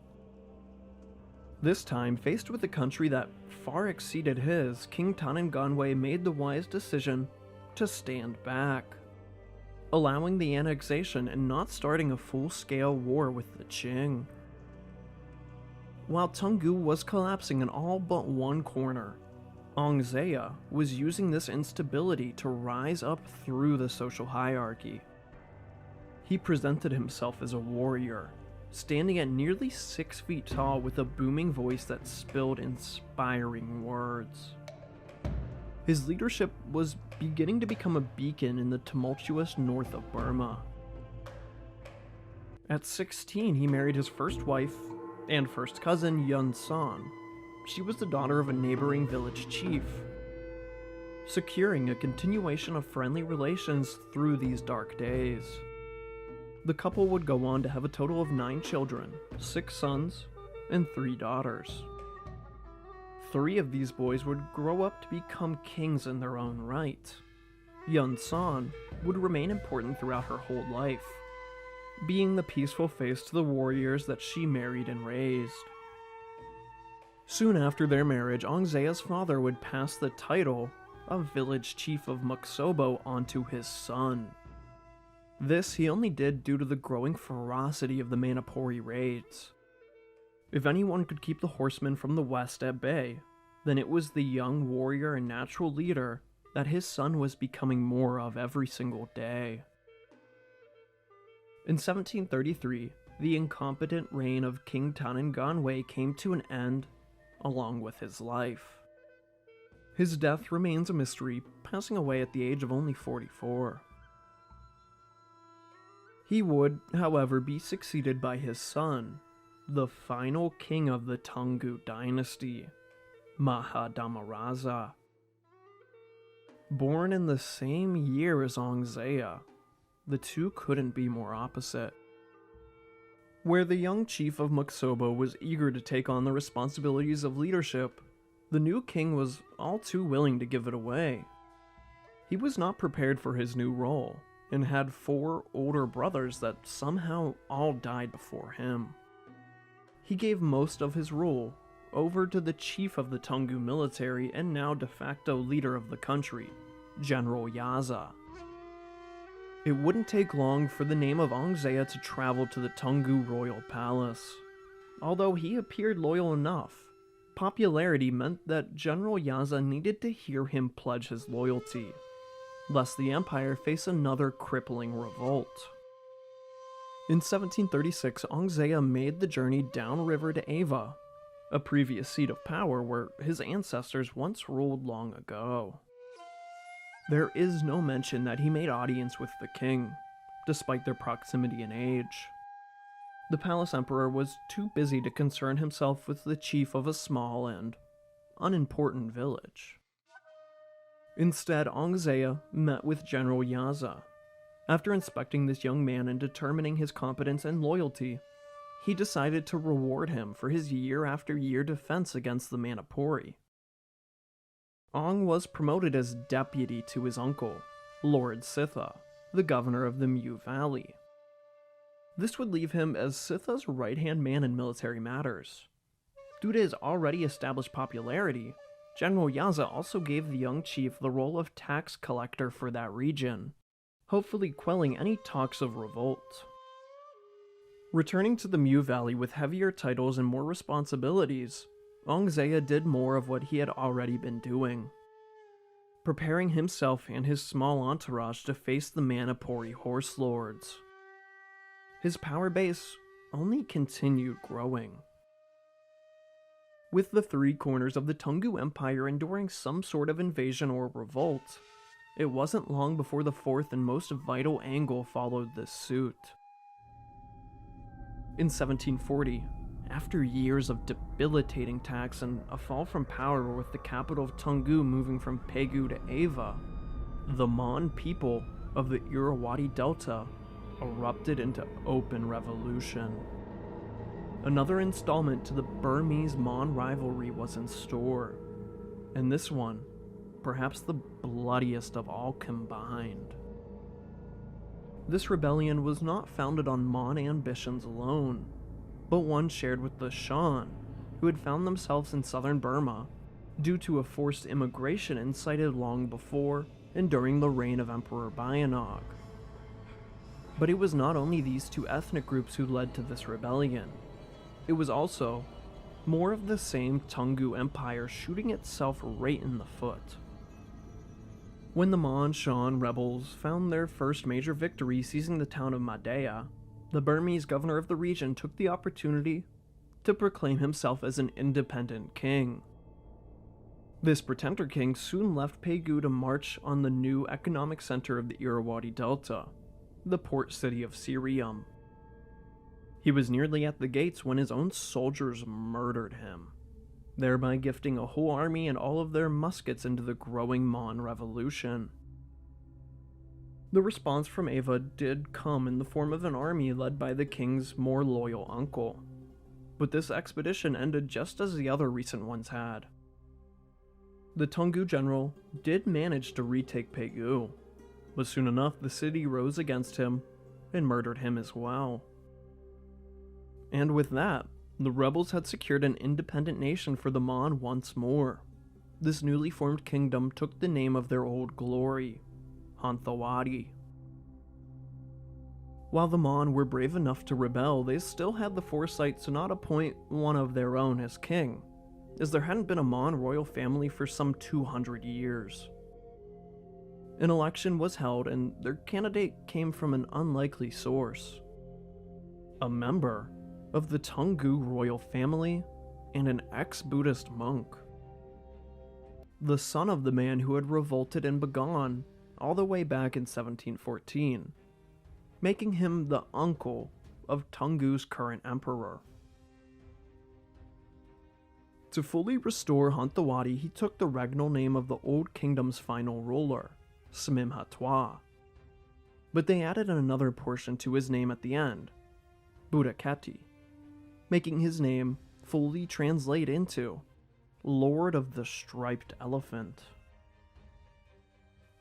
This time, faced with a country that far exceeded his, King Tananganwei made the wise decision to stand back, allowing the annexation and not starting a full-scale war with the Qing. While Taungoo was collapsing in all but one corner, Ongzea was using this instability to rise up through the social hierarchy. He presented himself as a warrior, standing at nearly 6 feet tall with a booming voice that spilled inspiring words. His leadership was beginning to become a beacon in the tumultuous north of Burma. At 16, he married his first wife and first cousin, Yun San. She was the daughter of a neighboring village chief, securing a continuation of friendly relations through these dark days. The couple would go on to have a total of 9 children, 6 sons and 3 daughters. 3 of these boys would grow up to become kings in their own right. Yun San would remain important throughout her whole life, being the peaceful face to the warriors that she married and raised. Soon after their marriage, Ongzea's father would pass the title of village chief of Muksobo onto his son. This he only did due to the growing ferocity of the Manipuri raids. If anyone could keep the horsemen from the west at bay, then it was the young warrior and natural leader that his son was becoming more of every single day. In 1733, the incompetent reign of King Tananganwei came to an end, along with his life. His death remains a mystery, passing away at the age of only 44. He would, however, be succeeded by his son, the final king of the Taungoo dynasty, Mahadamaraza. Born in the same year as Ongzea, the two couldn't be more opposite. Where the young chief of Muksobo was eager to take on the responsibilities of leadership, the new king was all too willing to give it away. He was not prepared for his new role, and had 4 older brothers that somehow all died before him. He gave most of his rule over to the chief of the Tungu military and now de facto leader of the country, General Yaza. It wouldn't take long for the name of Ongzea to travel to the Tungu royal palace. Although he appeared loyal enough, popularity meant that General Yaza needed to hear him pledge his loyalty, lest the empire face another crippling revolt. In 1736, Ongzea made the journey downriver to Ava, a previous seat of power where his ancestors once ruled long ago. There is no mention that he made audience with the king, despite their proximity in age. The palace emperor was too busy to concern himself with the chief of a small and unimportant village. Instead, Ongzea met with General Yaza. After inspecting this young man and determining his competence and loyalty, he decided to reward him for his year-after-year defense against the Manipuri. Ong was promoted as deputy to his uncle, Lord Sitha, the governor of the Mu Valley. This would leave him as Sitha's right-hand man in military matters. Due to his already established popularity, General Yaza also gave the young chief the role of tax collector for that region, hopefully quelling any talks of revolt. Returning to the Mu Valley with heavier titles and more responsibilities, Ongzea did more of what he had already been doing, preparing himself and his small entourage to face the Manipuri horse lords. His power base only continued growing. With the three corners of the Tungu Empire enduring some sort of invasion or revolt, it wasn't long before the fourth and most vital angle followed this suit. In 1740, after years of debilitating tax and a fall from power with the capital of Tungu moving from Pegu to Ava, the Mon people of the Irrawaddy Delta erupted into open revolution. Another installment to the Burmese-Mon rivalry was in store, and this one, perhaps the bloodiest of all combined. This rebellion was not founded on Mon ambitions alone, but one shared with the Shan, who had found themselves in southern Burma due to a forced immigration incited long before and during the reign of Emperor Bayanog. But it was not only these two ethnic groups who led to this rebellion. It was also more of the same Tungu Empire shooting itself right in the foot. When the Mon Shan rebels found their first major victory seizing the town of Madea, the Burmese governor of the region took the opportunity to proclaim himself as an independent king. This pretender king soon left Pegu to march on the new economic center of the Irrawaddy Delta, the port city of Sirium. He was nearly at the gates when his own soldiers murdered him, thereby gifting a whole army and all of their muskets into the growing Mon revolution. The response from Ava did come in the form of an army led by the king's more loyal uncle, but this expedition ended just as the other recent ones had. The Tungu general did manage to retake Pegu, but soon enough the city rose against him and murdered him as well. And with that, the rebels had secured an independent nation for the Mon once more. This newly formed kingdom took the name of their old glory, Hanthawadi. While the Mon were brave enough to rebel, they still had the foresight to not appoint one of their own as king, as there hadn't been a Mon royal family for some 200 years. An election was held and their candidate came from an unlikely source. A member of the Tungu royal family and an ex-Buddhist monk. The son of the man who had revolted and begone all the way back in 1714, making him the uncle of Tungu's current emperor. To fully restore Hanthawadi, he took the regnal name of the old kingdom's final ruler, Smimhatwa. But they added another portion to his name at the end, Budaketi, making his name fully translate into Lord of the Striped Elephant.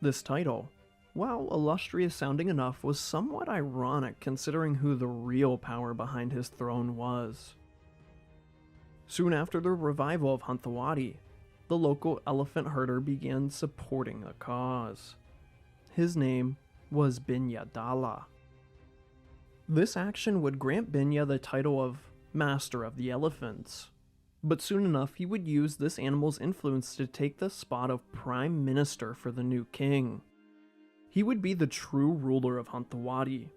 This title, while illustrious sounding enough, was somewhat ironic considering who the real power behind his throne was. Soon after the revival of Hanthawaddy, the local elephant herder began supporting the cause. His name was Binya Dala. This action would grant Binya the title of Master of the Elephants, but soon enough he would use this animal's influence to take the spot of Prime Minister for the new king. He would be the true ruler of Hanthawaddy,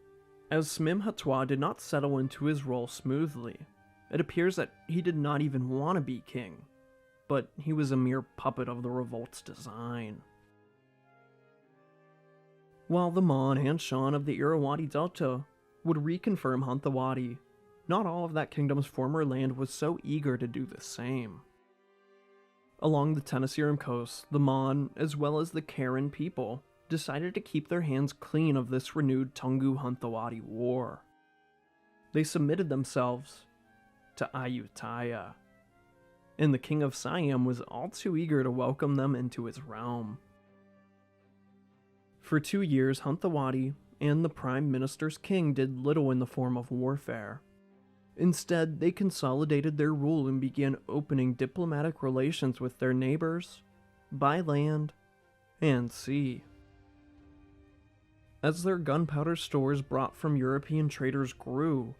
as Smim Hatwa did not settle into his role smoothly. It appears that he did not even want to be king, but he was a mere puppet of the revolt's design. While the Mon and Shan of the Irrawaddy Delta would reconfirm Hanthawaddy, not all of that kingdom's former land was so eager to do the same. Along the Tenasserim coast, the Mon, as well as the Karen people, decided to keep their hands clean of this renewed Tungu-Hanthawaddy war. They submitted themselves to Ayutthaya, and the king of Siam was all too eager to welcome them into his realm. For 2 years, Hanthawaddy and the Prime Minister's king did little in the form of warfare. Instead, they consolidated their rule and began opening diplomatic relations with their neighbors, by land and sea. As their gunpowder stores brought from European traders grew,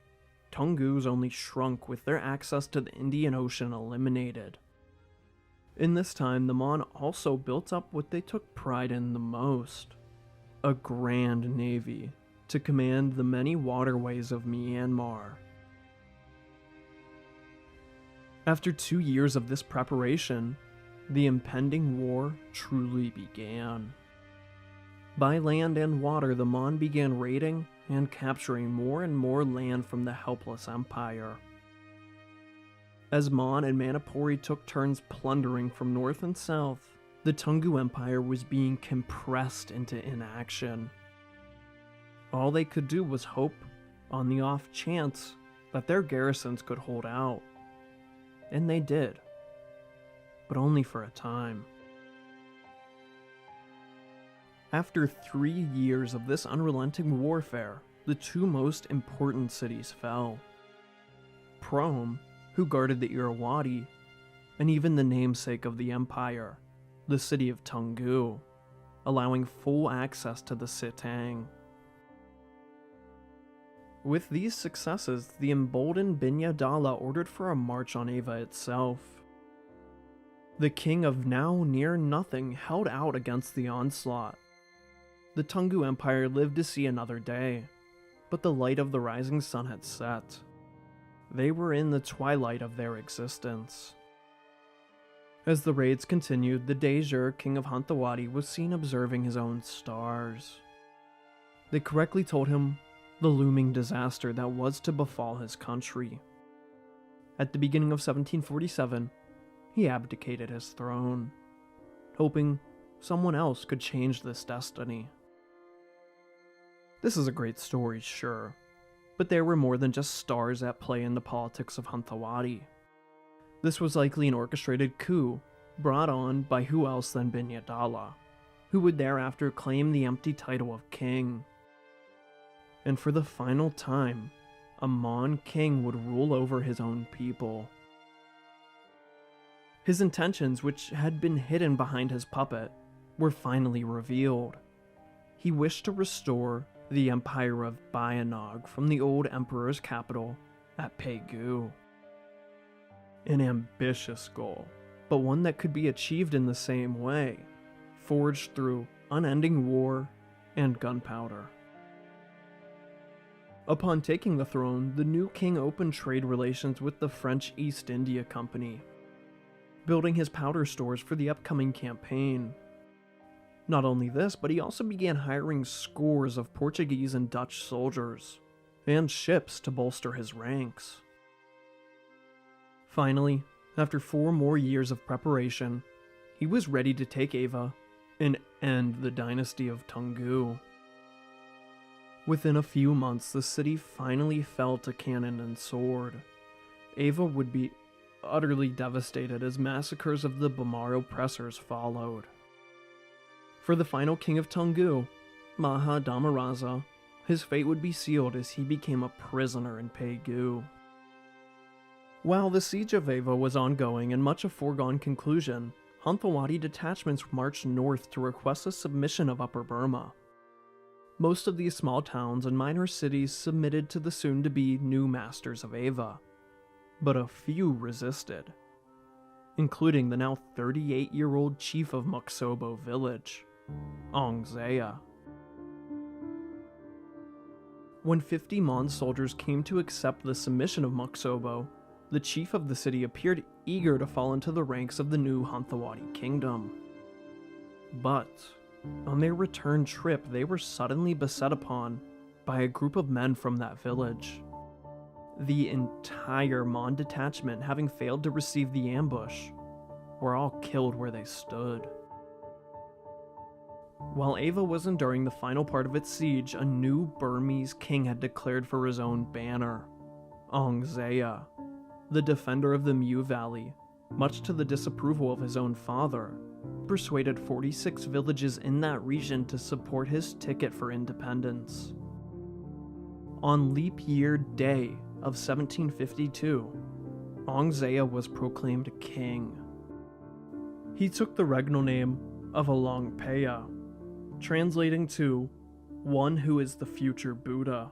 Tungus only shrunk with their access to the Indian Ocean eliminated. In this time, the Mon also built up what they took pride in the most: a grand navy to command the many waterways of Myanmar. After 2 years of this preparation, the impending war truly began. By land and water, the Mon began raiding and capturing more and more land from the helpless empire. As Mon and Manipuri took turns plundering from north and south, the Tungu Empire was being compressed into inaction. All they could do was hope on the off chance that their garrisons could hold out. And they did, but only for a time. After 3 years of this unrelenting warfare, the two most important cities fell. Prome, who guarded the Irrawaddy, and even the namesake of the empire, the city of Tungu, allowing full access to the Sitang. With these successes, the emboldened Binya Dala ordered for a march on Ava itself. The king of now near nothing held out against the onslaught. The Tungu Empire lived to see another day, but the light of the rising sun had set. They were in the twilight of their existence. As the raids continued, the Dejur, king of Hanthawaddy, was seen observing his own stars. They correctly told him the looming disaster that was to befall his country. At the beginning of 1747, he abdicated his throne, hoping someone else could change this destiny. This is a great story, sure, but there were more than just stars at play in the politics of Hanthawaddy. This was likely an orchestrated coup, brought on by who else than Binya Dala, who would thereafter claim the empty title of king. And for the final time, a Mon king would rule over his own people. His intentions, which had been hidden behind his puppet, were finally revealed. He wished to restore the Empire of Bayanog from the old emperor's capital at Pegu. An ambitious goal, but one that could be achieved in the same way, forged through unending war and gunpowder. Upon taking the throne, the new king opened trade relations with the French East India Company, building his powder stores for the upcoming campaign. Not only this, but he also began hiring scores of Portuguese and Dutch soldiers, and ships to bolster his ranks. Finally, after 4 more years of preparation, he was ready to take Ava and end the dynasty of Tungu. Within a few months, the city finally fell to cannon and sword. Ava would be utterly devastated as massacres of the Bamar oppressors followed. For the final king of Tungu, Maha Dhamaraza, his fate would be sealed as he became a prisoner in Pegu. While the siege of Ava was ongoing and much a foregone conclusion, Hanthawadi detachments marched north to request a submission of Upper Burma. Most of these small towns and minor cities submitted to the soon-to-be new masters of Ava, but a few resisted, including the now 38-year-old chief of Muksobo village, Ong Zaya. When 50 Mon soldiers came to accept the submission of Muksobo, the chief of the city appeared eager to fall into the ranks of the new Hanthawadi kingdom. But on their return trip, they were suddenly beset upon by a group of men from that village. The entire Mon detachment, having failed to receive the ambush, were all killed where they stood. While Ava was enduring the final part of its siege, a new Burmese king had declared for his own banner, Ong Zaya, the defender of the Mu Valley, much to the disapproval of his own father, persuaded 46 villages in that region to support his ticket for independence. On leap year day of 1752, Ong Zaya was proclaimed king. He took the regnal name of Alongpaya, translating to one who is the future Buddha,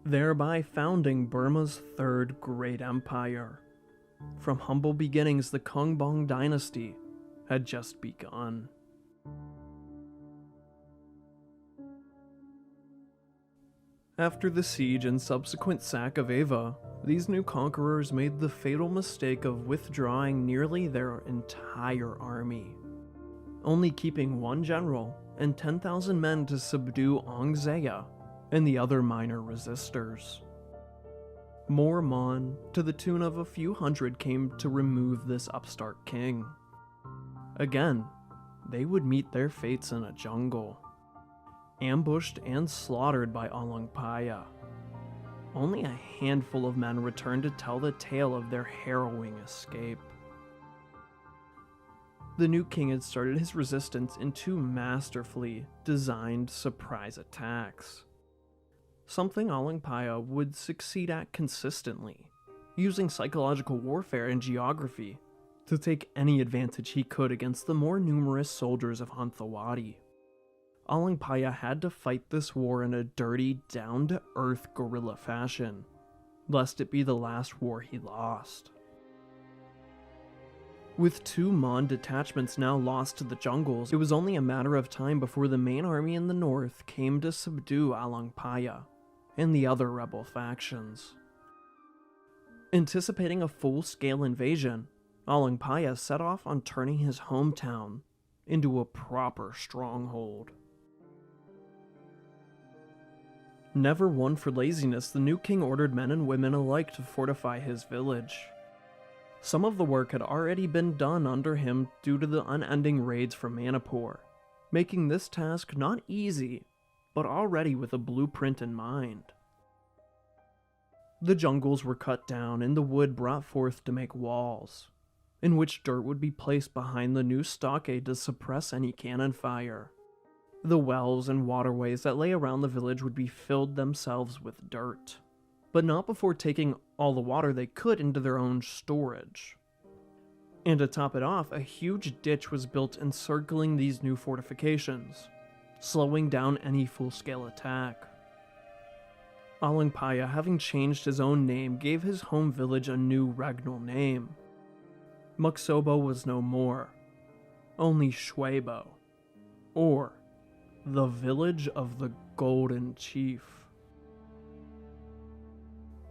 thereby founding Burma's third great empire. From humble beginnings, the Kongbong dynasty had just begun. After the siege and subsequent sack of Ava, these new conquerors made the fatal mistake of withdrawing nearly their entire army, only keeping one general and 10,000 men to subdue Ong Zaya and the other minor resistors. More Mon, to the tune of a few hundred, came to remove this upstart king. Again, they would meet their fates in a jungle, ambushed and slaughtered by Alongpaya. Only a handful of men returned to tell the tale of their harrowing escape. The new king had started his resistance in two masterfully designed surprise attacks, something Alongpaya would succeed at consistently, using psychological warfare and geography to take any advantage he could against the more numerous soldiers of Hanthawadi. Alongpaya had to fight this war in a dirty, down-to-earth guerrilla fashion, lest it be the last war he lost. With two Mon detachments now lost to the jungles, it was only a matter of time before the main army in the north came to subdue Alongpaya and the other rebel factions. Anticipating a full-scale invasion, Alongpaya set off on turning his hometown into a proper stronghold. Never one for laziness, the new king ordered men and women alike to fortify his village. Some of the work had already been done under him due to the unending raids from Manipur, making this task not easy, but already with a blueprint in mind. The jungles were cut down and the wood brought forth to make walls, in which dirt would be placed behind the new stockade to suppress any cannon fire. The wells and waterways that lay around the village would be filled themselves with dirt, but not before taking all the water they could into their own storage. And to top it off, a huge ditch was built encircling these new fortifications, slowing down any full-scale attack. Alongpaya, having changed his own name, gave his home village a new regnal name. Muksobo was no more, only Shwebo, or the Village of the Golden Chief.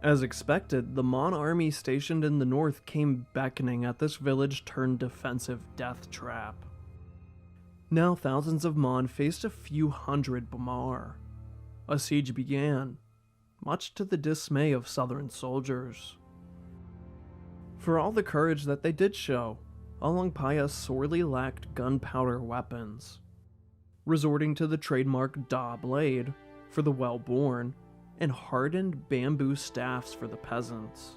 As expected, the Mon army stationed in the north came beckoning at this village-turned-defensive death trap. Now thousands of Mon faced a few hundred Bamar. A siege began, much to the dismay of southern soldiers. For all the courage that they did show, Alongpaya sorely lacked gunpowder weapons, resorting to the trademark Da blade for the well-born and hardened bamboo staffs for the peasants.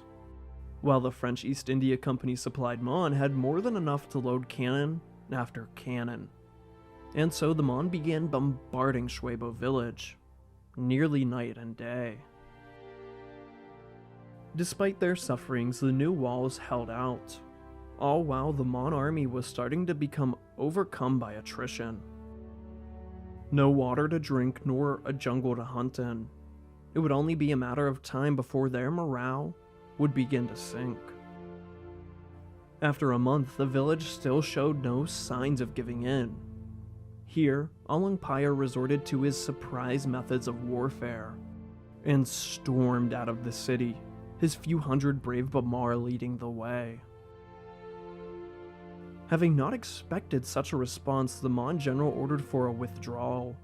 While the French East India Company supplied Mon had more than enough to load cannon after cannon, and so the Mon began bombarding Shwebo village, nearly night and day. Despite their sufferings, the new walls held out, all while the Mon army was starting to become overcome by attrition. No water to drink nor a jungle to hunt in. It would only be a matter of time before their morale would begin to sink. After a month, the village still showed no signs of giving in. Here, Pyre resorted to his surprise methods of warfare and stormed out of the city, his few hundred brave Bamar leading the way. Having not expected such a response, the Mon general ordered for a withdrawal,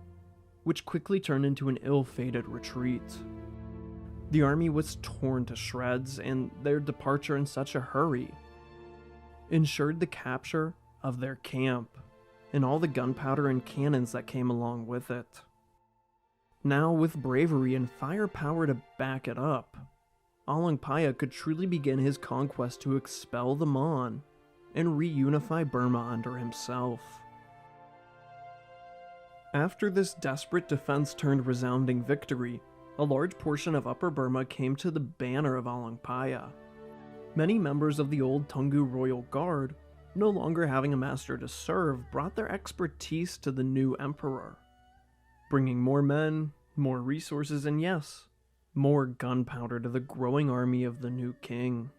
which quickly turned into an ill-fated retreat. The army was torn to shreds, and their departure in such a hurry ensured the capture of their camp and all the gunpowder and cannons that came along with it. Now, with bravery and firepower to back it up, Pyre could truly begin his conquest to expel the Mon and reunify Burma under himself. After this desperate defense turned resounding victory, a large portion of Upper Burma came to the banner of Pyre. Many members of the old Tungu royal guard, no longer having a master to serve, brought their expertise to the new emperor, bringing more men, more resources, and yes, more gunpowder to the growing army of the new king.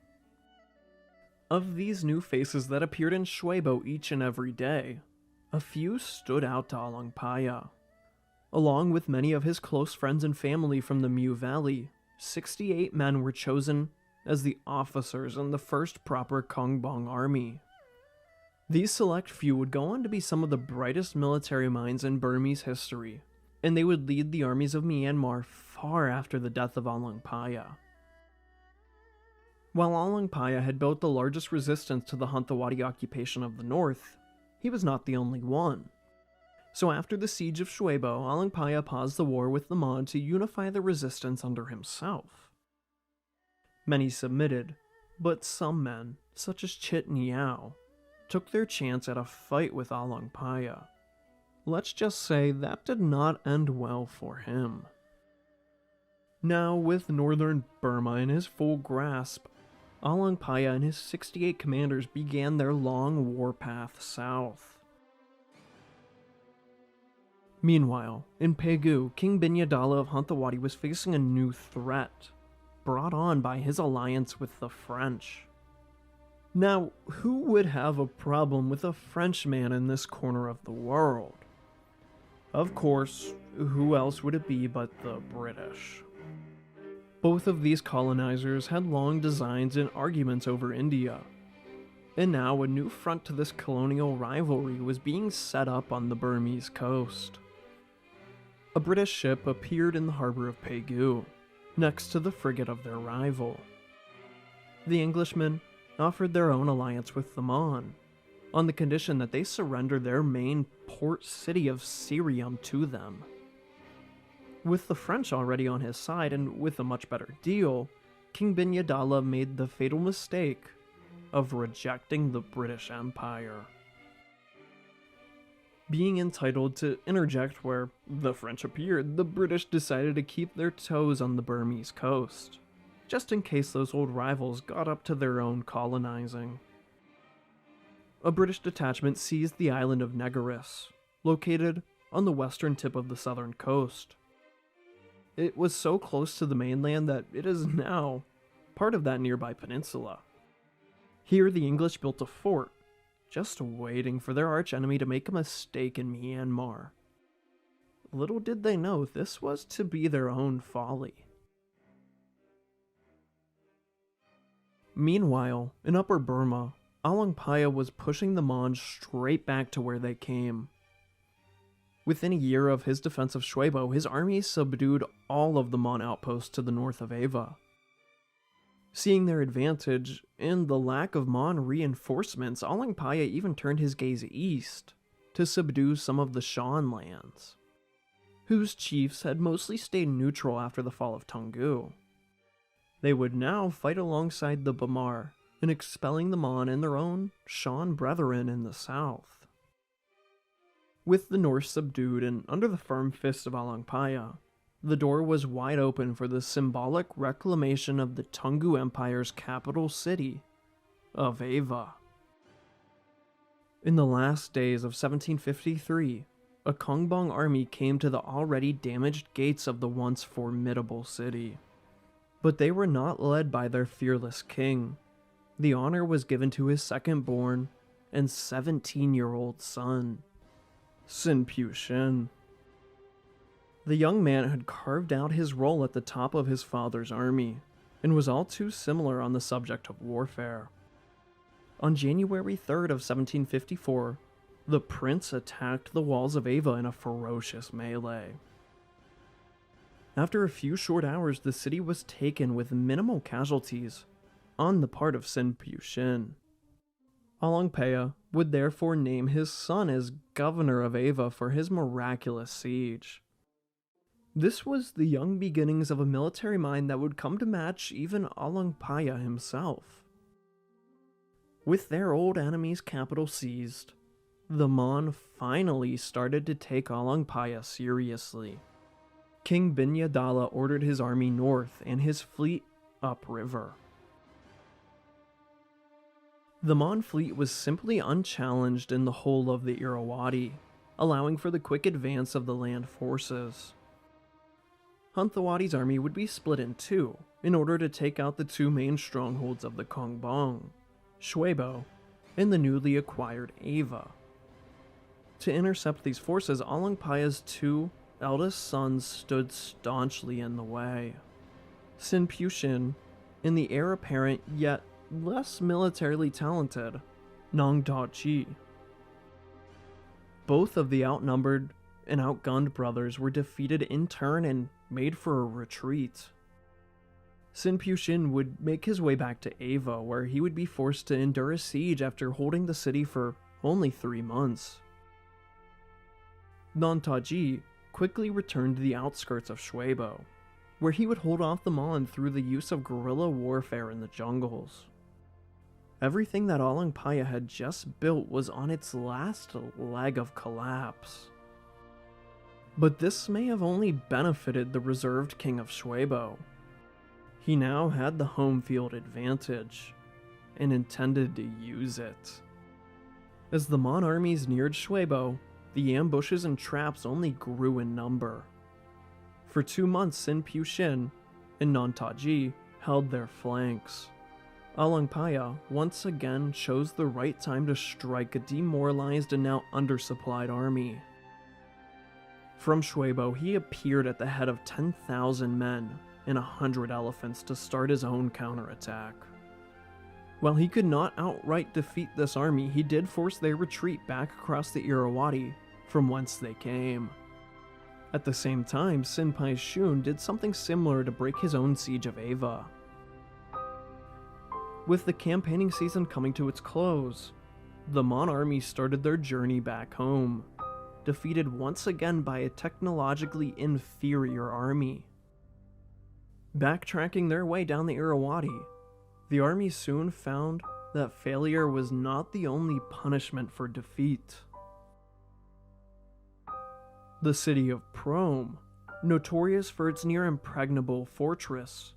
Of these new faces that appeared in Shwebo each and every day, a few stood out to Pyre. Along with many of his close friends and family from the Mu Valley, 68 men were chosen as the officers in the first proper Kongbong army. These select few would go on to be some of the brightest military minds in Burmese history, and they would lead the armies of Myanmar far after the death of Pyre. While Pyre had built the largest resistance to the Hanthawaddy occupation of the north, he was not the only one. So after the siege of Shwebo, Pyre paused the war with the Mon to unify the resistance under himself. Many submitted, but some men, such as Chit Niao, took their chance at a fight with Pyre. Let's just say that did not end well for him. Now, with northern Burma in his full grasp, Pyre and his 68 commanders began their long warpath south. Meanwhile, in Pegu, King Binyadala of Hanthawaddy was facing a new threat, brought on by his alliance with the French. Now, who would have a problem with a Frenchman in this corner of the world? Of course, who else would it be but the British? Both of these colonizers had long designs and arguments over India, and now a new front to this colonial rivalry was being set up on the Burmese coast. A British ship appeared in the harbor of Pegu, next to the frigate of their rival. The Englishmen offered their own alliance with the Mon, on the condition that they surrender their main port city of Syrium to them. With the French already on his side and with a much better deal, King Binyadala made the fatal mistake of rejecting the British Empire. Being entitled to interject where the French appeared, the British decided to keep their toes on the Burmese coast, just in case those old rivals got up to their own colonizing. A British detachment seized the island of Negeris, located on the western tip of the southern coast. It was so close to the mainland that it is now part of that nearby peninsula. Here the English built a fort, just waiting for their archenemy to make a mistake in Myanmar. Little did they know this was to be their own folly. Meanwhile, in Upper Burma, Pyre was pushing the Mon straight back to where they came. Within a year of his defense of Shwebo, his army subdued all of the Mon outposts to the north of Ava. Seeing their advantage and the lack of Mon reinforcements, Pyre even turned his gaze east to subdue some of the Shan lands, whose chiefs had mostly stayed neutral after the fall of Tungu. They would now fight alongside the Bamar in expelling the Mon and their own Shan brethren in the south. With the north subdued and under the firm fist of Pyre, the door was wide open for the symbolic reclamation of the Toungoo Empire's capital city of Ava. In the last days of 1753, a Kongbong army came to the already damaged gates of the once formidable city. But they were not led by their fearless king. The honor was given to his second-born and 17-year-old son, Sin Pyu Shin. The young man had carved out his role at the top of his father's army, and was all too similar on the subject of warfare. On January 3rd of 1754, the prince attacked the walls of Ava in a ferocious melee. After a few short hours, the city was taken with minimal casualties on the part of Sin Pyu Shin. Alongpaya would therefore name his son as governor of Ava for his miraculous siege. This was the young beginnings of a military mind that would come to match even Alongpaya himself. With their old enemy's capital seized, the Mon finally started to take Alongpaya seriously. King Binyadala ordered his army north and his fleet upriver. The Mon fleet was simply unchallenged in the whole of the Irrawaddy, allowing for the quick advance of the land forces. Hunthawadi's army would be split in two in order to take out the two main strongholds of the Kongbong, Shwebo and the newly acquired Ava. To intercept these forces, Alongpaya's two eldest sons stood staunchly in the way. Sin Pyu Shin and the heir apparent yet less militarily talented Nong Da-chi. Both of the outnumbered and outgunned brothers were defeated in turn and made for a retreat. Sin Pyu Shin would make his way back to Ava, where he would be forced to endure a siege after holding the city for only 3 months. Nong Da-chi quickly returned to the outskirts of Shwebo, where he would hold off the Mon through the use of guerrilla warfare in the jungles. Everything that Alongpaya had just built was on its last leg of collapse. But this may have only benefited the reserved king of Shwebo. He now had the home field advantage, and intended to use it. As the Mon armies neared Shwebo, the ambushes and traps only grew in number. For 2 months, Sin Pyu Shin and Nong Da-chi held their flanks. Alongpaya once again chose the right time to strike a demoralized and now undersupplied army. From Shwebo, he appeared at the head of 10,000 men and 100 elephants to start his own counterattack. While he could not outright defeat this army, he did force their retreat back across the Irrawaddy, from whence they came. At the same time, Sin Pyu Shun did something similar to break his own siege of Ava. With the campaigning season coming to its close, the Mon army started their journey back home, defeated once again by a technologically inferior army. Backtracking their way down the Irrawaddy, the army soon found that failure was not the only punishment for defeat. The city of Prome, notorious for its near impregnable fortress,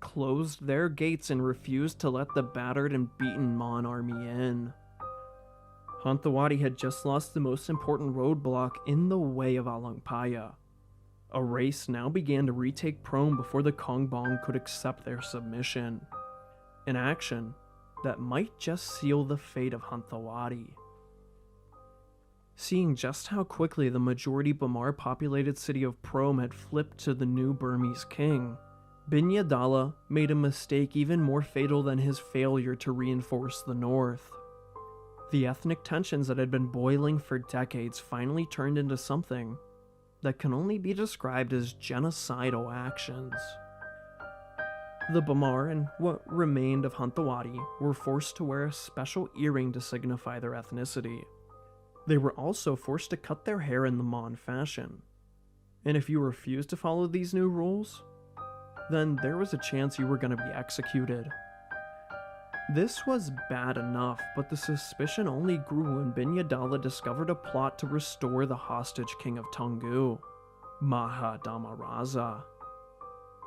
closed their gates and refused to let the battered and beaten Mon army in. Hunthawadi had just lost the most important roadblock in the way of Alongpaya. A race now began to retake Prome before the Kongbong could accept their submission. An action that might just seal the fate of Hunthawadi. Seeing just how quickly the majority Bamar-populated city of Prome had flipped to the new Burmese king, Binyadala made a mistake even more fatal than his failure to reinforce the north. The ethnic tensions that had been boiling for decades finally turned into something that can only be described as genocidal actions. The Bamar and what remained of Hunthawadi were forced to wear a special earring to signify their ethnicity. They were also forced to cut their hair in the Mon fashion. And if you refused to follow these new rules, then there was a chance you were going to be executed. This was bad enough, but the suspicion only grew when Binyadala discovered a plot to restore the hostage king of Toungoo. Mahadamaraza,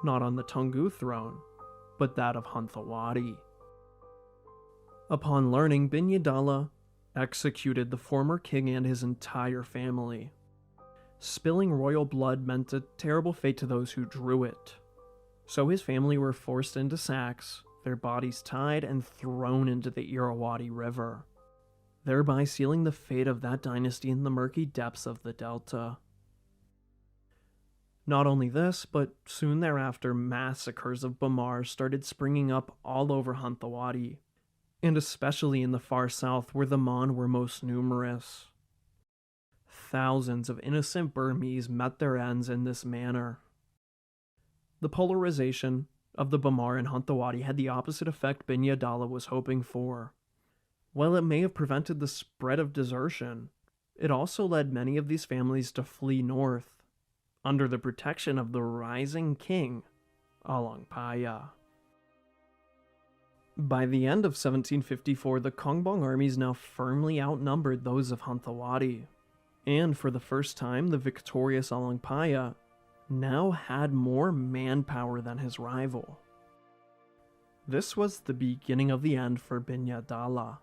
not on the Tungu throne, but that of Hunthawadi. Upon learning, Binyadala executed the former king and his entire family. Spilling royal blood meant a terrible fate to those who drew it. So his family were forced into sacks, their bodies tied and thrown into the Irrawaddy River, thereby sealing the fate of that dynasty in the murky depths of the Delta. Not only this, but soon thereafter massacres of Bamar started springing up all over Hunthawadi, and especially in the far south where the Mon were most numerous. Thousands of innocent Burmese met their ends in this manner. The polarization of the Bamar and Hunthawadi had the opposite effect Binyadala was hoping for. While it may have prevented the spread of desertion, it also led many of these families to flee north, under the protection of the rising king, Alangpaya. By the end of 1754, the Kongbong armies now firmly outnumbered those of Hunthawadi, and for the first time, the victorious Alangpaya now had more manpower than his rival. This was the beginning of the end for Binyadala.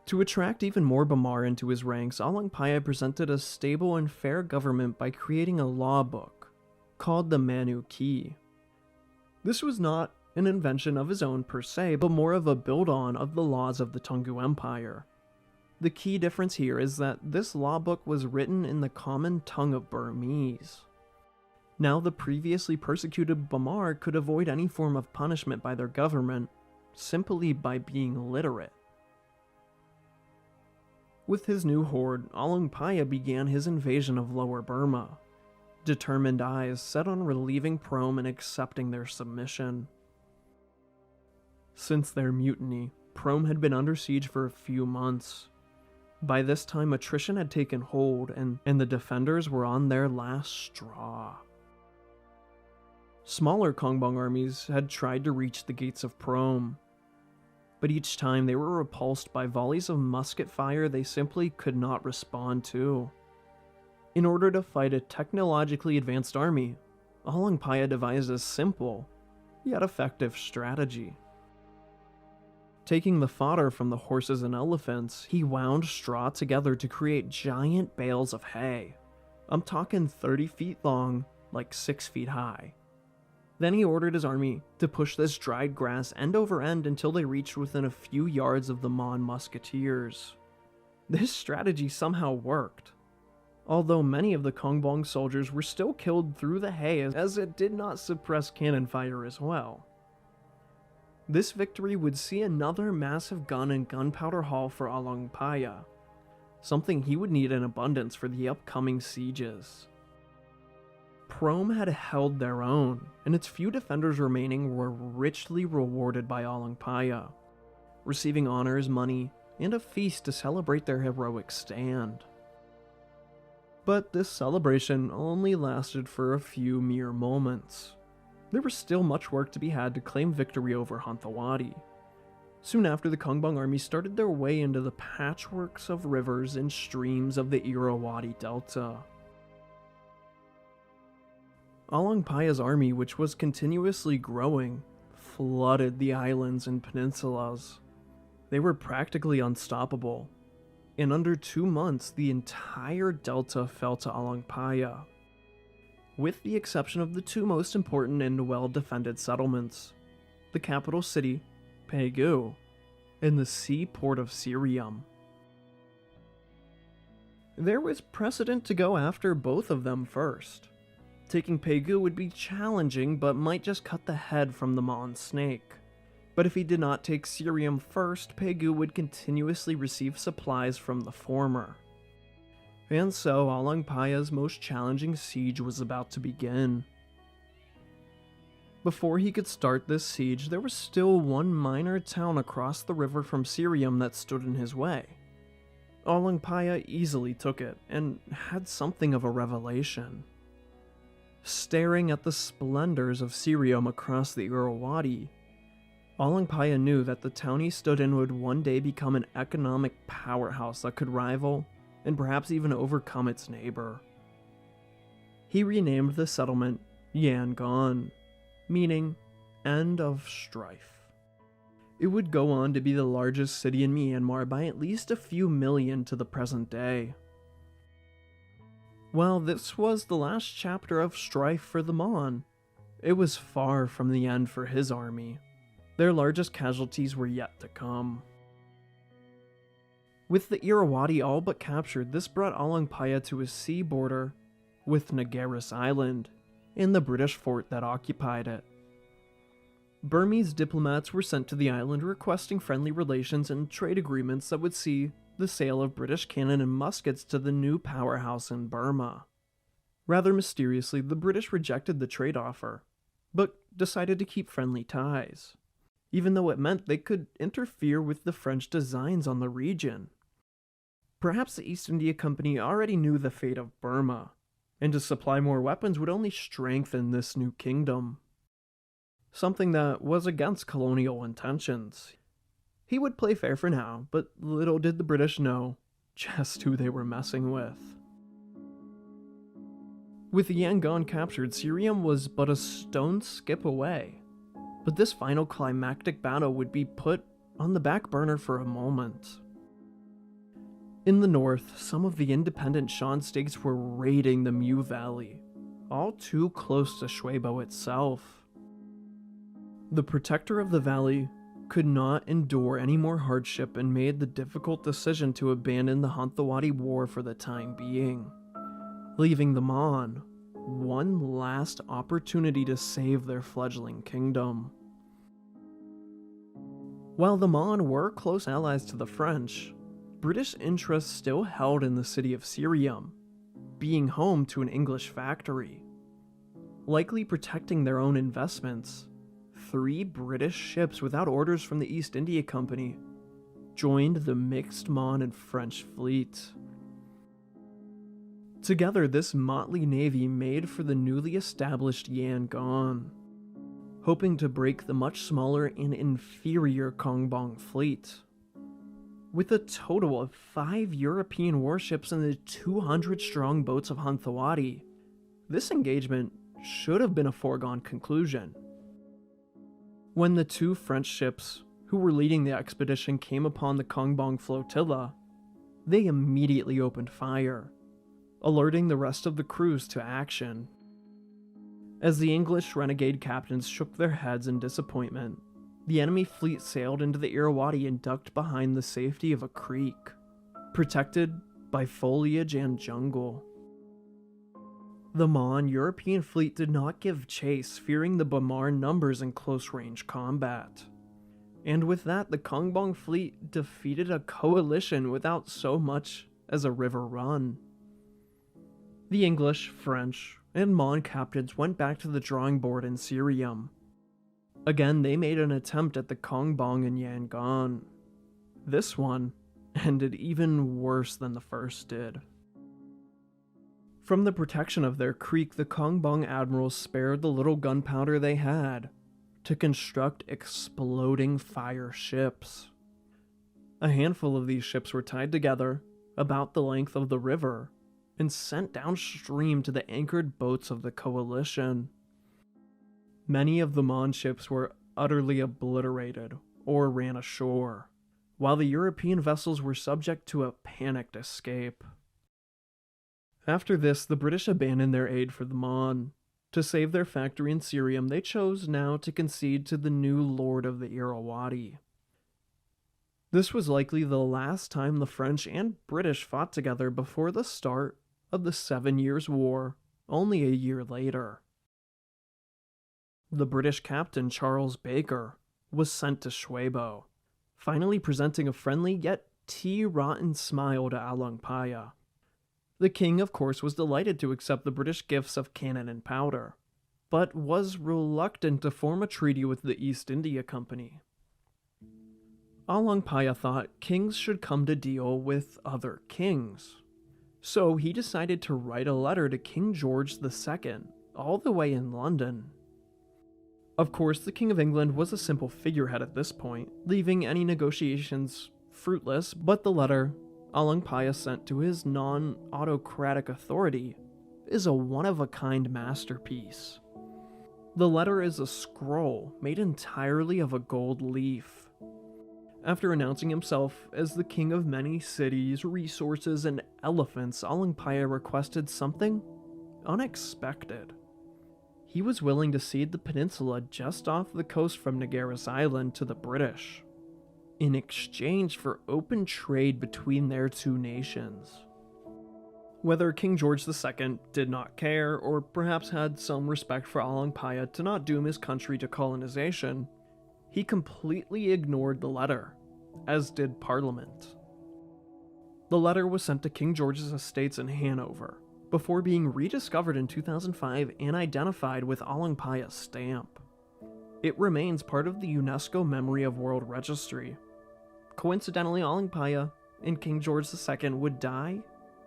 To attract even more Bamar into his ranks, Alangpaya presented a stable and fair government by creating a law book called the Manu Ki. This was not an invention of his own per se, but more of a build-on of the laws of the Tungu Empire. The key difference here is that this law book was written in the common tongue of Burmese. Now the previously persecuted Bamar could avoid any form of punishment by their government simply by being literate. With his new horde, Alangpaya began his invasion of Lower Burma, determined eyes set on relieving Prom and accepting their submission. Since their mutiny, Prom had been under siege for a few months. By this time, attrition had taken hold, and the defenders were on their last straw. Smaller Kongbong armies had tried to reach the gates of Prom, but each time they were repulsed by volleys of musket fire they simply could not respond to. In order to fight a technologically advanced army, Alangpaya devised a simple, yet effective strategy. Taking the fodder from the horses and elephants, he wound straw together to create giant bales of hay. I'm talking 30 feet long, like 6 feet high. Then he ordered his army to push this dried grass end over end until they reached within a few yards of the Mon musketeers. This strategy somehow worked, although many of the Kongbong soldiers were still killed through the hay as it did not suppress cannon fire as well. This victory would see another massive gun and gunpowder haul for Alangpaya, something he would need in abundance for the upcoming sieges. Prom had held their own, and its few defenders remaining were richly rewarded by Alangpaya, receiving honors, money, and a feast to celebrate their heroic stand. But this celebration only lasted for a few mere moments. There was still much work to be had to claim victory over Hunthawadi. Soon after, the Kongbong army started their way into the patchworks of rivers and streams of the Irrawaddy Delta. Alangpaya's army, which was continuously growing, flooded the islands and peninsulas. They were practically unstoppable. In under 2 months, the entire delta fell to Alangpaya, with the exception of the two most important and well-defended settlements, the capital city, Pegu, and the seaport of Sirium. There was precedent to go after both of them first. Taking Pegu would be challenging, but might just cut the head from the Mon snake. But if he did not take Sirium first, Pegu would continuously receive supplies from the former. And so Alangpaya's most challenging siege was about to begin. Before he could start this siege, there was still one minor town across the river from Sirium that stood in his way. Alangpaya easily took it, and had something of a revelation. Staring at the splendors of Sirium across the Irrawaddy, Alangpaya knew that the town he stood in would one day become an economic powerhouse that could rival, and perhaps even overcome its neighbor. he renamed the settlement Yangon, meaning end of strife. It would go on to be the largest city in Myanmar by at least a few million to the present day. While this was the last chapter of strife for the Mon, it was far from the end for his army. Their largest casualties were yet to come. With the Irrawaddy all but captured, this brought Alangpaya to a sea border with Nagaris Island and the British fort that occupied it. Burmese diplomats were sent to the island requesting friendly relations and trade agreements that would see the sale of British cannon and muskets to the new powerhouse in Burma. Rather mysteriously, the British rejected the trade offer, but decided to keep friendly ties, even though it meant they could interfere with the French designs on the region. Perhaps the East India Company already knew the fate of Burma, and to supply more weapons would only strengthen this new kingdom, something that was against colonial intentions. He would play fair for now, but little did the British know just who they were messing with. With Yangon captured, Syriam was but a stone's skip away, but this final climactic battle would be put on the back burner for a moment. In the north, some of the independent Shan states were raiding the Mu Valley, all too close to Shwebo itself. The protector of the valley could not endure any more hardship and made the difficult decision to abandon the Hanthawadi War for the time being, leaving the Mon one last opportunity to save their fledgling kingdom. While the Mon were close allies to the French, British interests still held in the city of Syriam, being home to an English factory. Likely protecting their own investments, 3 British ships without orders from the East India Company joined the mixed Mon and French fleet. Together, this motley navy made for the newly established Yangon, hoping to break the much smaller and inferior Kongbong fleet. With a total of 5 European warships and the 200-strong boats of Hanthawadi, this engagement should have been a foregone conclusion. When the 2 French ships who were leading the expedition came upon the Kongbong flotilla, they immediately opened fire, alerting the rest of the crews to action. As the English renegade captains shook their heads in disappointment, the enemy fleet sailed into the Irrawaddy and ducked behind the safety of a creek, protected by foliage and jungle. The Mon European fleet did not give chase, fearing the Bamar numbers in close-range combat. And with that, the Kongbong fleet defeated a coalition without so much as a river run. The English, French, and Mon captains went back to the drawing board in Syriam. Again, they made an attempt at the Kongbong in Yangon. This one ended even worse than the first did. From the protection of their creek, the Kongbong admirals spared the little gunpowder they had to construct exploding fire ships. A handful of these ships were tied together about the length of the river and sent downstream to the anchored boats of the coalition. Many of the Mon ships were utterly obliterated or ran ashore, while the European vessels were subject to a panicked escape. After this, the British abandoned their aid for the Mon. To save their factory in Syriam, they chose now to concede to the new lord of the Irrawaddy. This was likely the last time the French and British fought together before the start of the 7 Years' War, only a year later. The British captain Charles Baker was sent to Shwebo, finally presenting a friendly yet tea-rotten smile to Alangpaya. The king, of course, was delighted to accept the British gifts of cannon and powder, but was reluctant to form a treaty with the East India Company. Alangpaya thought kings should come to deal with other kings, so he decided to write a letter to King George II, all the way in London. Of course, the King of England was a simple figurehead at this point, leaving any negotiations fruitless, but the letter Alangpaya sent to his non-autocratic authority is a one-of-a-kind masterpiece. The letter is a scroll made entirely of a gold leaf. After announcing himself as the king of many cities, resources, and elephants, Pyre requested something unexpected. He was willing to cede the peninsula just off the coast from Nagaris Island to the British, in exchange for open trade between their two nations. Whether King George II did not care, or perhaps had some respect for Pyre to not doom his country to colonization, he completely ignored the letter, as did Parliament. The letter was sent to King George's estates in Hanover, before being rediscovered in 2005 and identified with Pyre's stamp. It remains part of the UNESCO Memory of World Registry. Coincidentally, Pyre and King George II would die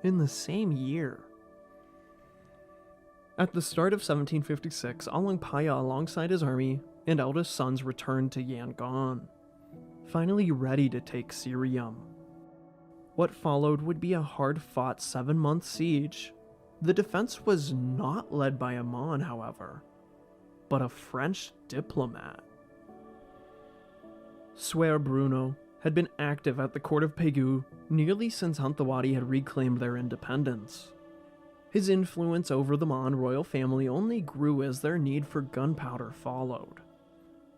in the same year. At the start of 1756, Pyre alongside his army and eldest sons returned to Yangon, finally ready to take Syrium. What followed would be a hard-fought 7-month siege. The defense was not led by a Mon, however, but a French diplomat. Sieur Bruno had been active at the court of Pegu nearly since Huntawadi had reclaimed their independence. His influence over the Mon royal family only grew as their need for gunpowder followed.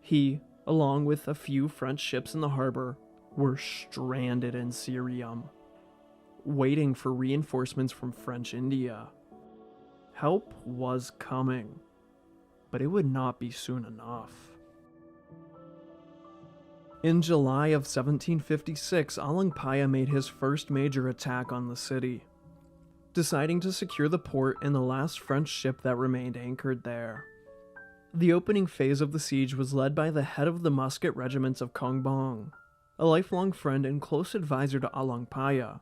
He, along with a few French ships in the harbor, were stranded in Syrium, waiting for reinforcements from French India. Help was coming, but it would not be soon enough. In July of 1756, Pyre made his first major attack on the city, deciding to secure the port and the last French ship that remained anchored there. The opening phase of the siege was led by the head of the musket regiments of Kongbong, a lifelong friend and close advisor to Pyre,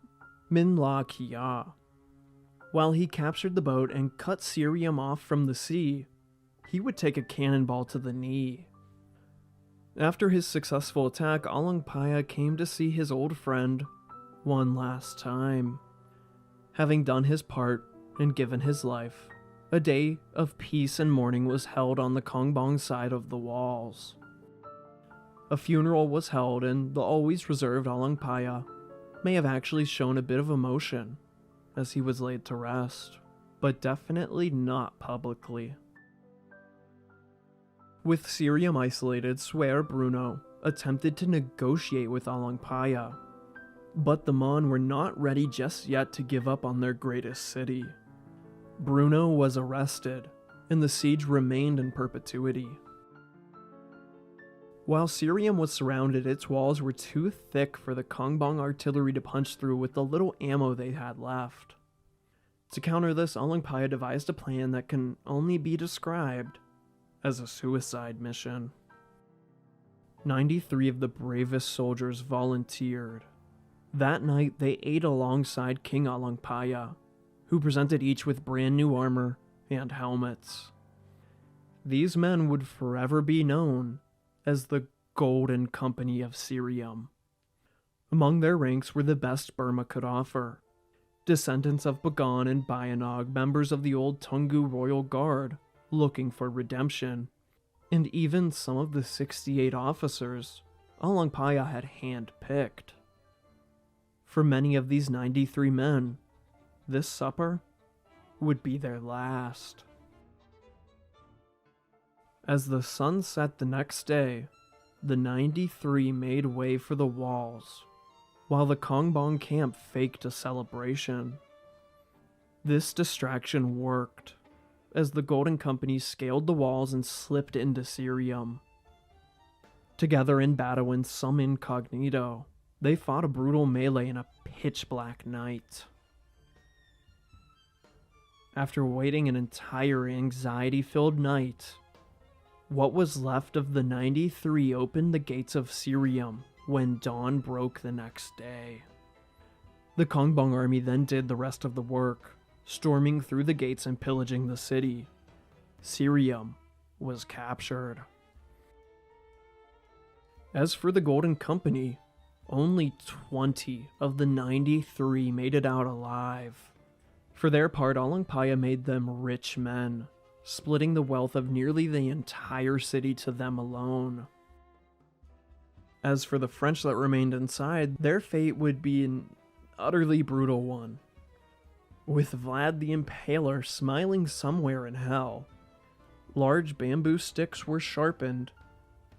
Min La Kia. While he captured the boat and cut Syrium off from the sea, he would take a cannonball to the knee. After his successful attack, Pyre came to see his old friend one last time. Having done his part and given his life, a day of peace and mourning was held on the Kongbong side of the walls. A funeral was held, and the always reserved Pyre may have actually shown a bit of emotion as he was laid to rest, but definitely not publicly. With Syrium isolated, Sieur Bruno attempted to negotiate with Pyre, but the Mon were not ready just yet to give up on their greatest city. Bruno was arrested, and the siege remained in perpetuity. While Syrium was surrounded, its walls were too thick for the Kongbong artillery to punch through with the little ammo they had left. To counter this, Pyre devised a plan that can only be described as a suicide mission. 93 of the bravest soldiers volunteered. That night, they ate alongside King Pyre, who presented each with brand new armor and helmets. These men would forever be known as the Golden Company of Syrium. Among their ranks were the best Burma could offer. Descendants of Bagan and Bayanog, members of the old Tungu Royal Guard, looking for redemption, and even some of the 68 officers Pyre had hand-picked. For many of these 93 men, this supper would be their last. As the sun set the next day, the 93 made way for the walls, while the Kongbong camp faked a celebration. This distraction worked, as the Golden Company scaled the walls and slipped into Syrium. Together in battle and some incognito, they fought a brutal melee in a pitch-black night. After waiting an entire anxiety-filled night, what was left of the 93 opened the gates of Syrium when dawn broke the next day. The Kongbong army then did the rest of the work, storming through the gates and pillaging the city. Syrium was captured. As for the Golden Company, only 20 of the 93 made it out alive. For their part, Alangpaya made them rich men, splitting the wealth of nearly the entire city to them alone. As for the French that remained inside, their fate would be an utterly brutal one, with Vlad the Impaler smiling somewhere in hell. Large bamboo sticks were sharpened,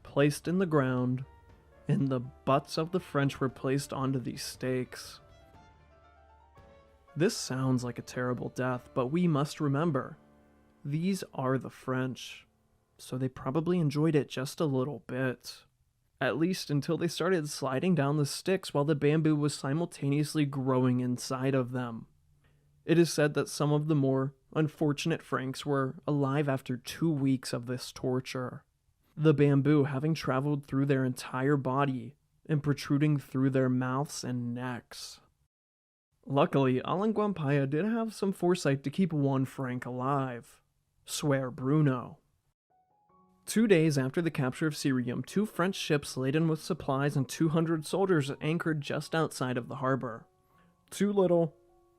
placed in the ground, and the butts of the French were placed onto these stakes. This sounds like a terrible death, but we must remember, these are the French, so they probably enjoyed it just a little bit. At least until they started sliding down the sticks while the bamboo was simultaneously growing inside of them. It is said that some of the more unfortunate Franks were alive after 2 weeks of this torture, the bamboo having traveled through their entire body and protruding through their mouths and necks. Luckily, Alangwampaya did have some foresight to keep one Frank alive, Swear Bruno. 2 days after the capture of Syrium, 2 French ships laden with supplies and 200 soldiers anchored just outside of the harbor. Too little,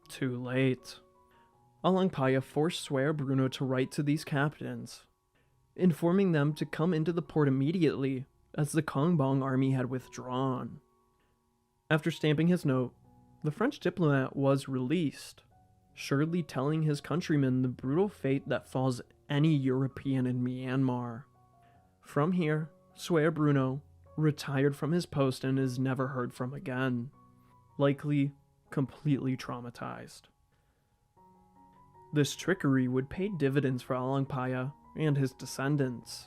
too late. Alangpaya forced Swear Bruno to write to these captains, informing them to come into the port immediately as the Kongbong army had withdrawn. After stamping his note, the French diplomat was released, surely telling his countrymen the brutal fate that falls any European in Myanmar. From here, Swear Bruno retired from his post and is never heard from again, likely completely traumatized. This trickery would pay dividends for Alangpaya and his descendants.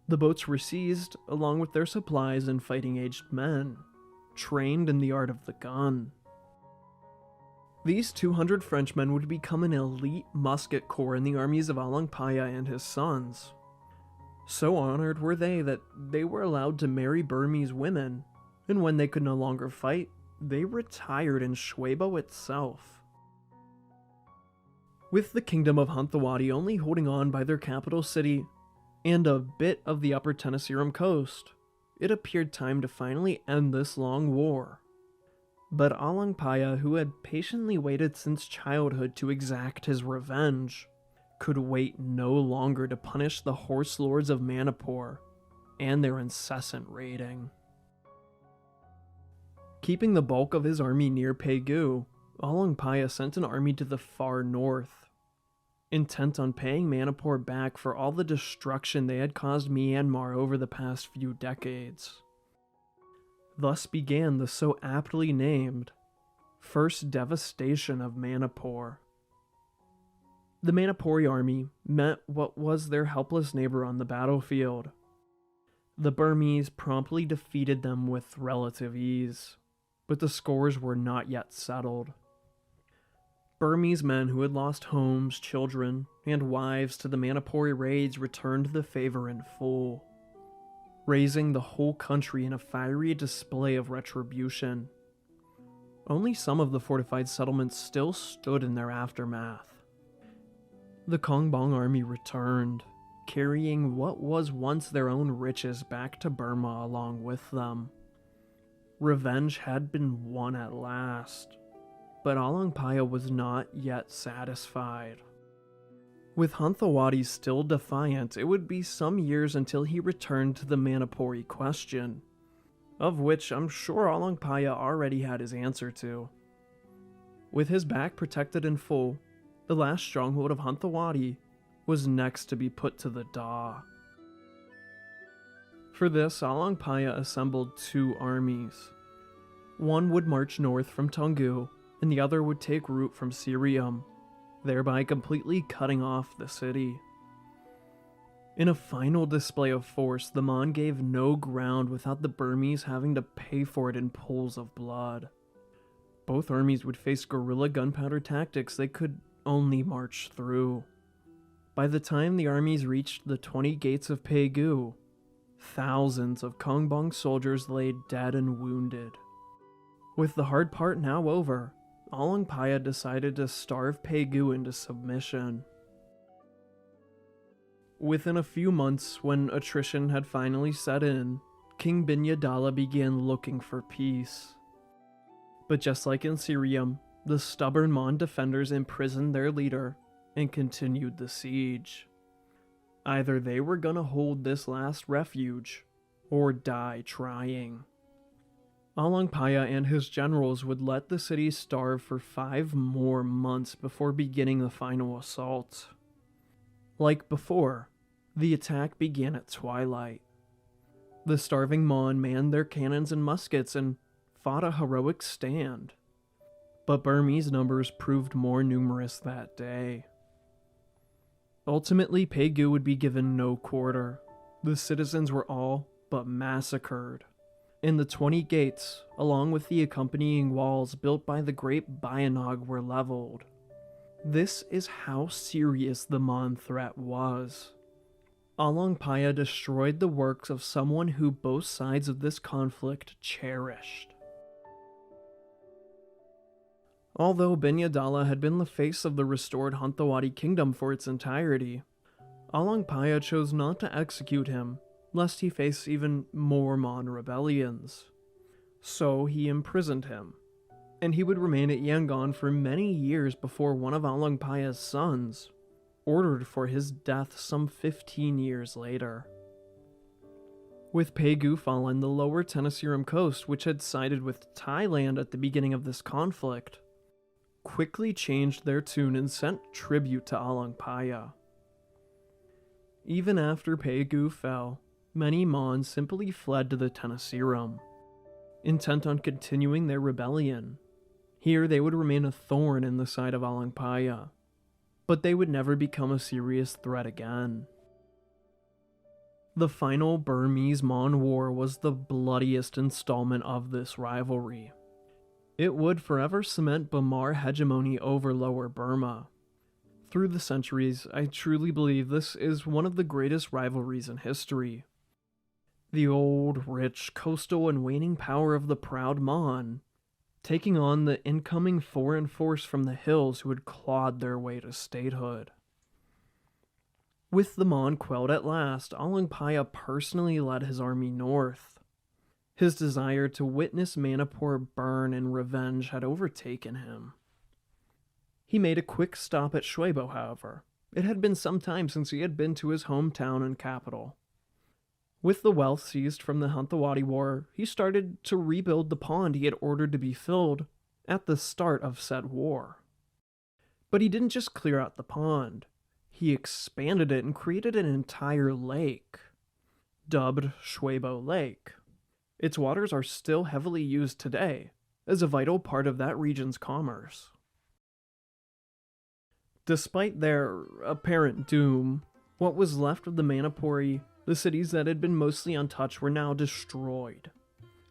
The boats were seized, along with their supplies and fighting-aged men, trained in the art of the gun. These 200 Frenchmen would become an elite musket corps in the armies of Alangpaya and his sons. So honored were they that they were allowed to marry Burmese women, and when they could no longer fight, they retired in Shwebo itself. With the kingdom of Hanthawaddy only holding on by their capital city and a bit of the upper Tenasserim coast, it appeared time to finally end this long war. But Alangpaya, who had patiently waited since childhood to exact his revenge, could wait no longer to punish the horse lords of Manipur and their incessant raiding. Keeping the bulk of his army near Pegu, Alangpaya sent an army to the far north, intent on paying Manipur back for all the destruction they had caused Myanmar over the past few decades. Thus began the so aptly named First Devastation of Manipur. The Manipuri army met what was their helpless neighbor on the battlefield. The Burmese promptly defeated them with relative ease, but the scores were not yet settled. Burmese men who had lost homes, children, and wives to the Manipuri raids returned the favor in full, raising the whole country in a fiery display of retribution. Only some of the fortified settlements still stood in their aftermath. The Kongbong army returned, carrying what was once their own riches back to Burma along with them. Revenge had been won at last, but Alangpaya was not yet satisfied. With Hanthawaddy still defiant, it would be some years until he returned to the Manipuri question, of which I'm sure Alangpaya already had his answer to. With his back protected in full, the last stronghold of Hanthawaddy was next to be put to the daw. For this, Alangpaya assembled 2 armies. One would march north from Toungoo, and the other would take route from Syrium, thereby completely cutting off the city. In a final display of force, the Mon gave no ground without the Burmese having to pay for it in pools of blood. Both armies would face guerrilla gunpowder tactics they could only march through. By the time the armies reached the 20 gates of Pegu, thousands of Kongbong soldiers lay dead and wounded. With the hard part now over, Alangpaya decided to starve Pegu into submission. Within a few months, when attrition had finally set in, King Binyadala began looking for peace. But just like in Syrium, the stubborn Mon defenders imprisoned their leader and continued the siege. Either they were gonna hold this last refuge, or die trying. Alongpaya and his generals would let the city starve for 5 more months before beginning the final assault. Like before, the attack began at twilight. The starving Mon manned their cannons and muskets and fought a heroic stand. But Burmese numbers proved more numerous that day. Ultimately, Pegu would be given no quarter. The citizens were all but massacred, and the 20 gates, along with the accompanying walls built by the great Bayanog, were leveled. This is how serious the Mon threat was. Alongpaya destroyed the works of someone who both sides of this conflict cherished. Although Binyadala had been the face of the restored Hantawadi kingdom for its entirety, Alongpaya chose not to execute him, lest he face even more Mon rebellions. So he imprisoned him, and he would remain at Yangon for many years before one of Alongpaya's sons ordered for his death some 15 years later. With Pegu fallen, the lower Tenasserim coast, which had sided with Thailand at the beginning of this conflict, quickly changed their tune and sent tribute to Alongpaya. Even after Pegu fell, many Mon simply fled to the Tenasserim, intent on continuing their rebellion. Here they would remain a thorn in the side of Alongpaya, but they would never become a serious threat again. The final Burmese-Mon War was the bloodiest installment of this rivalry. It would forever cement Bamar hegemony over Lower Burma. Through the centuries, I truly believe this is one of the greatest rivalries in history. The old, rich, coastal, and waning power of the proud Mon, taking on the incoming foreign force from the hills who had clawed their way to statehood. With the Mon quelled at last, Alongpaya personally led his army north. His desire to witness Manipur burn in revenge had overtaken him. He made a quick stop at Shwebo, however. It had been some time since he had been to his hometown and capital. With the wealth seized from the Hantawadi War, he started to rebuild the pond he had ordered to be filled at the start of said war. But he didn't just clear out the pond. He expanded it and created an entire lake, dubbed Shwebo Lake. Its waters are still heavily used today as a vital part of that region's commerce. Despite their apparent doom, what was left of the Manipuri, the cities that had been mostly untouched, were now destroyed.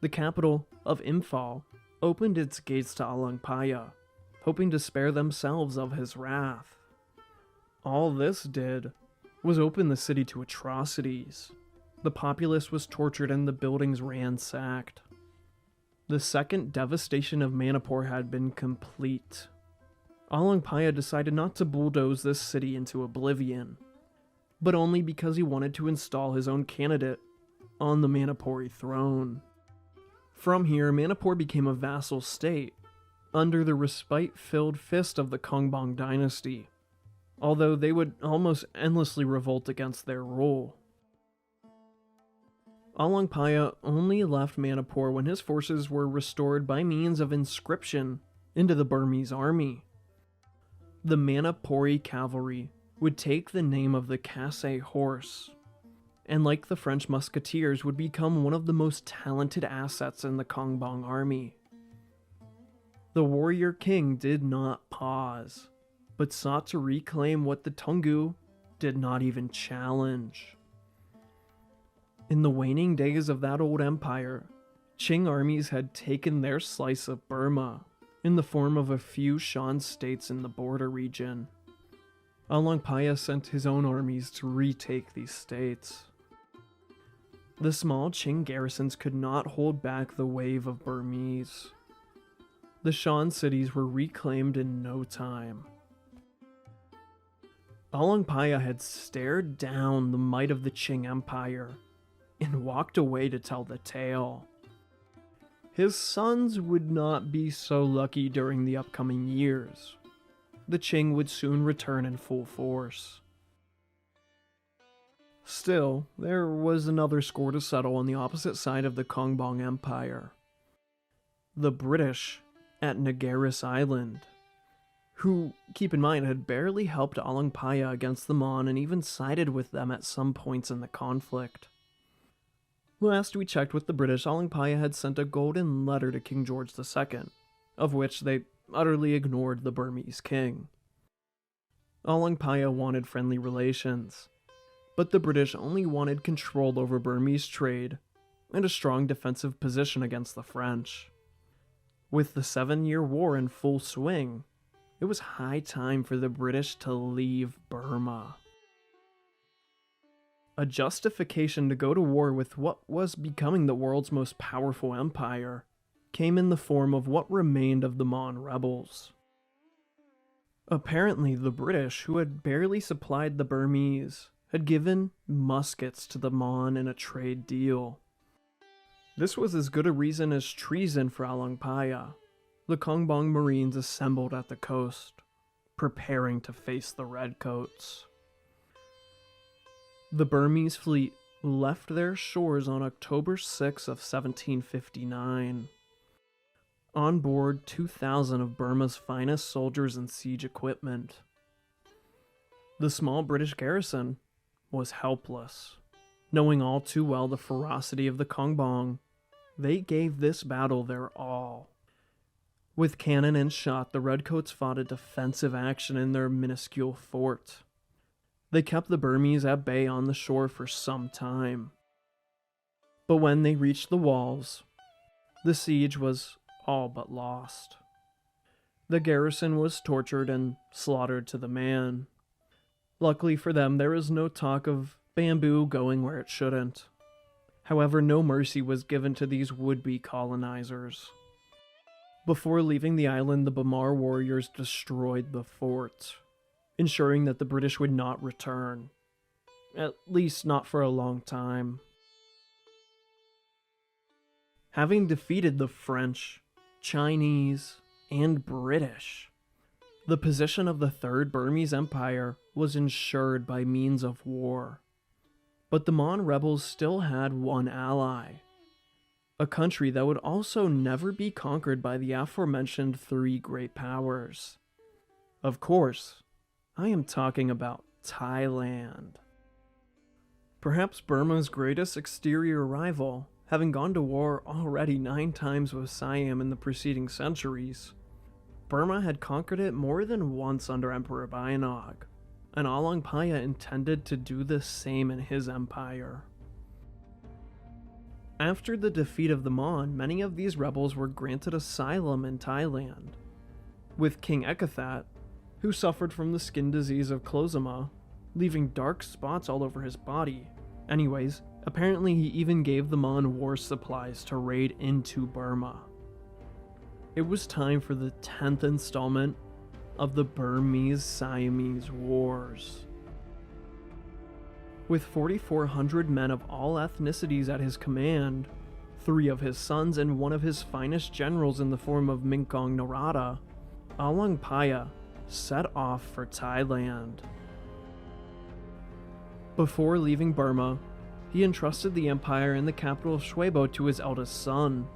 The capital of Imphal opened its gates to Alongpaya, hoping to spare themselves of his wrath. All this did was open the city to atrocities. The populace was tortured and the buildings ransacked. The second devastation of Manipur had been complete. Alongpaya decided not to bulldoze this city into oblivion, but only because he wanted to install his own candidate on the Manipuri throne. From here, Manipur became a vassal state, under the respite-filled fist of the Kongbong dynasty, although they would almost endlessly revolt against their rule. Alongpaya only left Manipur when his forces were restored by means of inscription into the Burmese army. The Manipuri cavalry would take the name of the Kasai horse, and like the French musketeers, would become one of the most talented assets in the Kongbong army. The warrior king did not pause, but sought to reclaim what the Tungu did not even challenge. In the waning days of that old empire, Qing armies had taken their slice of Burma in the form of a few Shan states in the border region. Alongpaya sent his own armies to retake these states. The small Qing garrisons could not hold back the wave of Burmese. The Shan cities were reclaimed in no time. Alongpaya had stared down the might of the Qing Empire and walked away to tell the tale. His sons would not be so lucky during the upcoming years. The Qing would soon return in full force. Still, there was another score to settle on the opposite side of the Kongbong Empire. The British at Nagaris Island, who, keep in mind, had barely helped Alangpaya against the Mon and even sided with them at some points in the conflict. Last we checked with the British, Alangpaya had sent a golden letter to King George II, of which they utterly ignored the Burmese king. Alangpaya wanted friendly relations, but the British only wanted control over Burmese trade and a strong defensive position against the French. With the 7-Year War in full swing, it was high time for the British to leave Burma. A justification to go to war with what was becoming the world's most powerful empire came in the form of what remained of the Mon rebels. Apparently, the British, who had barely supplied the Burmese, had given muskets to the Mon in a trade deal. This was as good a reason as treason for Alangpaya. The Kongbong Marines assembled at the coast, preparing to face the Redcoats. The Burmese fleet left their shores on October 6 of 1759. On board 2,000 of Burma's finest soldiers and siege equipment. The small British garrison was helpless. Knowing all too well the ferocity of the Kongbong, they gave this battle their all. With cannon and shot, the Redcoats fought a defensive action in their minuscule fort. They kept the Burmese at bay on the shore for some time. But when they reached the walls, the siege was all but lost. The garrison was tortured and slaughtered to the man. Luckily for them, there is no talk of bamboo going where it shouldn't. However, no mercy was given to these would-be colonizers. Before leaving the island, the Bamar warriors destroyed the fort, ensuring that the British would not return. At least not for a long time. Having defeated the French, Chinese, and British, the position of the Third Burmese Empire was ensured by means of war. But the Mon rebels still had one ally, a country that would also never be conquered by the aforementioned three great powers. Of course, I am talking about Thailand. Perhaps Burma's greatest exterior rival, having gone to war already 9 times with Siam in the preceding centuries, Burma had conquered it more than once under Emperor Bayanog, and Alangpaya intended to do the same in his empire. After the defeat of the Mon, many of these rebels were granted asylum in Thailand, with King Ekathat, who suffered from the skin disease of Clozama, leaving dark spots all over his body. Anyways, apparently he even gave the Mon war supplies to raid into Burma. It was time for the 10th installment of the Burmese-Siamese Wars. With 4,400 men of all ethnicities at his command, 3 of his sons and 1 of his finest generals in the form of Minkong Narada, Alangpaya set off for Thailand. Before leaving Burma, he entrusted the empire and the capital of Shwebo to his eldest son,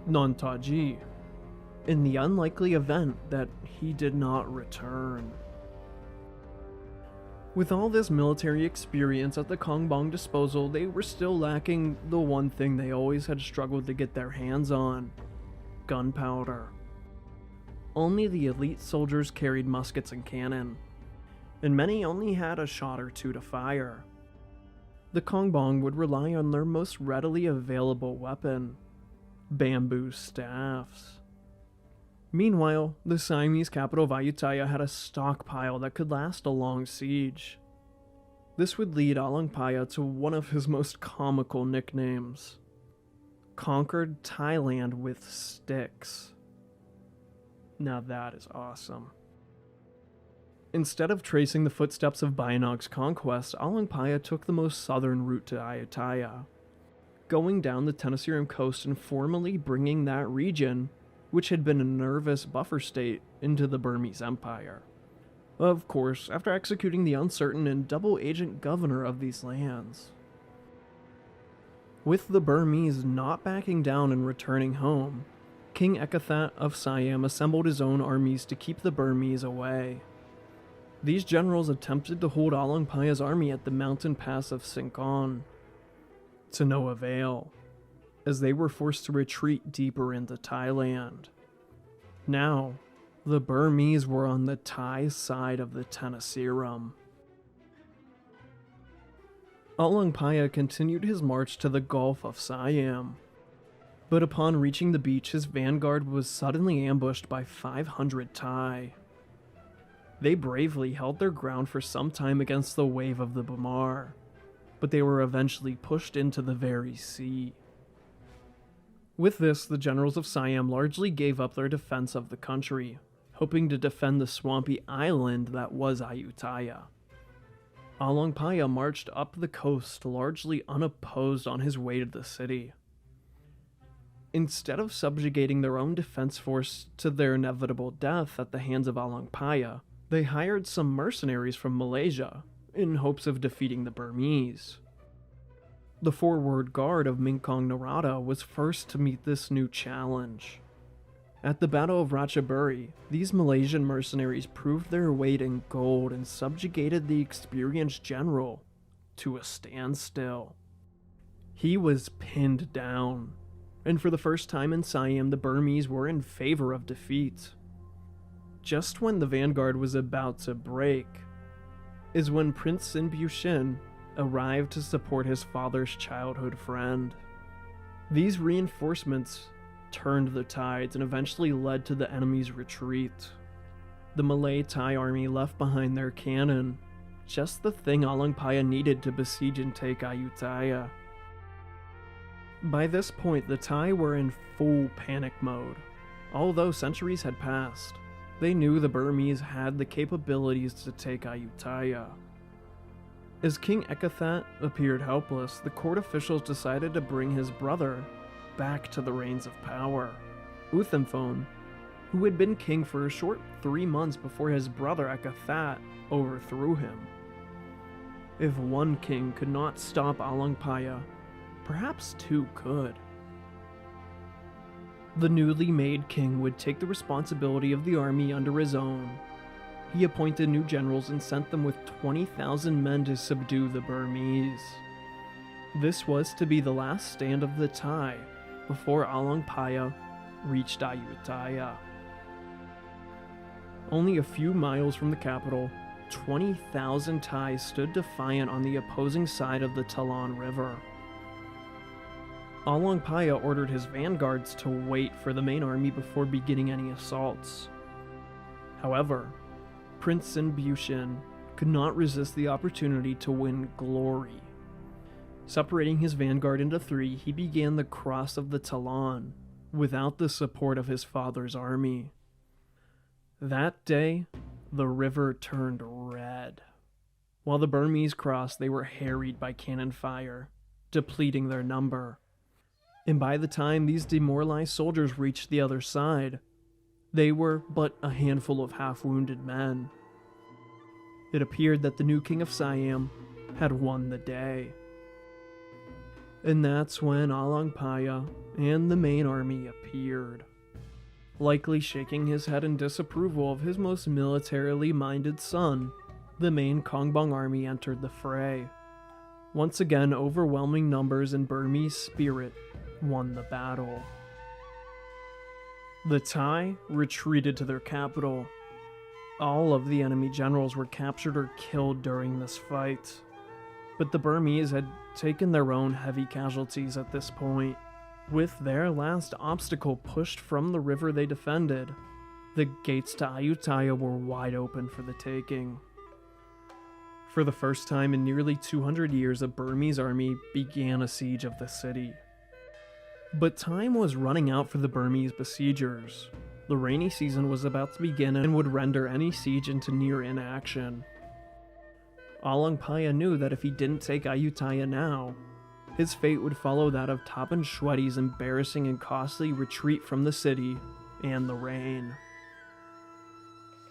Nontaji, in the unlikely event that he did not return. With all this military experience at the Kongbong disposal, they were still lacking the one thing they always had struggled to get their hands on: gunpowder. Only the elite soldiers carried muskets and cannon, and many only had a shot or 2 to fire. The Kongbong would rely on their most readily available weapon: bamboo staffs. Meanwhile, the Siamese capital of Ayutthaya had a stockpile that could last a long siege. This would lead Alangpaya to one of his most comical nicknames: Conquered Thailand with Sticks. Now that is awesome. Instead of tracing the footsteps of Bayanog's conquest, Alangpaya took the most southern route to Ayutthaya. going down the Tenasserim coast and formally bringing that region, which had been a nervous buffer state, into the Burmese Empire. Of course, after executing the uncertain and double-agent governor of these lands. With the Burmese not backing down and returning home, King Ekathat of Siam assembled his own armies to keep the Burmese away. These generals attempted to hold Alangpaya's army at the mountain pass of Sinkon, to no avail, as they were forced to retreat deeper into Thailand. Now, the Burmese were on the Thai side of the Tenasserim. Alangpaya continued his march to the Gulf of Siam, but upon reaching the beach, his vanguard was suddenly ambushed by 500 Thai. They bravely held their ground for some time against the wave of the Bamar, but they were eventually pushed into the very sea. With this, the generals of Siam largely gave up their defense of the country, hoping to defend the swampy island that was Ayutthaya. Alangpaya marched up the coast largely unopposed on his way to the city. Instead of subjugating their own defense force to their inevitable death at the hands of Alangpaya, they hired some mercenaries from Malaysia in hopes of defeating the Burmese. The forward guard of Minkong Narada was first to meet this new challenge. At the Battle of Ratchaburi, these Malaysian mercenaries proved their weight in gold and subjugated the experienced general to a standstill. He was pinned down, and for the first time in Siam, the Burmese were in favor of defeat. Just when the vanguard was about to break, is when Prince Sinbushin arrived to support his father's childhood friend. These reinforcements turned the tides and eventually led to the enemy's retreat. The Malay Thai army left behind their cannon, just the thing Alangpaya needed to besiege and take Ayutthaya. By this point, the Thai were in full panic mode. Although centuries had passed, they knew the Burmese had the capabilities to take Ayutthaya. As King Ekathat appeared helpless, the court officials decided to bring his brother back to the reins of power. Uthamphone, who had been king for a short 3 months before his brother Ekathat overthrew him. If one king could not stop Alangpaya, perhaps two could. The newly made king would take the responsibility of the army under his own. He appointed new generals and sent them with 20,000 men to subdue the Burmese. This was to be the last stand of the Thai before Alangpaya reached Ayutthaya. Only a few miles from the capital, 20,000 Thai stood defiant on the opposing side of the Talon River. Alangpaya ordered his vanguards to wait for the main army before beginning any assaults. However, Prince Sinbushin could not resist the opportunity to win glory. Separating his vanguard into three, he began the cross of the Talon without the support of his father's army. That day, the river turned red. While the Burmese crossed, they were harried by cannon fire, depleting their number. And by the time these demoralized soldiers reached the other side, they were but a handful of half-wounded men. It appeared that the new king of Siam had won the day. And that's when Alangpaya and the main army appeared. Likely shaking his head in disapproval of his most militarily minded son, the main Kongbong army entered the fray. Once again, overwhelming numbers and Burmese spirit won the battle. The Thai retreated to their capital. All of the enemy generals were captured or killed during this fight, but the Burmese had taken their own heavy casualties at this point. With their last obstacle pushed from the river they defended, the gates to Ayutthaya were wide open for the taking. For the first time in nearly 200 years, a Burmese army began a siege of the city. But time was running out for the Burmese besiegers. The rainy season was about to begin and would render any siege into near inaction. Alangpaya knew that if he didn't take Ayutthaya now, his fate would follow that of Tapan Shweti's embarrassing and costly retreat from the city and the reign.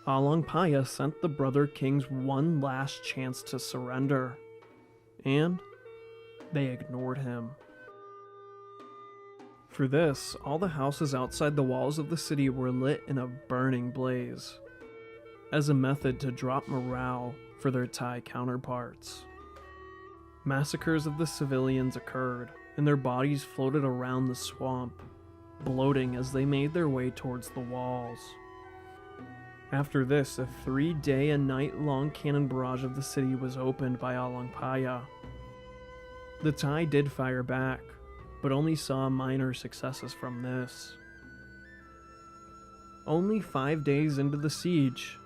Along Pyre sent the brother kings one last chance to surrender, and they ignored him. For this, all the houses outside the walls of the city were lit in a burning blaze, as a method to drop morale for their Thai counterparts. Massacres of the civilians occurred, and their bodies floated around the swamp, bloating as they made their way towards the walls. After this, a 3-day and night-long cannon barrage of the city was opened by Along Pyre. The Thai did fire back, but only saw minor successes from this. Only 5 days into the siege,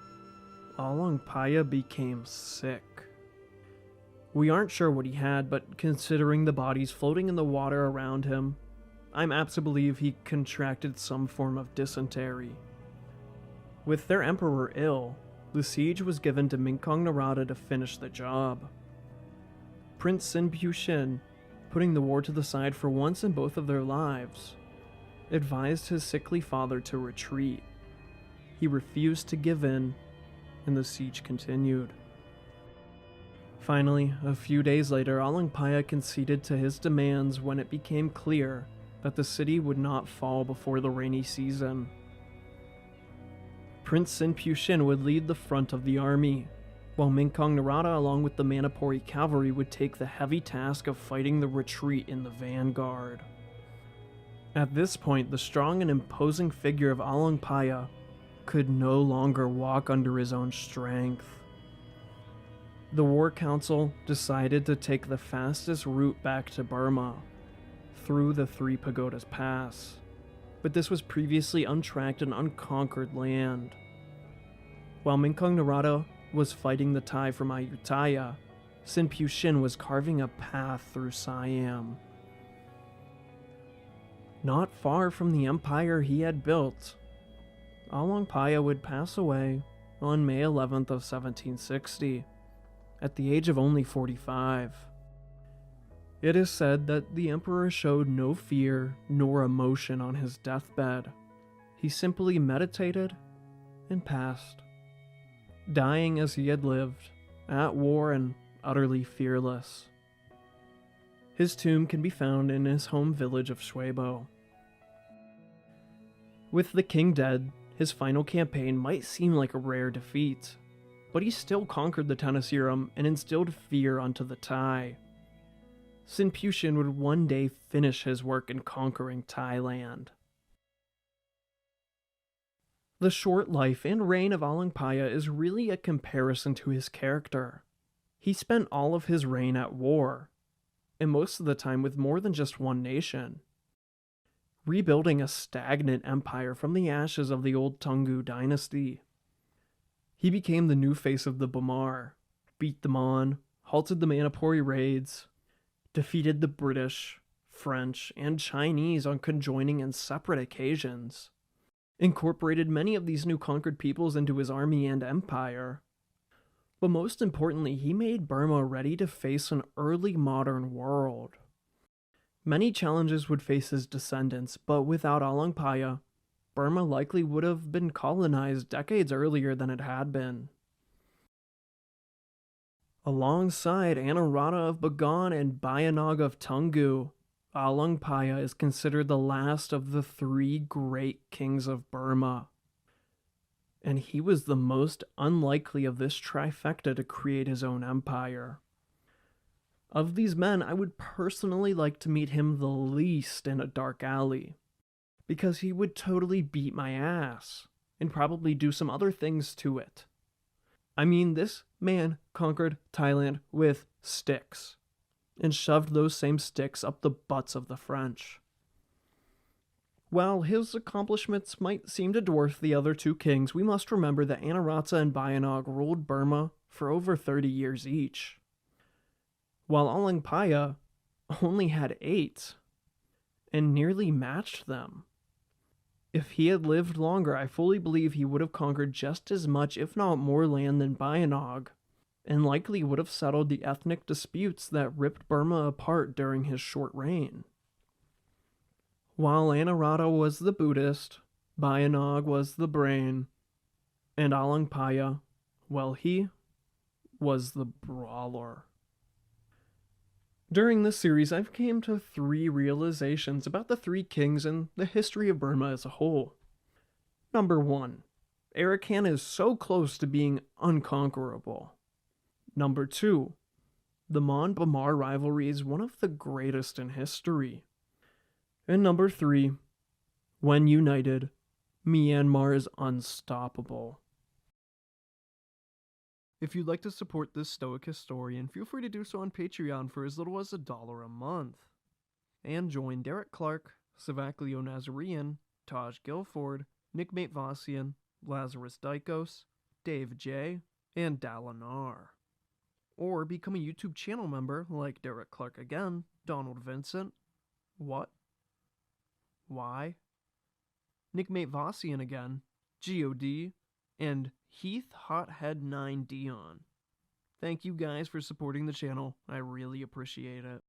Along Pyre became sick. We aren't sure what he had, but considering the bodies floating in the water around him, I'm apt to believe he contracted some form of dysentery. With their emperor ill, the siege was given to Minkong Narada to finish the job. Prince Sin Pushin, putting the war to the side for once in both of their lives, advised his sickly father to retreat. He refused to give in, and the siege continued. Finally, a few days later, Along Pyre conceded to his demands when it became clear that the city would not fall before the rainy season. Prince Sin Pushin would lead the front of the army, while Minkong Narada along with the Manipuri cavalry would take the heavy task of fighting the retreat in the vanguard. At this point, the strong and imposing figure of Along Pyre could no longer walk under his own strength. The War Council decided to take the fastest route back to Burma, through the Three Pagodas Pass, but this was previously untracked and unconquered land. While Minkong Narada was fighting the Thai from Ayutthaya, Sin Pushin was carving a path through Siam. Not far from the empire he had built, Along Pyre would pass away on May 11th of 1760, at the age of only 45. It is said that the emperor showed no fear nor emotion on his deathbed. He simply meditated and passed, dying as he had lived, at war and utterly fearless. His tomb can be found in his home village of Shwebo. With the king dead, his final campaign might seem like a rare defeat, but he still conquered the Tenasserim and instilled fear onto the Thai. Sin Pushin would one day finish his work in conquering Thailand. The short life and reign of Along Pyre is really a comparison to his character. He spent all of his reign at war, and most of the time with more than just one nation, rebuilding a stagnant empire from the ashes of the old Tungu dynasty. He became the new face of the Bamar, beat them on, halted the Manipuri raids, defeated the British, French, and Chinese on conjoining and separate occasions, incorporated many of these new conquered peoples into his army and empire. But most importantly, he made Burma ready to face an early modern world. Many challenges would face his descendants, but without Along Pyre, Burma likely would have been colonized decades earlier than it had been. Alongside Anarata of Bagan and Bayanog of Tungu, Along Pyre is considered the last of the three great kings of Burma. And he was the most unlikely of this trifecta to create his own empire. Of these men, I would personally like to meet him the least in a dark alley, because he would totally beat my ass, and probably do some other things to it. I mean, this man conquered Thailand with sticks, and shoved those same sticks up the butts of the French. While his accomplishments might seem to dwarf the other two kings, we must remember that Anarata and Bayanog ruled Burma for over 30 years each, while Along Pyre only had 8, and nearly matched them. If he had lived longer, I fully believe he would have conquered just as much, if not more land than Bayanog, and likely would have settled the ethnic disputes that ripped Burma apart during his short reign. While Anarata was the Buddhist, Bayanog was the brain, and Alangpaya, well, he was the brawler. During this series, I've came to 3 realizations about the 3 kings and the history of Burma as a whole. Number 1. Arakan is so close to being unconquerable. Number 2. The Mon-Bamar rivalry is one of the greatest in history. And number 3. When united, Myanmar is unstoppable. If you'd like to support this stoic historian, feel free to do so on Patreon for as little as $1 a month. And join Derek Clark, Savaclio Nazarian, Taj Guilford, Nickmate Vossian, Lazarus Dykos, Dave J., and Dalinar. Or become a YouTube channel member like Derek Clark again, Donald Vincent, What? Why? Nickmate Vossian again, GOD, and Heath Hothead 9 Dion. Thank you guys for supporting the channel. I really appreciate it.